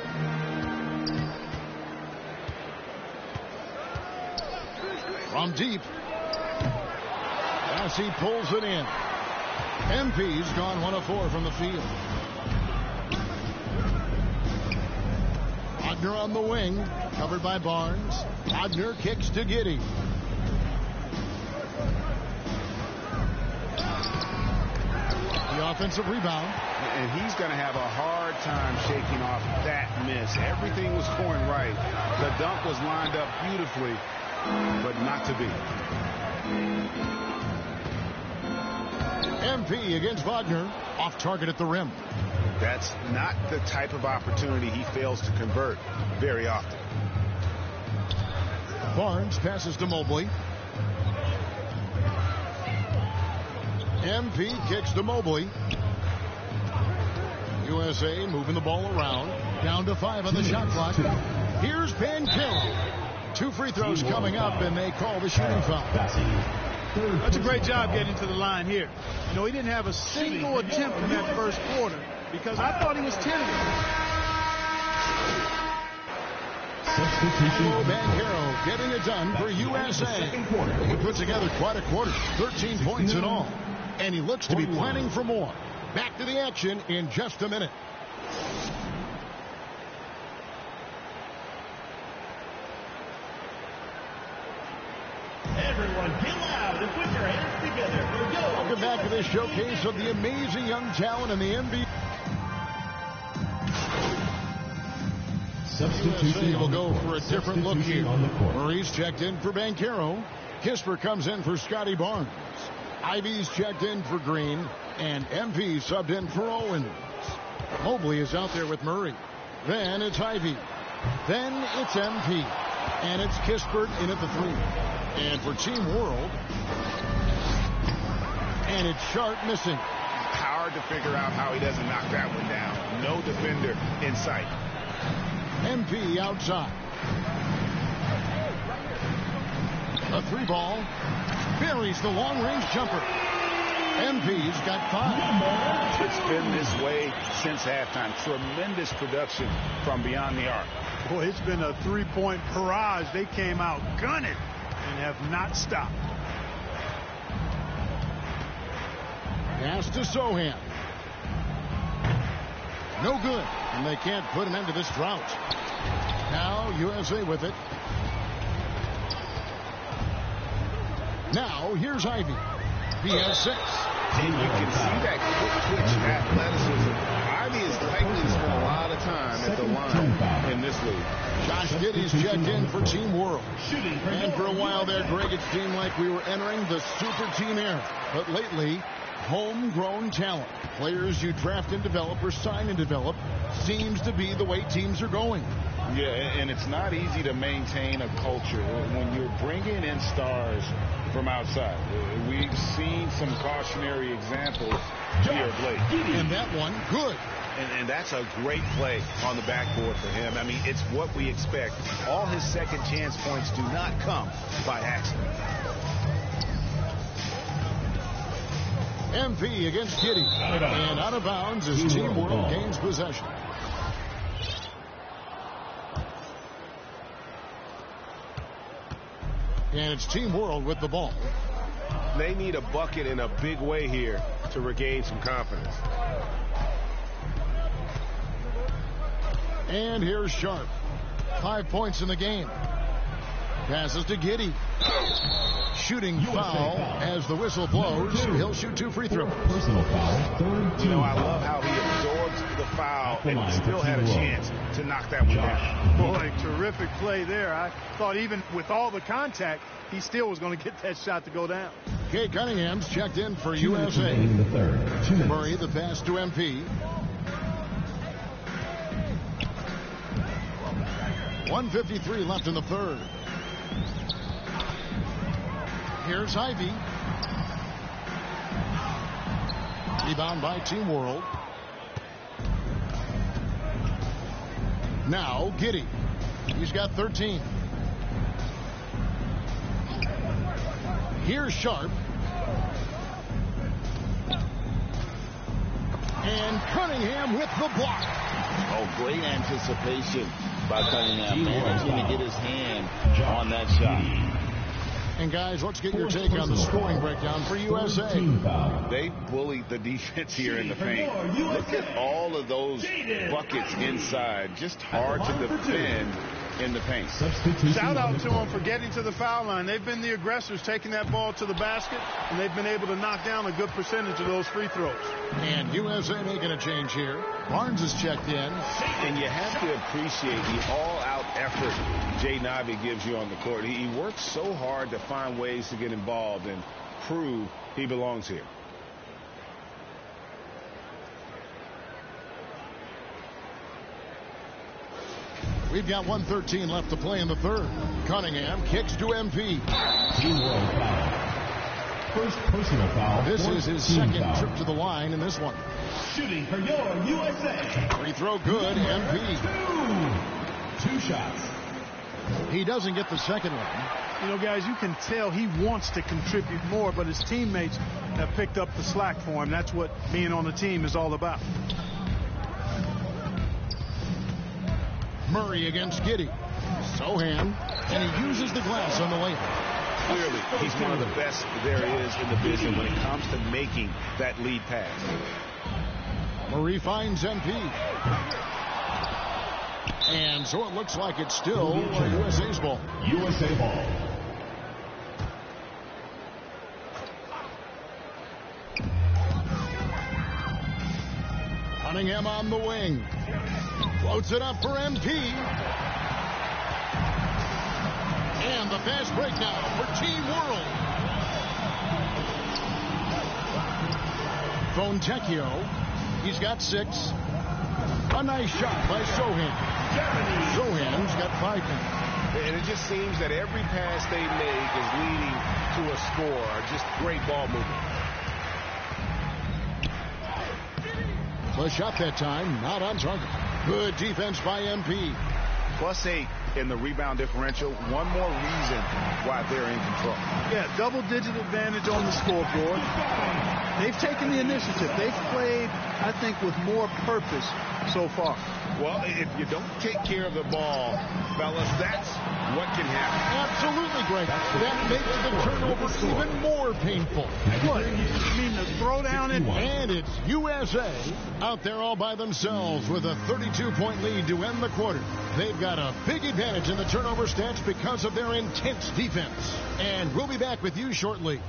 From deep. As he pulls it in. MP's gone 1 of 4 from the field. Wagner on the wing, covered by Barnes. Wagner kicks to Giddey. The offensive rebound.
And he's going to have a hard time shaking off that miss. Everything was going right. The dunk was lined up beautifully, but not to be.
MP against Wagner, off target at the rim.
That's not the type of opportunity he fails to convert very often.
Barnes passes to Mobley. MP kicks to Mobley. USA moving the ball around. Down to 5 on the shot clock. Here's Banchero. 2 free throws coming up, and they call the shooting foul.
That's a great job getting to the line here. You know, he didn't have a single attempt in that first quarter because I thought he was tentative.
Banchero getting it done for USA. He put together quite a quarter, 13 points in all. And he looks to be planning for more. Back to the action in just a minute.
Everyone get loud and put your hands together for go.
Welcome back to this showcase of the amazing young talent in the NBA.
Substitution
will go for a different look here. Murray's checked in for Banchero. Kisper comes in for Scotty Barnes. Ivy's checked in for Green. And MP subbed in for Owens. Mobley is out there with Murray. Then it's Ivy. Then it's MP. And it's Kispert in at the 3. And for Team World. And it's Sharp missing.
Hard to figure out how he doesn't knock that one down. No defender in sight.
MP outside. A 3 ball. Buries the long-range jumper. MP's got 5.
It's been this way since halftime. Tremendous production from beyond the arc.
Boy, it's been a 3-point barrage. They came out gunning and have not stopped.
Pass to Sohan. No good. And they can't put an end to this drought. Now USA with it. Now here's Ivy. He has 6.
And you can see that quick twitch athleticism. Ivy is likely to spend a lot of time at the line in this league.
Josh Giddey's checked in for Team World. And for a while there, Greg, it seemed like we were entering the super team era. But lately, Homegrown talent, players you draft and develop or sign and develop, seems to be the way teams are going.
Yeah, and it's not easy to maintain a culture when you're bringing in stars from outside. We've seen some cautionary examples here of late.
And that one, good.
And that's a great play on the backboard for him. I mean, it's what we expect. All his second chance points do not come by accident.
MP against Giddy. And out of bounds as Team World gains possession. And it's Team World with the ball.
They need a bucket in a big way here to regain some confidence.
And here's Sharp. 5 points in the game. Passes to Giddy. Shooting foul as the whistle blows. He'll shoot 2 free throws.
Personal foul. You know, I love how he absorbs the foul and still had a chance to knock that one down.
Boy, terrific play there. I thought even with all the contact, he still was going to get that shot to go down.
Kay Cunningham's checked in for USA. Murray the pass to MP. 1:53 left in the third. Here's Ivy. Rebound by Team World. Now Giddy. He's got 13. Here's Sharp. And Cunningham with the block.
Oh, great anticipation by Cunningham. Managing to get his hand on that shot.
And guys, let's get your take on the scoring breakdown for USA.
They bullied the defense here in the paint. Look at all of those buckets inside. Just hard to defend in the paint.
Shout out to them for getting to the foul line. They've been the aggressors, taking that ball to the basket, and they've been able to knock down a good percentage of those free throws.
And USA making a change here. Barnes is checked in.
And you have to appreciate the all-out effort Jay Navi gives you on the court. He works so hard to find ways to get involved and prove he belongs here.
We've got 1:13 left to play in the third. Cunningham kicks to MP.
Team World foul. First personal foul.
This is his second trip to the line in this one.
Shooting for your USA.
Free throw good, MP.
Two shots.
He doesn't get the second one.
You know, guys, you can tell he wants to contribute more, but his teammates have picked up the slack for him. That's what being on the team is all about.
Murray against Giddy. Sohan, and he uses the glass on the layup.
Clearly, he's one of the best there is in the business when it comes to making that lead pass.
Murray finds MP. And so it looks like it's still USA's ball.
USA ball.
Cunningham on the wing. Floats it up for MP. And the fast break now for Team World. Fontecchio. He's got 6. A nice shot by Sohan. Sohan's got 5 now.
And it just seems that every pass they make is leading to a score. Just great ball movement.
The shot that time, not on target. Good defense by MP.
+8 in the rebound differential. One more reason why they're in control.
Yeah, double-digit advantage on the scoreboard. They've taken the initiative. They've played, I think, with more purpose so far.
Well, if you don't take care of the ball, fellas, that's what can happen.
Absolutely, Greg. That makes the turnover even more painful.
What? You mean the throw down it?
And it's USA out there all by themselves with a 32-point lead to end the quarter. They've got a big advantage in the turnover stats because of their intense defense. And we'll be back with you shortly.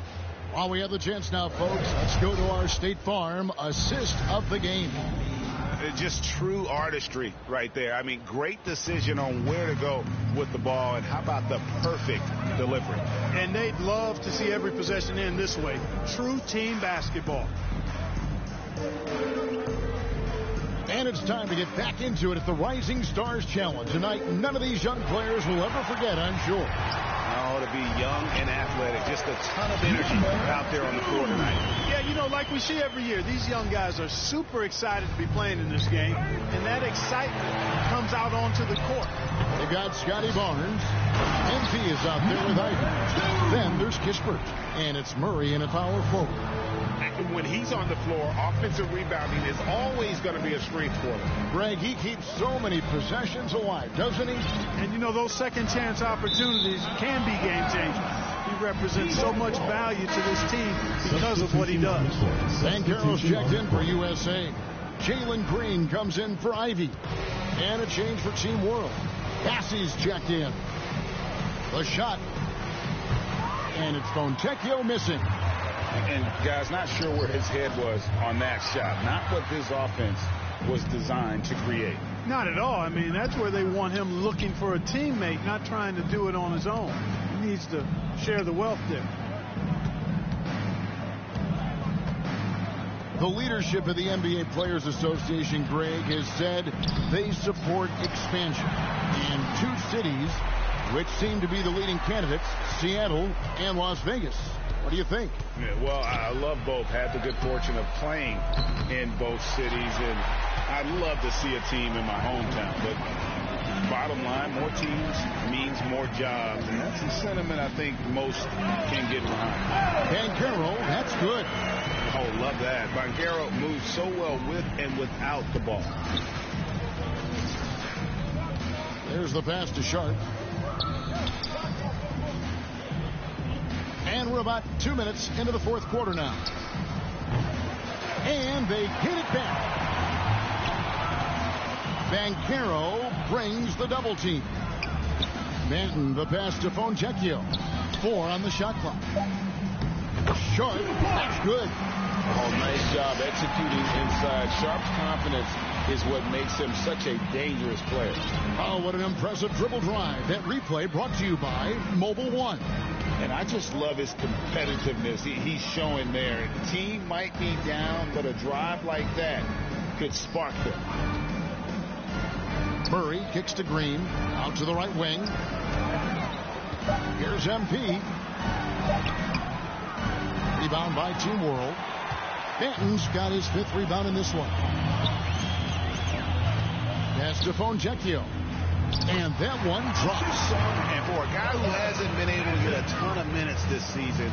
While we have the chance now, folks, let's go to our State Farm assist of the game.
Just true artistry right there. I mean, great decision on where to go with the ball, and how about the perfect delivery.
And they'd love to see every possession end this way. True team basketball.
And it's time to get back into it at the Rising Stars Challenge. Tonight, none of these young players will ever forget, I'm sure.
Oh, to be young and athletic. Just a ton of energy out there on the floor tonight.
Yeah, you know, like we see every year, these young guys are super excited to be playing in this game, and that excitement comes out onto the court.
They've got Scotty Barnes. MP is out there with Ivy. Then there's Kispert. And it's Murray in a power forward.
When he's on the floor, offensive rebounding is always going to be a strength for him.
Greg, he keeps so many possessions alive, doesn't he?
And, you know, those second chance opportunities can be game changers. He represents so much value to this team because of what he does.
Banchero's checked in for USA. Jalen Green comes in for Ivy. And a change for Team World. Bassey's checked in. The shot. And it's Fontecchio missing.
And, guys, not sure where his head was on that shot. Not what this offense was designed to create.
Not at all. I mean, that's where they want him looking for a teammate, not trying to do it on his own. He needs to share the wealth there.
The leadership of the NBA Players Association, Greg, has said they support expansion. And two cities which seem to be the leading candidates, Seattle and Las Vegas. What do you think?
Yeah, well, I love both. Had the good fortune of playing in both cities, and I'd love to see a team in my hometown. But bottom line, more teams means more jobs, and that's the sentiment I think most can get behind.
Banchero, that's good.
Oh, love that. Banchero moves so well with and without the ball.
There's the pass to Sharp. And we're about 2 minutes into the fourth quarter now. And they hit it back. Banchero brings the double team. Manton, the pass to Fontecchio. 4 on the shot clock. Sharp, that's good.
Oh, nice job executing inside. Sharp's confidence is what makes him such a dangerous player.
Oh, what an impressive dribble drive. That replay brought to you by Mobile One.
And I just love his competitiveness he's showing there. The team might be down, but a drive like that could spark them.
Murray kicks to Green. Out to the right wing. Here's MP. Rebound by Team World. Benton's got his 5th rebound in this one. Pass to Fontecchio. And that one drops.
And for a guy who hasn't been able to get a ton of minutes this season,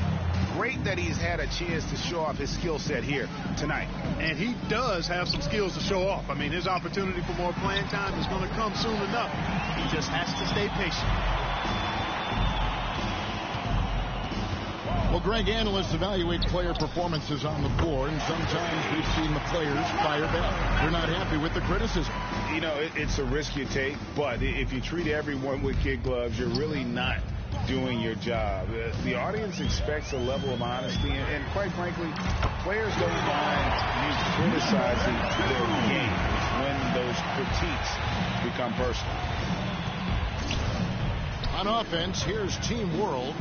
great that he's had a chance to show off his skill set here tonight.
And he does have some skills to show off. I mean, his opportunity for more playing time is going to come soon enough. He just has to stay patient.
Well, Greg, analysts evaluate player performances on the floor, and sometimes we've seen the players fire back. They're not happy with the criticism.
You know, it's a risk you take, but if you treat everyone with kid gloves, you're really not doing your job. The audience expects a level of honesty, and quite frankly, players don't mind you criticizing their game when those critiques become personal.
On offense, here's Team World.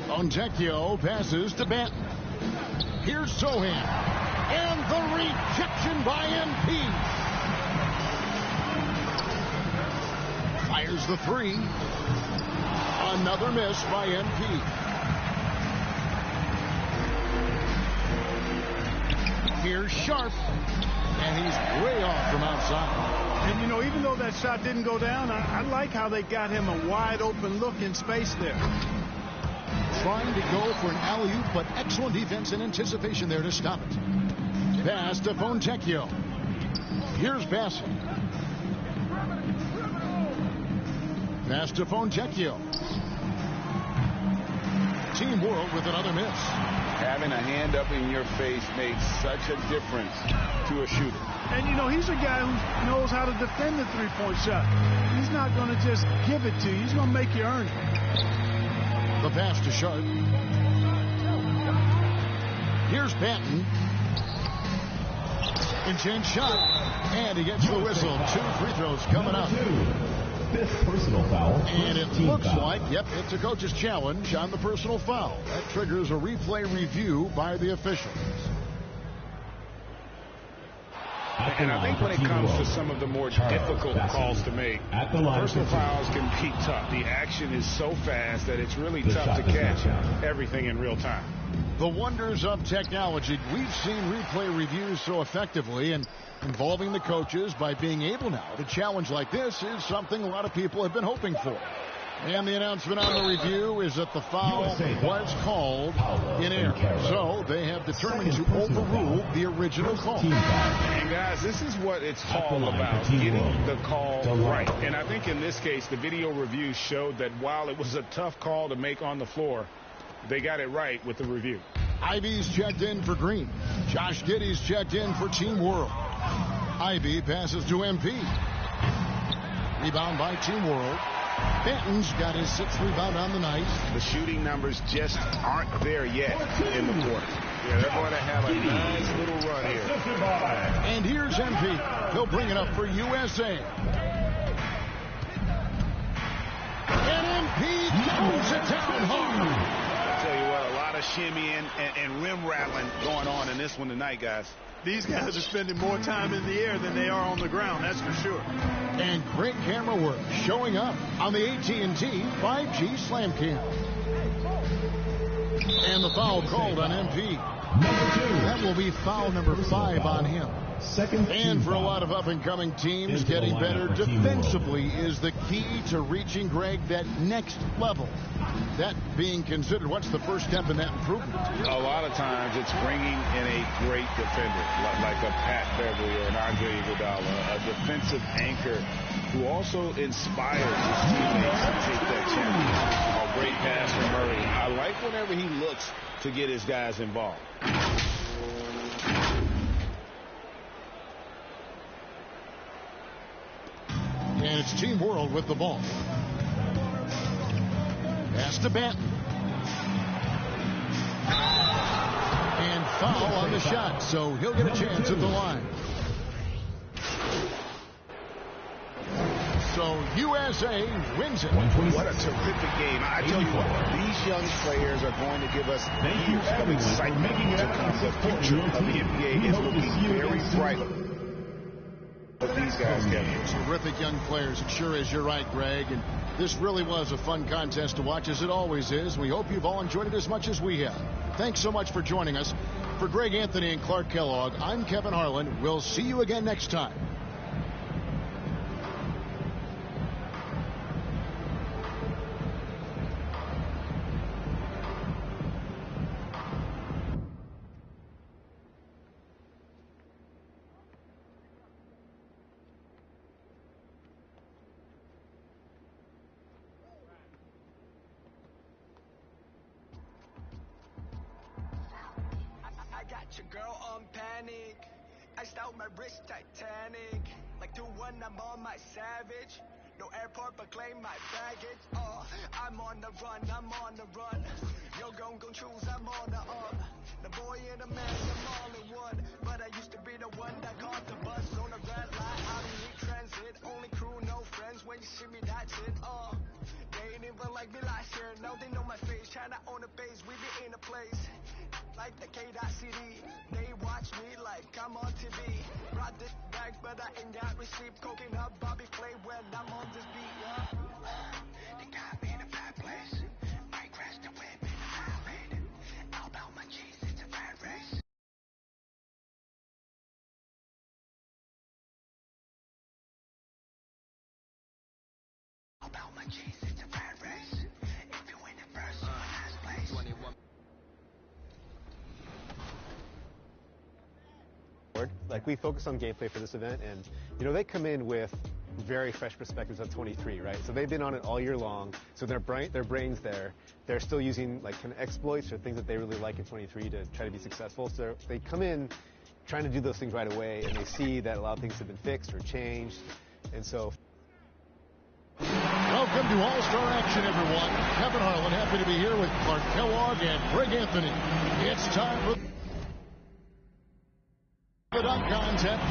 Fontecchio passes to Benton. Here's Sohan. And the rejection by MP. Fires the 3. Another miss by MP. Here's Sharp. And he's way off from outside.
And, you know, even though that shot didn't go down, I like how they got him a wide open look in space there.
Trying to go for an alley-oop, but excellent defense and anticipation there to stop it. Pass to Fontecchio. Here's Bassett. Pass to Fontecchio. Team World with another miss.
Having a hand up in your face makes such a difference to a shooter.
And, you know, he's a guy who knows how to defend the three-point shot. He's not going to just give it to you. He's going to make you earn it.
The pass to Sharp. Here's Benton. Intense shot. And he gets the whistle. 2 free throws coming up.
Fifth personal foul.
And it looks like, yep, it's a coach's challenge on the personal foul. That triggers a replay review by the officials.
And I think when it comes to some of the more difficult calls to make, personal fouls can be tough. The action is so fast that it's really tough to catch everything in real time.
The wonders of technology. We've seen replay reviews so effectively, and involving the coaches by being able now to challenge like this is something a lot of people have been hoping for. And the announcement on the review is that the foul was called in error. So they have determined to overrule the original call.
And guys, this is what it's all about, getting the call right. And I think in this case, the video review showed that while it was a tough call to make on the floor, they got it right with the review.
Ivy's checked in for Green. Josh Giddey's checked in for Team World. Ivy passes to MP. Rebound by Team World. Benton's got his 6th rebound on the night.
The shooting numbers just aren't there yet in the quarter. Yeah, they're going to have a nice little run here.
And here's MP. He'll bring it up for USA. And MP throws it down hard.
I tell you what, a lot of shimmying and rim rattling going on in this one tonight, guys.
These guys are spending more time in the air than they are on the ground, that's for sure.
And great camera work showing up on the AT&T 5G Slam Cam. And the foul called on MP. That will be foul number 5 on him. And for a lot of up-and-coming teams, getting better defensively is the key to reaching, Greg, that next level. That being considered, what's the first step in that improvement?
A lot of times it's bringing in a great defender, like a Pat Beverly or an Andre Iguodala, a defensive anchor who also inspires his teammates to take that challenge. A great pass from Murray. I like whenever he looks to get his guys involved.
And it's Team World with the ball. Pass to Benton. And foul on the shot, so he'll get a chance at the line. So USA wins it.
What a terrific game. I tell you what, these young players are going to give us years of excitement to come. The future of the NBA is looking very bright. These guys, Kevin.
Terrific young players. It sure is. You're right, Greg. And this really was a fun contest to watch, as it always is. We hope you've all enjoyed it as much as we have. Thanks so much for joining us. For Greg Anthony and Clark Kellogg, I'm Kevin Harlan. We'll see you again next time.
Your girl on panic. Iced out my wrist Titanic. Like 2-1, I'm on my savage. No airport, but claim my baggage. I'm on the run, I'm on the run. Yo, gon' choose, I'm on the up. The boy and the man, I'm all in one. But I used to be the one that caught the bus on the red light. I don't need transit, only crew, no friends. When you see me, that's it. They ain't even like me last year. Now they know my face. China on the base, we be in a place. Like the K.CD, they watch me like I'm on TV. Brought this back, but I ain't got receipt. Coking up Bobby Clay when I'm on this beat, yeah. They got me in a bad place. I crashed the whip in a bad raid. All about my cheese, it's a bad race. All about my cheese, it's a bad race. If you win it first, you in last place. 21.
Like, we focus on gameplay for this event, and you know, they come in with very fresh perspectives on 23, right? So they've been on it all year long, so their brains there, they're still using like kind of exploits or things that they really like in 23 to try to be successful. So they come in trying to do those things right away, and they see that a lot of things have been fixed or changed, and so.
Welcome to All-Star Action, everyone. Kevin Harlan, happy to be here with Clark Kellogg and Greg Anthony. It's time for the dunk contest.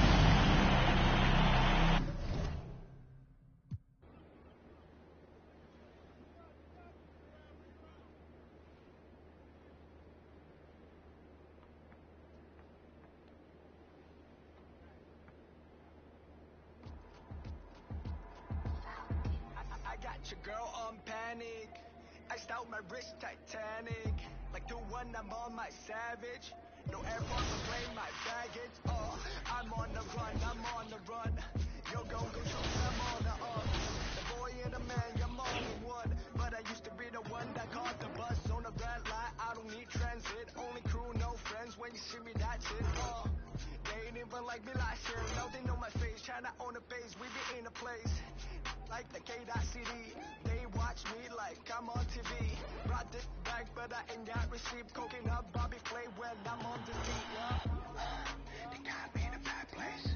I got your girl on panic. Iced out my wrist Titanic. Like the one I'm on my savage. No airport to claim my baggage. Oh, I'm on the run, I'm on the run. Yo, go shoot, I'm on the up. The boy and the man, I'm on the one. But I used to be the one that caught the bus on the red light. I don't need transit, only crew, no friends. When you see me, that's it. Oh, they ain't even like me last year. Now they know my face, China on the base. We be in a place like the K.CD. They watch me like I'm on TV. Brought this back, but I ain't got receipt. Coking up Bobby Flay when I'm on the beat. They got me in a bad place.